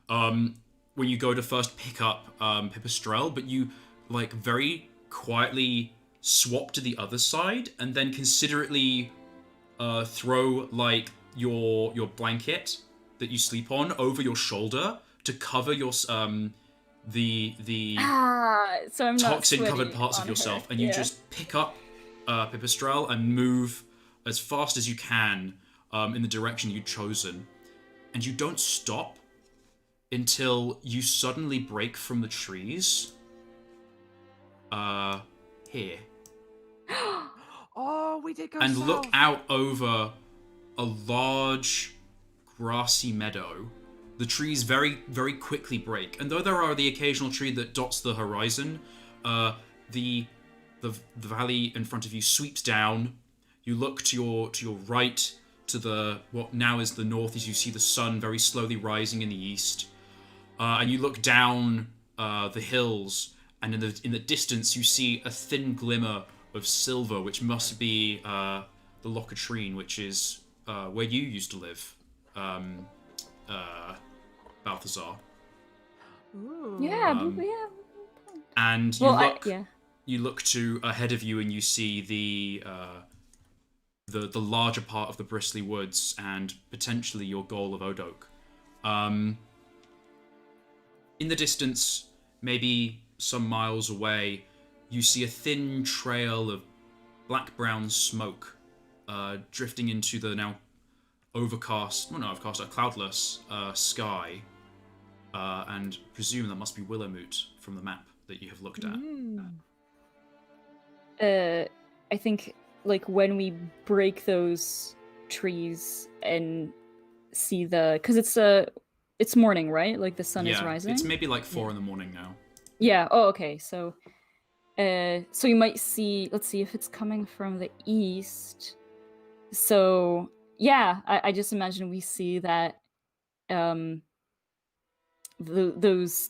when you go to first pick up Pipistrelle, but you like very quietly swap to the other side and then considerately throw like your blanket that you sleep on over your shoulder to cover your the so I'm not toxin covered sweaty parts of on yourself, her. and you Yeah. just pick up Pipistrelle and move as fast as you can in the direction you'd chosen, and you don't stop until you suddenly break from the trees here Oh, we did go and south. look out over a large grassy meadow. The trees very, very quickly break, and though there are the occasional tree that dots the horizon, the valley in front of you sweeps down. You look to your right, to the what now is the north, as you see the sun very slowly rising in the east, and you look down the hills, and in the distance you see a thin glimmer of silver, which must be the Locatrine, which is where you used to live. Balthazar. Ooh. Yeah, but yeah. And you Well, look, you look to ahead of you, and you see the larger part of the Bristly Woods, and potentially your goal of Odoak. In the distance, maybe some miles away, you see a thin trail of black-brown smoke drifting into the now cloudless sky, and presume that must be Willowmoot from the map that you have looked at. I think like when we break those trees and see because it's morning, right? Like the sun is rising. It's maybe like 4 in the morning now. Yeah. Oh, okay. So you might see. Let's see if it's coming from the east. So yeah, I just imagine we see that those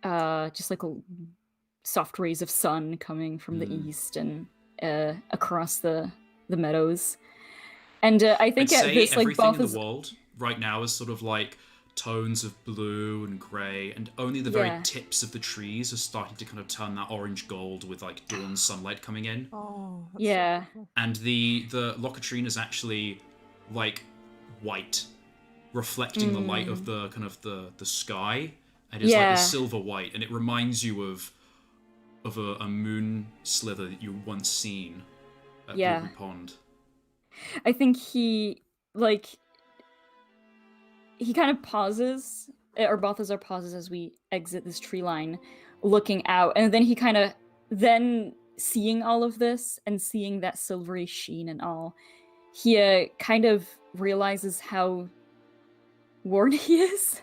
just like soft rays of sun coming from the east and across the meadows. And I think I'd at say this like everything in Balthazar... the world right now is sort of like tones of blue and grey, and only the very tips of the trees are starting to kind of turn that orange gold with like dawn sunlight coming in. Oh, that's Yeah. so cool. And the Locatrine is actually like white, reflecting the light of the kind of the sky, and it's like a silver white, and it reminds you of a moon slither that you once seen at Blueberry Pond. I think he kind of pauses, or Balthazar pauses as we exit this tree line, looking out, and then he kind of, seeing all of this and seeing that silvery sheen and all, he kind of realizes how worn he is,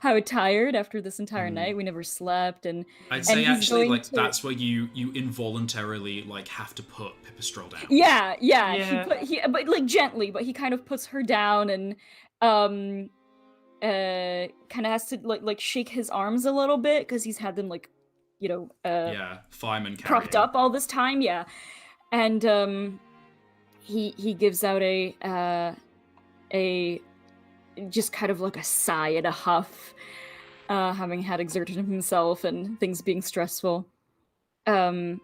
how tired after this entire night. We never slept, and I'd say actually like to... that's where you involuntarily like have to put Pipistrelle down. Yeah. But like gently, but he kind of puts her down, and kind of has to like shake his arms a little bit because he's had them like, Yeah, fireman propped carrying. up all this time. Yeah, and he gives out a just kind of like a sigh and a huff, having had exerted himself and things being stressful. And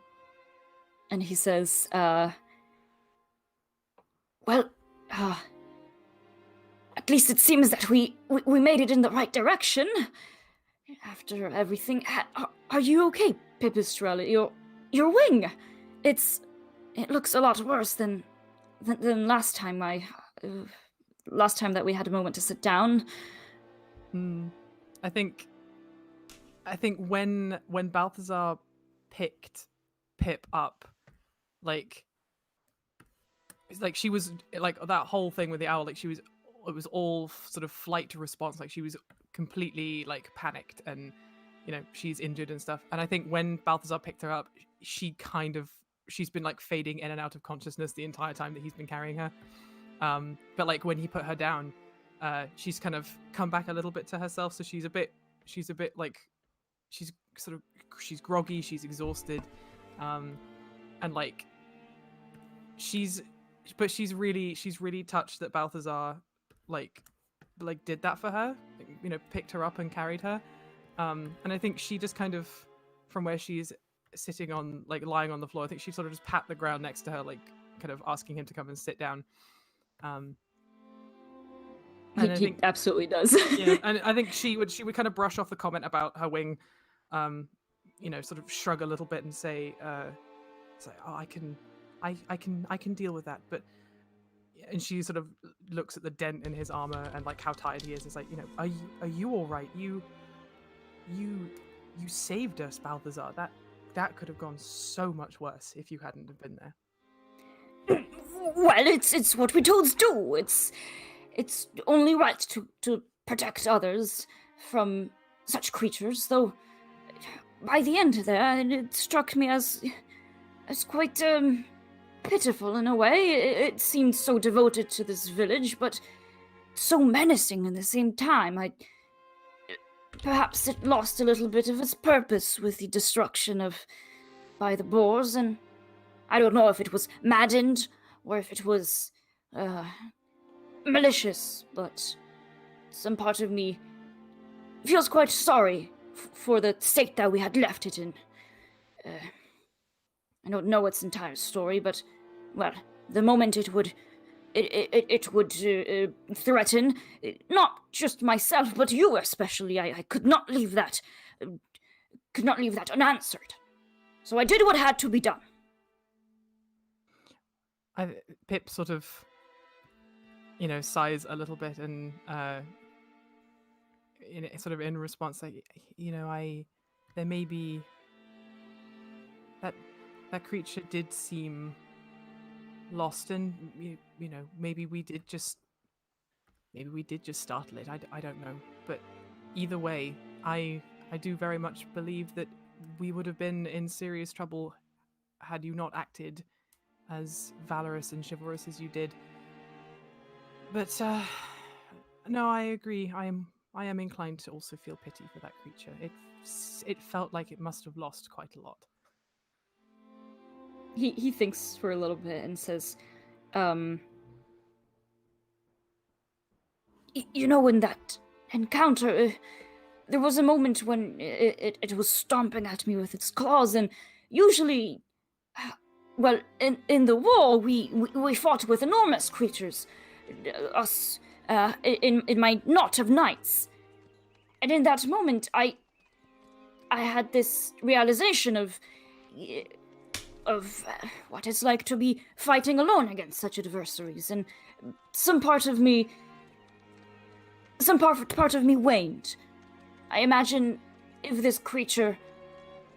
he says, well, at least it seems that we made it in the right direction. After everything, are you okay, Pipistrel? Your wing, it looks a lot worse than last time. Last time that we had a moment to sit down. I think when Balthazar picked Pip up, like, it's like she was like that whole thing with the owl, like it was all sort of flight to response, like she was completely like panicked and she's injured and stuff. And I think when Balthazar picked her up, she's been like fading in and out of consciousness the entire time that he's been carrying her. But like when he put her down, she's kind of come back a little bit to herself, so she's a bit like she's groggy, she's exhausted, and like she's really touched that Balthazar like did that for her, picked her up and carried her, and I think she just kind of, from where she's sitting on, like lying on the floor, I think she sort of just pat the ground next to her, like kind of asking him to come and sit down. He absolutely does. Yeah, and I think she would kind of brush off the comment about her wing, sort of shrug a little bit and say, oh, I can deal with that. But, and she sort of looks at the dent in his armor and like how tired he is. It's like, are you all right? You saved us, Balthazar. That could have gone so much worse if you hadn't have been there. Well, it's what we toads do. It's only right to protect others from such creatures, though by the end there, it struck me as quite pitiful in a way. It seemed so devoted to this village, but so menacing at the same time. Perhaps it lost a little bit of its purpose with the destruction by the boars, and I don't know if it was maddened or if it was malicious, but some part of me feels quite sorry for the state that we had left it in. I don't know its entire story, but, well, the moment it would threaten not just myself, but you especially, I could not leave that unanswered. So I did what had to be done. Pip sort of, sighs a little bit and, in response, like, there may be that creature did seem lost, and maybe we did just startle it. I don't know, but either way, I do very much believe that we would have been in serious trouble had you not acted as valorous and chivalrous as you did. But no, I agree. I am inclined to also feel pity for that creature. It felt like it must have lost quite a lot. He thinks for a little bit and says, in that encounter, there was a moment when it was stomping at me with its claws, and usually, well, in the war, we fought with enormous creatures, us, in my knot of knights. And in that moment, I had this realization of what it's like to be fighting alone against such adversaries, and some part of me waned. I imagine if this creature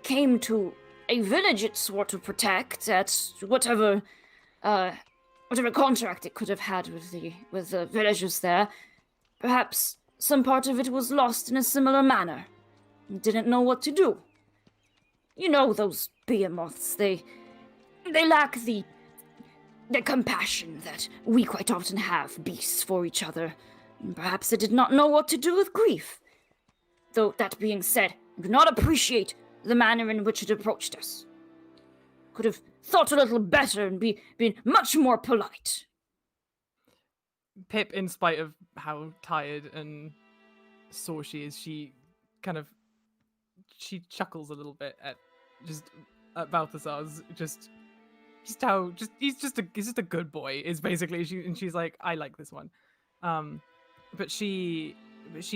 came to a village it swore to protect at whatever contract it could have had with the villagers there, perhaps some part of it was lost in a similar manner. It didn't know what to do. Those behemoths, they lack the compassion that we quite often have, beasts, for each other. and perhaps I did not know what to do with grief. Though, that being said, I do not appreciate the manner in which it approached us. Could have thought a little better and been much more polite. Pip, in spite of how tired and sore she is, she chuckles a little bit at Balthazar's he's just a good boy is basically she's like, I like this one. But she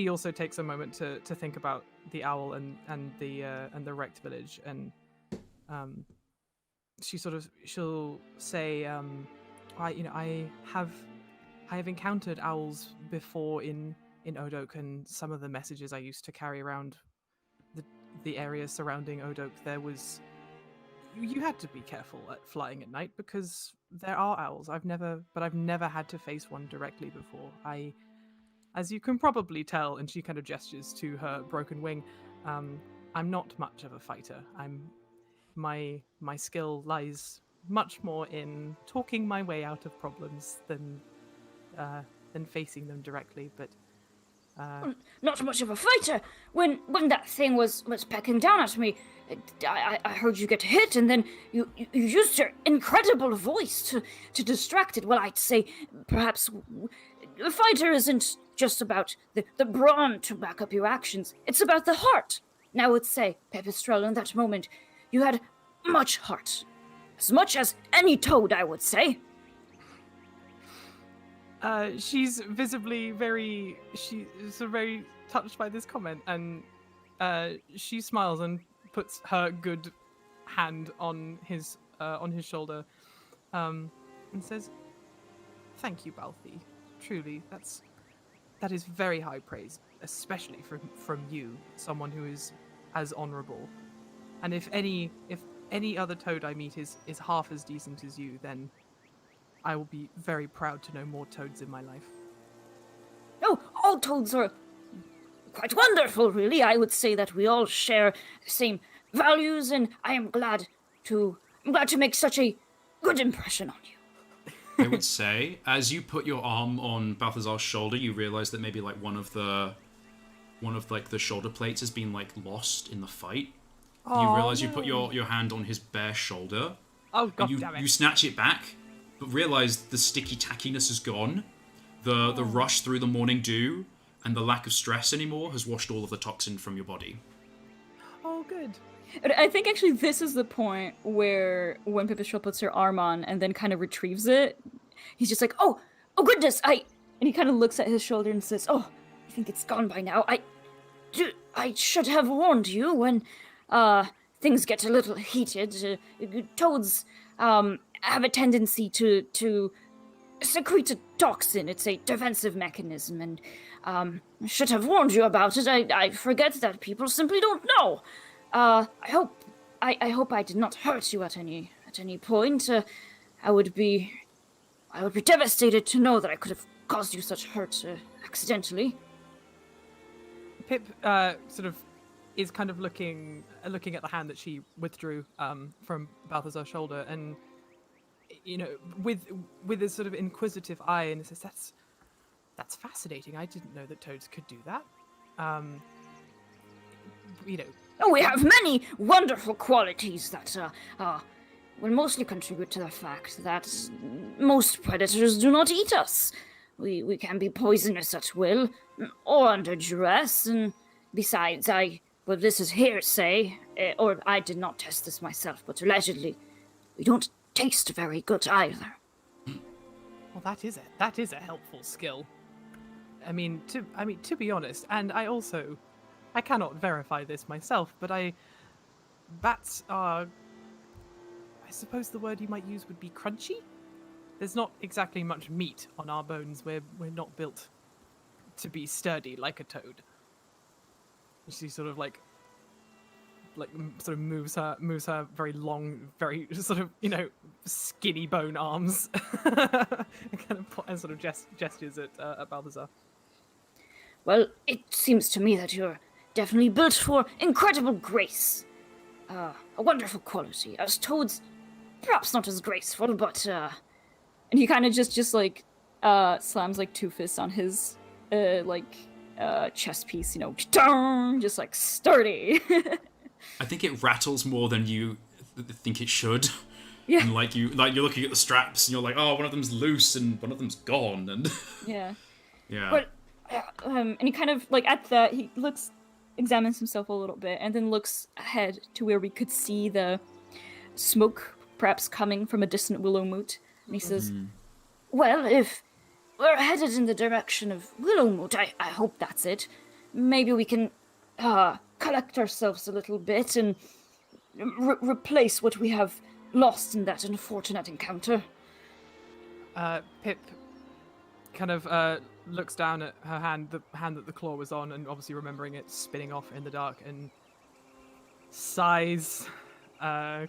also takes a moment to think about the owl and the wrecked village, and she'll say, I have encountered owls before in Odoke, and some of the messages I used to carry around the area surrounding Odoke, there was, you had to be careful at flying at night because there are owls. I've never had to face one directly before. As you can probably tell, and she kind of gestures to her broken wing, I'm not much of a fighter. My skill lies much more in talking my way out of problems than facing them directly. But not much of a fighter. When that thing was pecking down at me, I heard you get hit, and then you used your incredible voice to distract it. Well, I'd say perhaps a fighter isn't just about the brawn to back up your actions. It's about the heart. Now, I would say, Pipistrel, in that moment, you had much heart. As much as any toad, I would say. She's visibly very touched by this comment, and she smiles and puts her good hand on his shoulder, and says, "Thank you, Balthy. Truly, that is very high praise, especially from you, someone who is as honourable. And if any other toad I meet is half as decent as you, then I will be very proud to know more toads in my life." Oh, all toads are quite wonderful, really. I would say that we all share the same values, and I am glad to make such a good impression on you. I would say, as you put your arm on Balthazar's shoulder, you realize that maybe like one of the shoulder plates has been like lost in the fight. You realize you put your hand on his bare shoulder. Oh, god damn it. You snatch it back, but realize the sticky tackiness is gone. The rush through the morning dew and the lack of stress anymore has washed all of the toxin from your body. Oh, good. I think actually this is the point where when Pipistrel puts her arm on and then kind of retrieves it, he's just like, oh goodness, and he kind of looks at his shoulder and says, oh, I think it's gone by now. I should have warned you when things get a little heated. Toads have a tendency to secrete a toxin. It's a defensive mechanism, and I should have warned you about it. I forget that people simply don't know. I hope I did not hurt you at any point. I would be devastated to know that I could have caused you such hurt accidentally. Pip is kind of looking at the hand that she withdrew from Balthazar's shoulder, and with this sort of inquisitive eye, and says, "That's fascinating. I didn't know that toads could do that." Oh, we have many wonderful qualities that will mostly contribute to the fact that most predators do not eat us. We can be poisonous at will, or under duress, and besides, this is hearsay, or I did not test this myself, but allegedly, we don't taste very good either. Well, that is a helpful skill. To be honest, and I cannot verify this myself, but bats are, I suppose the word you might use would be crunchy. There's not exactly much meat on our bones. We're not built to be sturdy like a toad. She sort of moves her very long, very sort of skinny bone arms, and sort of gestures at Balthazar. Well, it seems to me that you're definitely built for incredible grace. A wonderful quality. As toads, perhaps not as graceful, but and he kind of just slams like two fists on his chess piece, just like sturdy. I think it rattles more than you think it should. Yeah. And you're looking at the straps and you're like, oh, one of them's loose and one of them's gone, and Yeah. yeah. But and he kind of like at that he examines himself a little bit, and then looks ahead to where we could see the smoke perhaps coming from a distant willow moot, and he says, "Well, if we're headed in the direction of Willowmoot, I hope that's it. Maybe we can collect ourselves a little bit and replace what we have lost in that unfortunate encounter." Pip kind of looks down at her hand, the hand that the claw was on, and obviously remembering it spinning off in the dark, and sighs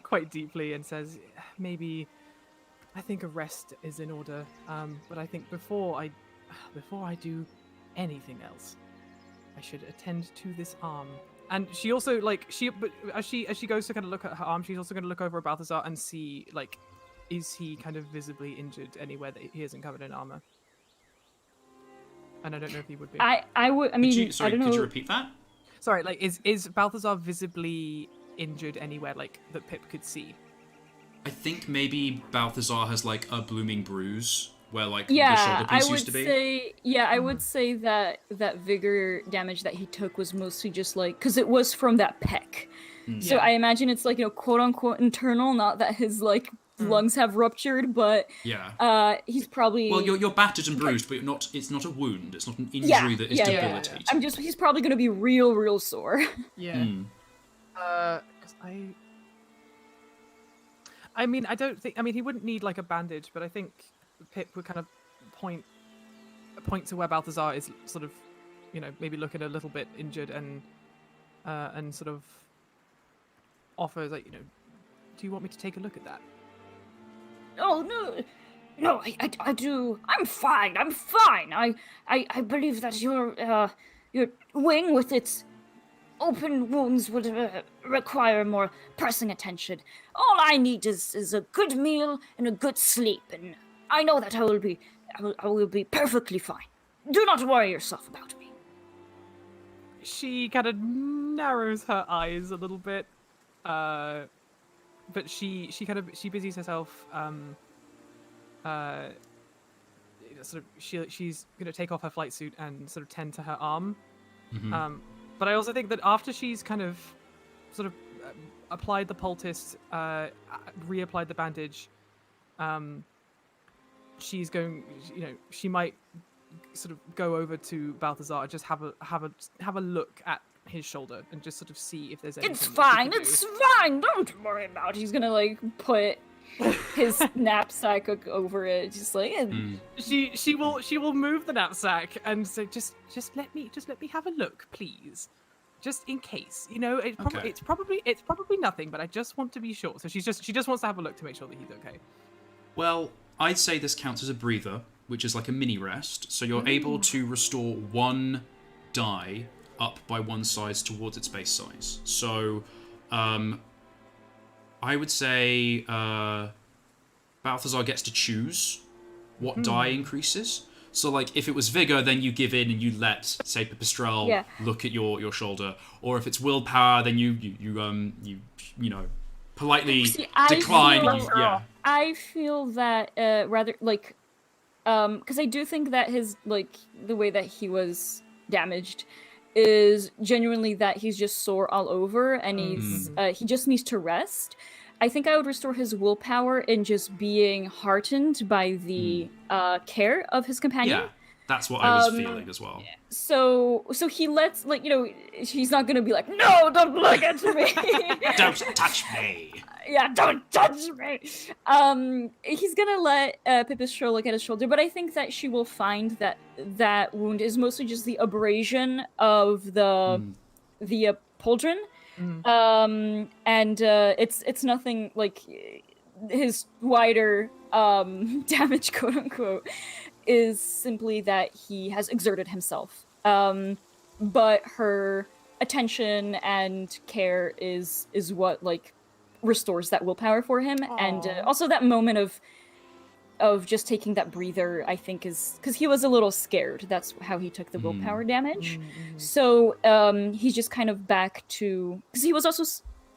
quite deeply and says, "Maybe I think a rest is in order, but I think before I do anything else, I should attend to this arm." And she also as she goes to kind of look at her arm, she's also going to look over at Balthazar and see is he kind of visibly injured anywhere that he isn't covered in armor. And I don't know if he would be. I would. I mean, I don't know. Could you repeat that? Sorry, is Balthazar visibly injured anywhere that Pip could see? I think maybe Balthazar has a blooming bruise where the Yeah, shoulder I piece would used to be. say. Yeah, I would say that vigor damage that he took was mostly just because it was from that peck. So Yeah. I imagine it's quote unquote internal, not that his lungs have ruptured, but Yeah. he's probably. Well, you're battered and bruised, but it's not a wound. It's not an injury that is debilitating. He's probably gonna be real sore. Yeah. 'Cause I mean, I don't think. I mean, he wouldn't need a bandage, but I think Pip would kind of point to where Balthazar is, sort of, maybe looking a little bit injured, and sort of offers do you want me to take a look at that? Oh no, I do. I'm fine. I believe that your wing with its open wounds would require more pressing attention. All I need is a good meal and a good sleep, and I know that I will be perfectly fine. Do not worry yourself about me. She kind of narrows her eyes a little bit, but she busies herself. She's gonna take off her flight suit and sort of tend to her arm. Mhm. But I also think that after she's kind of sort of applied the poultice, reapplied the bandage, she's going. She might sort of go over to Balthazar and just have a look at his shoulder and just sort of see if there's anything. It's fine. It's fine. Don't worry about it. He's gonna put his knapsack over it, just She will move the knapsack and say, just let me have a look, please, just in case. It's probably nothing, but I just want to be sure. So she just wants to have a look to make sure that he's okay. Well, I'd say this counts as a breather, which is like a mini rest. So you're able to restore one die up by one size towards its base size. So, I would say Balthazar gets to choose what die increases. So, if it was vigor, then you give in and you let, say, Pipistrel look at your shoulder. Or if it's willpower, then you politely decline. I feel that rather because I do think that his the way that he was damaged is genuinely that he's just sore all over, and he just needs to rest. I think I would restore his willpower in just being heartened by the care of his companion. Yeah, that's what I was feeling as well. So he lets he's not gonna be like, no, don't look at me. Don't touch me. Yeah, don't touch me. He's gonna let Pipistrel look at his shoulder, but I think that she will find that wound is mostly just the abrasion of the pauldron. And it's nothing his wider damage, quote unquote, is simply that he has exerted himself. But her attention and care is what restores that willpower for him. Aww. And also that moment of of just taking that breather, I think, is because he was a little scared. That's how he took the willpower damage. So he's just kind of back to, because he was also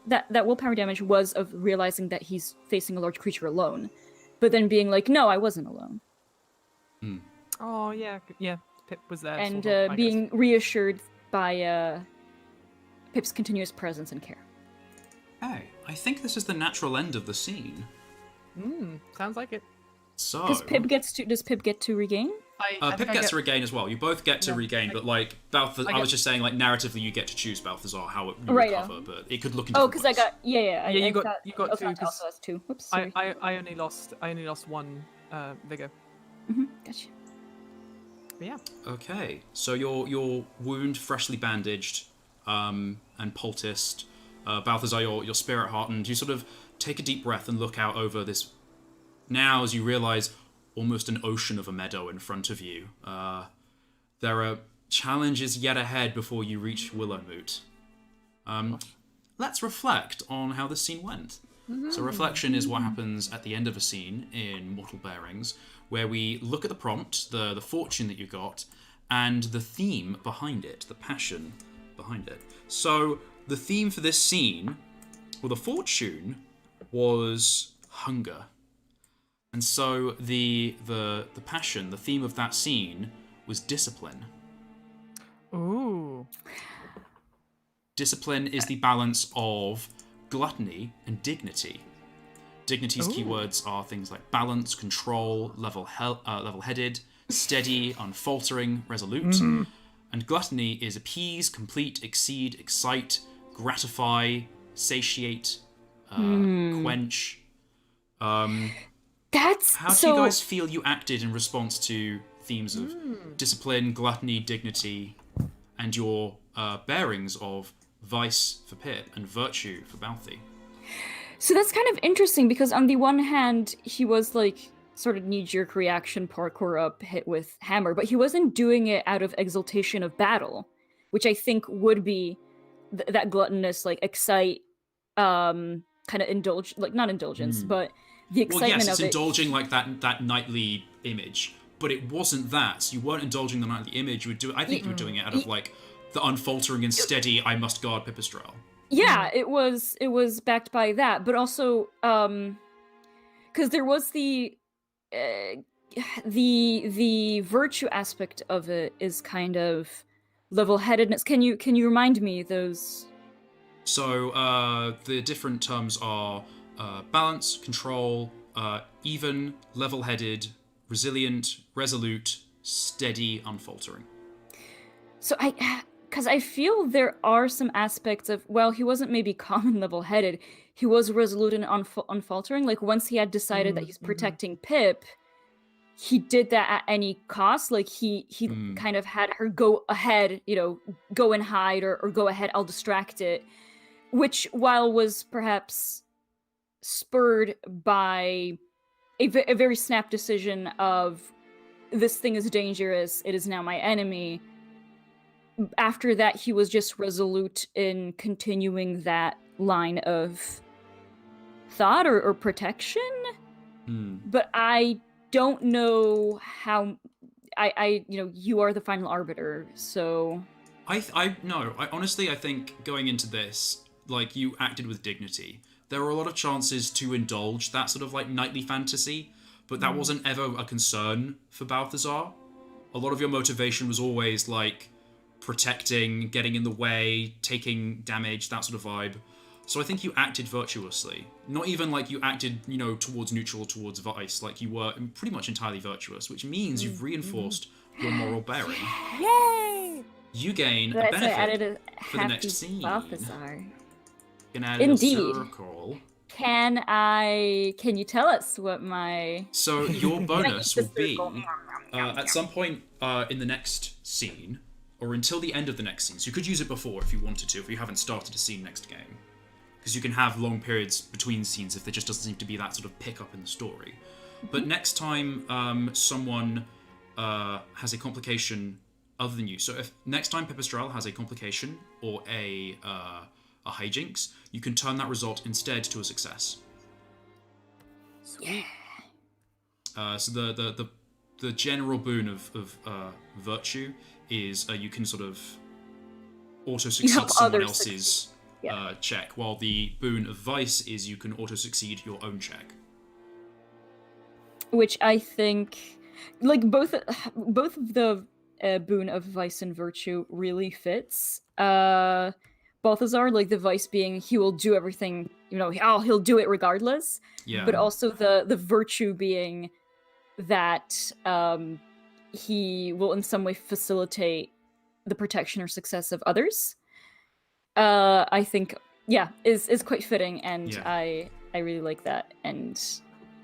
that willpower damage was of realizing that he's facing a large creature alone, but then being like, no, I wasn't alone. Oh yeah, Pip was there, And sort of, I being guess. reassured by Pip's continuous presence and care. Hey, I think this is the natural end of the scene. Sounds like it. So Does Pip get to regain? Pip gets to regain as well. You both get to regain, but like Balthazar, I was just saying, like narratively, you get to choose Balthazar how it you recover, but it could look in different because ways. I got you got two. Also has two. Whoops. Sorry. I only lost one vigor. Gotcha. But yeah. Okay, so your wound freshly bandaged, and poulticed. Balthazar, your spirit heartened. You sort of take a deep breath and look out over this. Now, as you realise, almost an ocean of a meadow in front of you. There are challenges yet ahead before you reach Willowmoot. Let's reflect on how this scene went. So reflection is what happens at the end of a scene in Mortal Bearings, where we look at the prompt, the fortune that you got, and the theme behind it, the passion behind it. So the theme for this scene, well, the fortune was hunger. And so the passion, the theme of that scene was discipline. Ooh. Discipline is the balance of gluttony and dignity. Dignity's keywords are things like balance, control, level-headed, steady, unfaltering, resolute. And gluttony is appease, complete, exceed, excite, gratify, satiate, quench. How do you guys feel you acted in response to themes of discipline, gluttony, dignity, and your bearings of vice for Pip and virtue for Balthy? So that's kind of interesting because on the one hand, he was like sort of knee-jerk reaction parkour up hit with hammer, but he wasn't doing it out of exultation of battle, which I think would be that gluttonous, like excite, kind of indulge, like not indulgence, but the excitement of it. Well, yes, it's indulging like that knightly image, but it wasn't that. You weren't indulging the knightly image. You would do. I think you were doing it out of like the unfaltering and steady. I must guard Pipistrel. Yeah, it was backed by that, but also because there was the virtue aspect of it is kind of level-headedness. Can you remind me those? So the different terms are balance, control, even, level-headed, resilient, resolute, steady, unfaltering. So because I feel there are some aspects of, well, he wasn't maybe calm and level-headed, he was resolute and unfaltering. Like, once he had decided that he's protecting Pip, he did that at any cost. Like, he kind of had her go ahead, go and hide, or go ahead, I'll distract it. Which, while was perhaps spurred by a very snap decision of, this thing is dangerous, it is now my enemy, after that, he was just resolute in continuing that line of thought or protection. But I don't know how. I you are the final arbiter, so. I honestly, I think going into this, like, you acted with dignity. There were a lot of chances to indulge that sort of like knightly fantasy, but that wasn't ever a concern for Balthazar. A lot of your motivation was always like protecting, getting in the way, taking damage, that sort of vibe. So I think you acted virtuously. Not even like you acted, towards neutral, towards vice. Like, you were pretty much entirely virtuous, which means you've reinforced your moral bearing. Yay! You gain a benefit for the next scene. Balthazar. You can add a circle. Can you tell us what my... So your bonus will be, at some point in the next scene, or until the end of the next scene. So you could use it before if you wanted to, if you haven't started a scene next game. Because you can have long periods between scenes if there just doesn't seem to be that sort of pick-up in the story. But next time someone has a complication other than you, so if next time Pipistrel has a complication or a hijinks, you can turn that result instead to a success. Sweet. So the general boon of virtue is you can sort of auto succeed help someone others else's check, while the boon of vice is you can auto succeed your own check. Which I think, like, both of the boon of vice and virtue really fits. Balthazar, like the vice being he will do everything, he'll do it regardless. Yeah. But also the virtue being that he will in some way facilitate the protection or success of others. I think, is quite fitting, and I really like that, and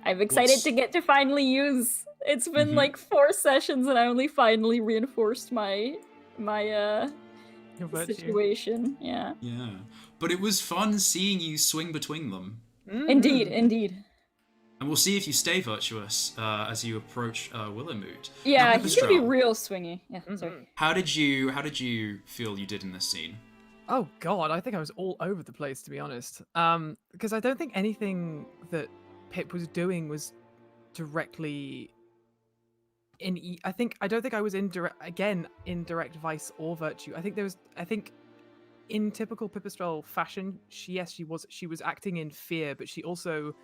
I'm excited to get to finally use. It's been like 4 sessions, and I only finally reinforced my situation. Yeah. Yeah, but it was fun seeing you swing between them. Indeed. And we'll see if you stay virtuous as you approach Willowmoot. Yeah, he's gonna be real swingy. Yeah, sorry. How did you feel you did in this scene? Oh god, I think I was all over the place, to be honest. Because I don't think anything that Pip was doing was directly I don't think I was in direct vice or virtue. I think in typical Pipistrel fashion, she was acting in fear, but she also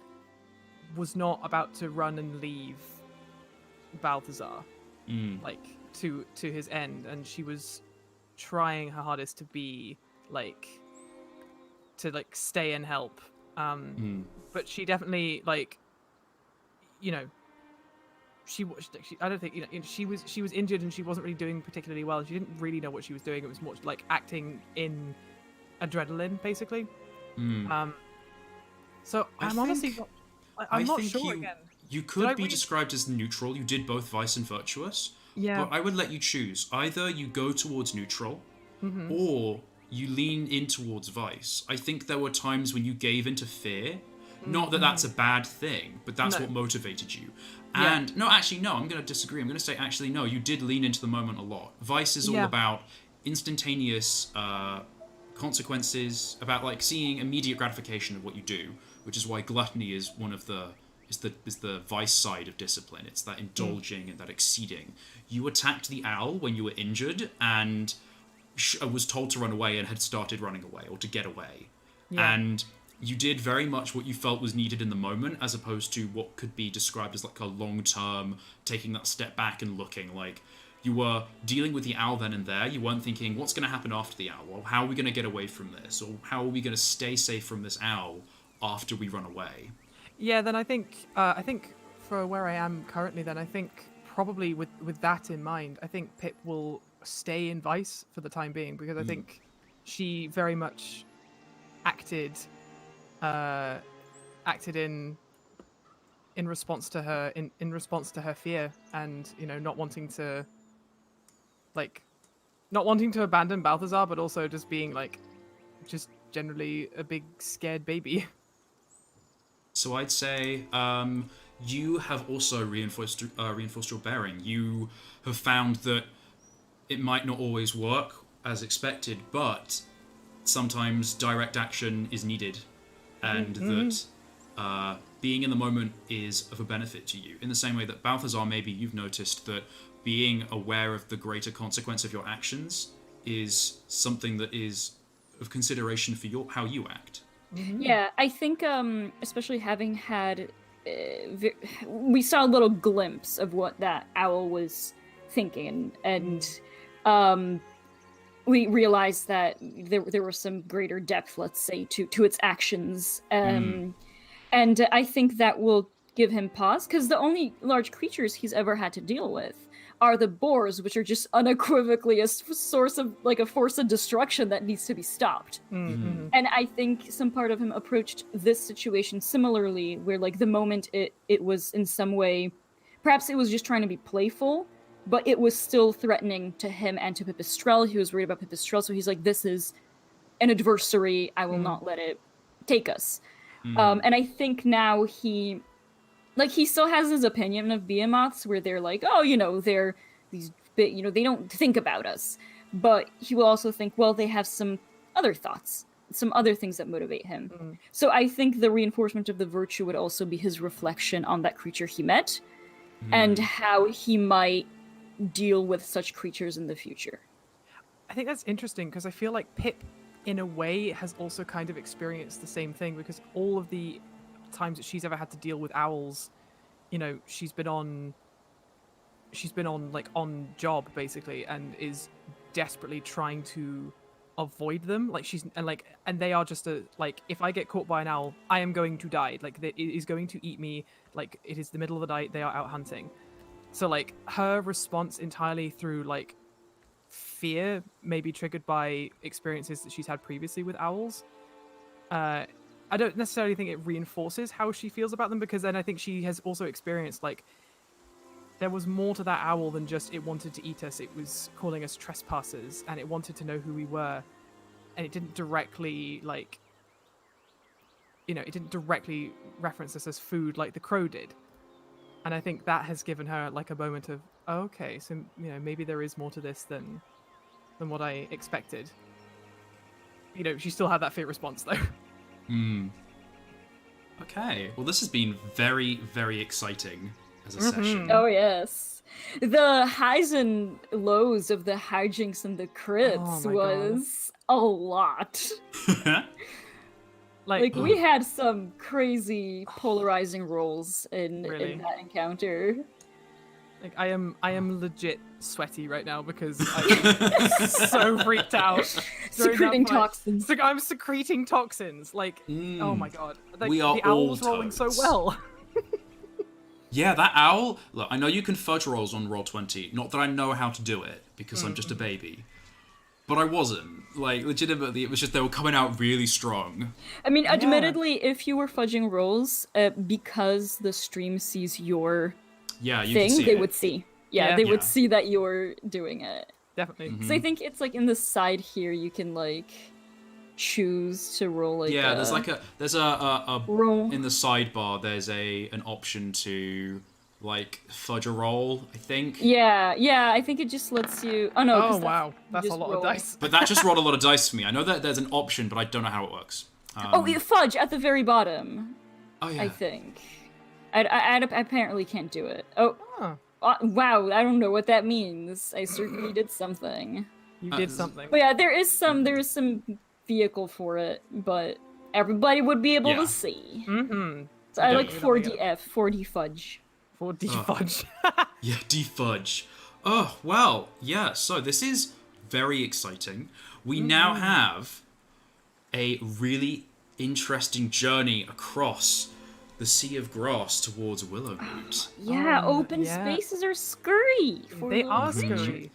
was not about to run and leave Balthazar like to his end, and she was trying her hardest to be to stay and help. But she definitely I don't think she was injured, and she wasn't really doing particularly well. She didn't really know what she was doing. It was more like acting in adrenaline, basically. So I'm honestly I'm not sure again. You could be described as neutral. You did both vice and virtuous. Yeah. But I would let you choose. Either you go towards neutral, or you lean in towards vice. I think there were times when you gave into fear. Not that that's a bad thing, but that's what motivated you. And no, I'm going to disagree. I'm going to say, actually, no, you did lean into the moment a lot. Vice is all about instantaneous consequences, about seeing immediate gratification of what you do, which is why gluttony is one of the vice side of discipline. It's that indulging and that exceeding. You attacked the owl when you were injured and was told to run away and had started running away or to get away. Yeah. And you did very much what you felt was needed in the moment, as opposed to what could be described as a long-term taking that step back and looking. You were dealing with the owl then and there. You weren't thinking, what's going to happen after the owl? Or how are we going to get away from this? Or how are we going to stay safe from this owl after we run away? Yeah, then I think for where I am currently, then I think probably with that in mind, I think Pip will stay in vice for the time being, because I think she very much acted in response to her in response to her fear, and not wanting to abandon Balthazar, but also just being just generally a big scared baby. So I'd say you have also reinforced your bearing. You have found that it might not always work as expected, but sometimes direct action is needed, and that being in the moment is of a benefit to you. In the same way that Balthazar, maybe you've noticed that being aware of the greater consequence of your actions is something that is of consideration for how you act. Yeah, I think especially having had we saw a little glimpse of what that owl was thinking, and we realized that there was some greater depth, let's say, to its actions, and I think that will give him pause, because the only large creatures he's ever had to deal with are the boars, which are just unequivocally a source of a force of destruction that needs to be stopped. And I think some part of him approached this situation similarly, where the moment it was in some way, perhaps it was just trying to be playful, but it was still threatening to him and to Pipistrel. He was worried about Pipistrel, so he's like, this is an adversary, I will not let it take us. And I think now he still has his opinion of behemoths, where they're they're these big, they don't think about us. But he will also think, well, they have some other thoughts, some other things that motivate him. So I think the reinforcement of the virtue would also be his reflection on that creature he met, and how he might deal with such creatures in the future. I think that's interesting because I feel like Pip, in a way, has also kind of experienced the same thing because all of the times that she's ever had to deal with owls, she's been on like on job basically and is desperately trying to avoid them. Like and they are just like, if I get caught by an owl, I am going to die. Like it is going to eat me. Like it is the middle of the night. They are out hunting. So like her response entirely through like fear, maybe triggered by experiences that she's had previously with owls. I don't necessarily think it reinforces how she feels about them, because then I think she has also experienced like there was more to that owl than just it wanted to eat us. It was calling us trespassers, and it wanted to know who we were, and it didn't directly it didn't directly reference us as food like the crow did. And I think that has given her like a moment of, oh, okay, so maybe there is more to this than what I expected. She still had that fear response though. Okay, well this has been very, very exciting as a session. Oh yes, the highs and lows of the hijinks and the crits was a lot. Like we had some crazy polarizing rolls in that encounter. Like I am legit sweaty right now because I'm so freaked out. Secreting toxins. I'm secreting toxins. Like, oh my god. Like, we are the all owl's rolling so toads. well. Yeah, that owl. Look, I know you can fudge rolls on Roll20. Not that I know how to do it, because I'm just a baby. But I wasn't. Like, legitimately, it was just they were coming out really strong. I mean, admittedly, if you were fudging rolls, because the stream sees your you thing, can see they it. would see. Yeah, they would see that you're doing it. Definitely. So I think it's like in the side here, you can like choose to roll like there's a roll in the sidebar. There's an option to like fudge a roll, I think. Yeah, I think it just lets you. Oh no! Oh wow, that's a lot of dice. But that just rolled a lot of dice for me. I know that there's an option, but I don't know how it works. Fudge at the very bottom. Oh yeah. I think. I apparently can't do it. Oh. Huh. Wow, I don't know what that means. I certainly did something. You did something. But yeah, there is some vehicle for it, but everybody would be able to see. Mm-hmm. So I like 4DF, 4D fudge. 4D fudge. Yeah, defudge. Oh, well, yeah, so this is very exciting. We now have a really interesting journey across the Sea of Grass towards Willowmoot. Yeah, open spaces are scurry. They are scurry.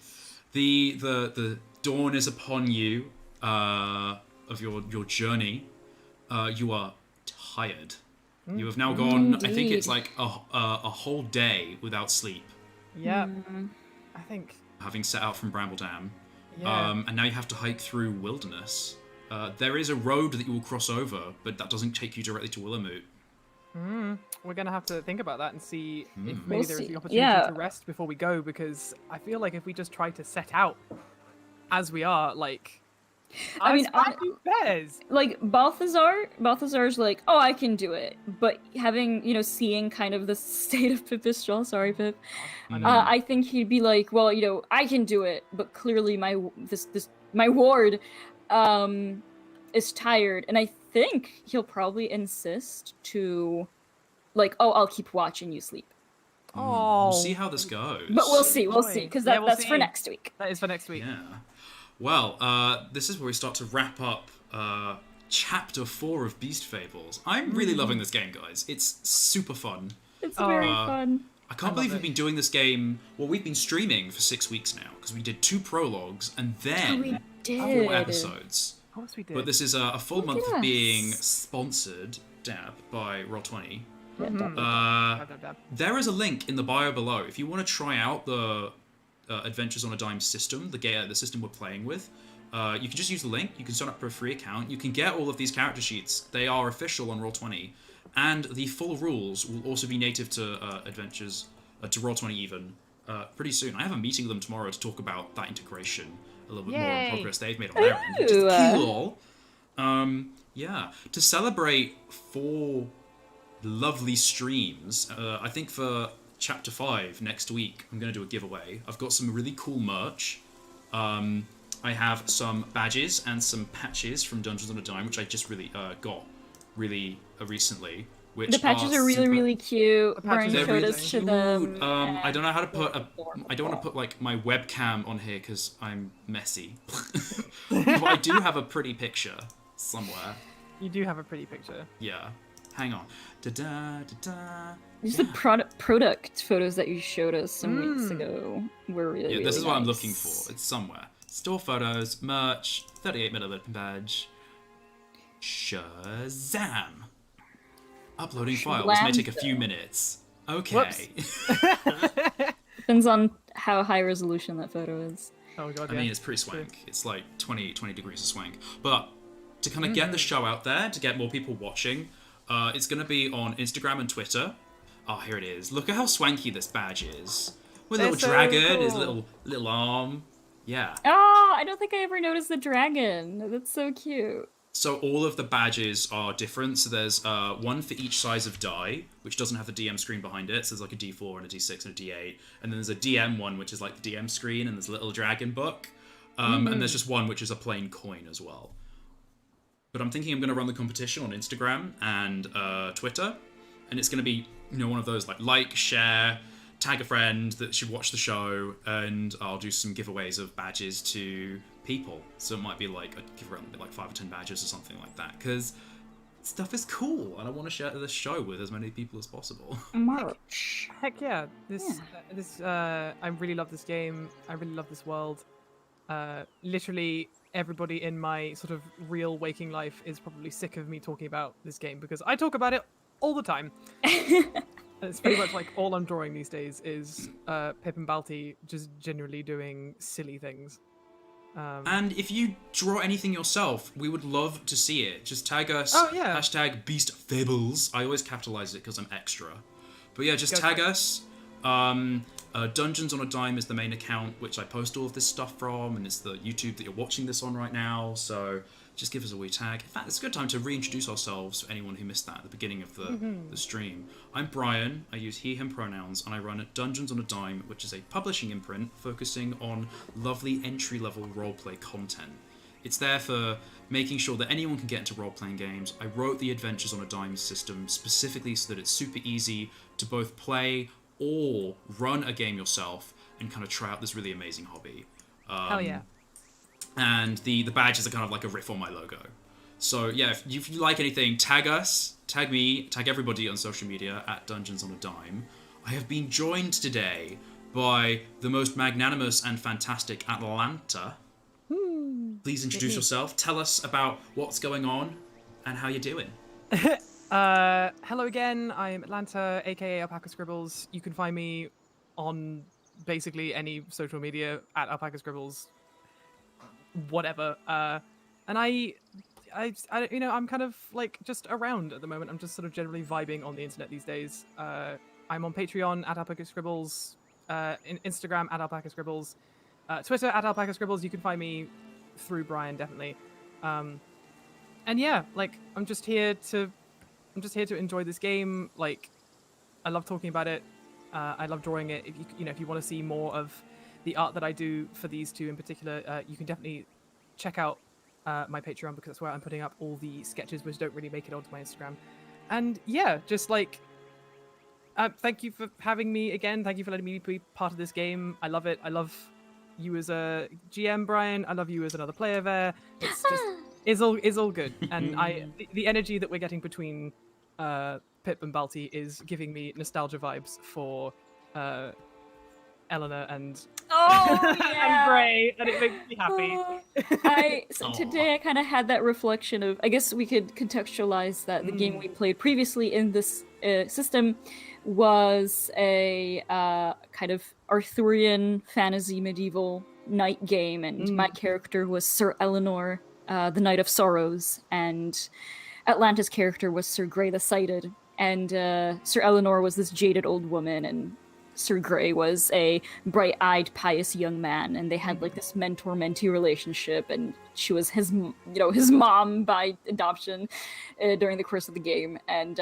The dawn is upon you of your journey. You are tired. You have now gone, I think it's like a whole day without sleep. Yeah. I think. Having set out from Bramble Dam. Yeah. And now you have to hike through wilderness. There is a road that you will cross over, but that doesn't take you directly to Willowmoot. We're going to have to think about that and see if maybe there's the opportunity to rest before we go, because I feel like if we just try to set out as we are, like... I mean, bears. Like Balthazar's like, oh, I can do it. But having, seeing kind of the state of Pipistrel, sorry, Pip, I think he'd be like, well, I can do it, but clearly my ward is tired, and I think he'll probably insist to, like, oh, I'll keep watch and you sleep. Oh, we'll see how this goes. But we'll see, because that's for next week. That is for next week. Yeah. Well, this is where we start to wrap up Chapter 4 of Beast Fables. I'm really loving this game, guys. It's super fun. It's very fun. I can't believe we've been doing this game... Well, we've been streaming for 6 weeks now, because we did 2 prologues and then 4 episodes. Of course we did. But this is a full month of being sponsored, Dab, by Roll20. There is a link in the bio below. If you want to try out the Adventures on a Dime system, the system we're playing with, you can just use the link. You can sign up for a free account. You can get all of these character sheets. They are official on Roll20. And the full rules will also be native to Adventures, to Roll20 even, pretty soon. I have a meeting with them tomorrow to talk about that integration a little bit more and progress they've made on their end, which is cool. To celebrate 4 lovely streams, I think for Chapter 5 next week, I'm going to do a giveaway. I've got some really cool merch. I have some badges and some patches from Dungeons on a Dime, which I just really got recently. Which the patches are really, really cute. Brian patches are showed really us to them. I don't know how to put adorable. I don't want to put like my webcam on here because I'm messy. But I do have a pretty picture somewhere. You do have a pretty picture. Yeah. Hang on. Just the product photos that you showed us some weeks ago were really, Yeah, this is what I'm nice. looking for. It's somewhere. Store photos, merch, 38mm badge. Shazam! Uploading file. This may take a few minutes. Okay. Depends on how high resolution that photo is. Oh god, I yeah. mean, it's pretty swank. It's like 20 degrees of swank. But to kind of get the show out there, to get more people watching, it's going to be on Instagram and Twitter. Oh, here it is. Look at how swanky this badge is. With a They're little so dragon, his cool. little arm. Yeah. Oh, I don't think I ever noticed the dragon. That's so cute. So all of the badges are different. So there's one for each size of die, which doesn't have the DM screen behind it. So there's like a D4 and a D6 and a D8. And then there's a DM one, which is like the DM screen, and there's a little dragon book. And there's just one, which is a plain coin as well. But I'm thinking I'm going to run the competition on Instagram and Twitter. And it's going to be, one of those like, share, tag a friend that should watch the show, and I'll do some giveaways of badges to people. So it might be like, I'd give around like 5 or 10 badges or something like that, because stuff is cool, and I want to share this show with as many people as possible. March. Heck yeah. I really love this game. I really love this world. Literally everybody in my sort of real waking life is probably sick of me talking about this game, because I talk about it all the time. It's pretty much like all I'm drawing these days is Pip and Balti just generally doing silly things. And if you draw anything yourself, we would love to see it. Just tag us. Oh, yeah. Hashtag Beast Fables. I always capitalize it because I'm extra. But yeah, just Go tag for it. us. Dungeons on a Dime is the main account, which I post all of this stuff from, and it's the YouTube that you're watching this on right now. So just give us a wee tag. In fact, it's a good time to reintroduce ourselves for anyone who missed that at the beginning of the stream. I'm Brian. I use he, him pronouns, and I run Dungeons on a Dime, which is a publishing imprint focusing on lovely entry-level roleplay content. It's there for making sure that anyone can get into role-playing games. I wrote the Adventures on a Dime system specifically so that it's super easy to both play or run a game yourself and kind of try out this really amazing hobby. Hell yeah. And the badges are kind of like a riff on my logo. So yeah, if you like anything, tag us, tag me, tag everybody on social media at Dungeons on a Dime. I have been joined today by the most magnanimous and fantastic Atlanta. Please introduce yourself. Tell us about what's going on and how you're doing. Hello again. I'm Atlanta, aka Alpaca Scribbles. You can find me on basically any social media at Alpaca Scribbles. Whatever. And I'm kind of like just around at the moment. I'm just sort of generally vibing on the internet these days. I'm on Patreon at Alpaca Scribbles, Instagram at Alpaca Scribbles, Twitter at Alpaca Scribbles. You can find me through Brian, definitely. And yeah, like I'm just here to enjoy this game. Like, I love talking about it. I love drawing it. If you want to see more of the art that I do for these two in particular, you can definitely check out my Patreon, because that's where I'm putting up all the sketches which don't really make it onto my Instagram. And yeah, just like, thank you for having me again. Thank you for letting me be part of this game. I love it. I love you as a GM, Brian. I love you as another player there. It's just is all good. And the energy that we're getting between Pip and Balti is giving me nostalgia vibes for Eleanor and and Bray, and it makes me happy. Today I kind of had that reflection of, I guess we could contextualize that the game we played previously in this system was a kind of Arthurian fantasy medieval knight game, and my character was Sir Eleanor, the Knight of Sorrows, and Atlanta's character was Sir Grey the Sighted, and Sir Eleanor was this jaded old woman, and Sir Grey was a bright-eyed, pious young man, and they had like this mentor-mentee relationship, and she was his mom by adoption during the course of the game. And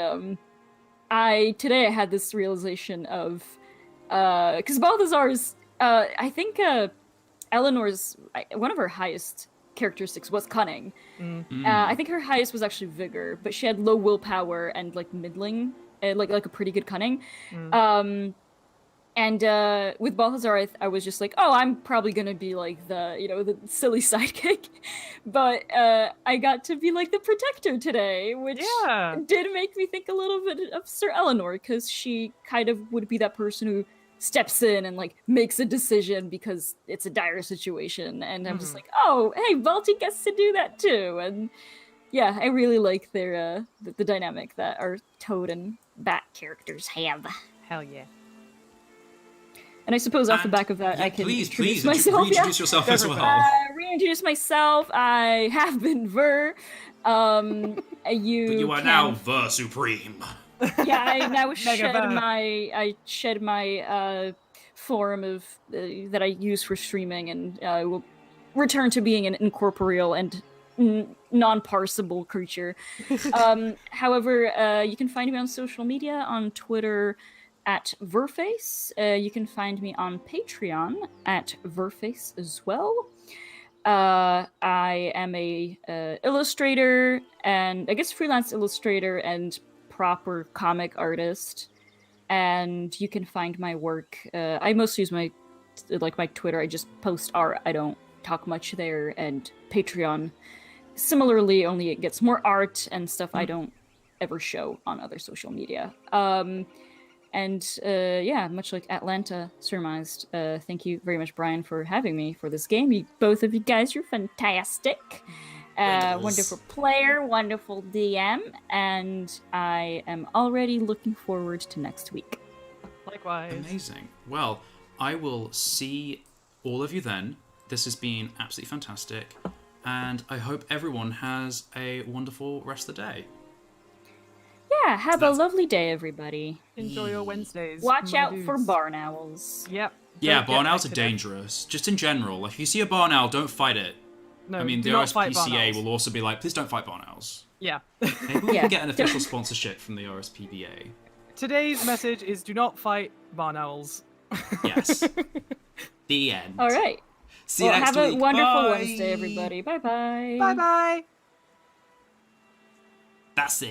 today I had this realization of because Balthazar's, I think Eleanor's one of her highest characteristics was cunning. I think her highest was actually vigor, but she had low willpower and like middling, like a pretty good cunning. And with Balthazar, I was just like, oh, I'm probably gonna be like the silly sidekick, but I got to be like the protector today, which did make me think a little bit of Sir Eleanor, because she kind of would be that person who steps in and like makes a decision because it's a dire situation, and I'm just like, oh, hey, Balti gets to do that too, and yeah, I really like their the dynamic that our Toad and Bat characters have. Hell yeah. And I suppose off the back of that, I can please myself. reintroduce yourself as well. Reintroduce myself. I have been Ver. But you are now Ver Supreme. Yeah, I now shed my form of that I use for streaming, and I will return to being an incorporeal and non-parsable creature. However, you can find me on social media, on Twitter at Verface. You can find me on Patreon at Verface as well. I am a illustrator, and I guess freelance illustrator and proper comic artist. And you can find my work. I mostly use my Twitter. I just post art. I don't talk much there. And Patreon, similarly, only it gets more art and stuff I don't ever show on other social media. And yeah, much like Atlanta surmised, thank you very much, Brian, for having me for this game. Both of you guys, you're fantastic. Wonderful player, wonderful DM, and I am already looking forward to next week. Likewise. Amazing. Well, I will see all of you then. This has been absolutely fantastic, and I hope everyone has a wonderful rest of the day. Yeah, have a lovely day, everybody. Enjoy your Wednesdays. Watch out for barn owls. Yep. Yeah, barn owls are dangerous. Just in general. Like, if you see a barn owl, don't fight it. No, I mean, the RSPCA will also be like, please don't fight barn owls. Yeah. Maybe we can get an official sponsorship from the RSPBA. Today's message is do not fight barn owls. Yes. The end. All right. See you next week. week. Have a wonderful Bye. Wednesday, everybody. Bye-bye. Bye-bye. That's it.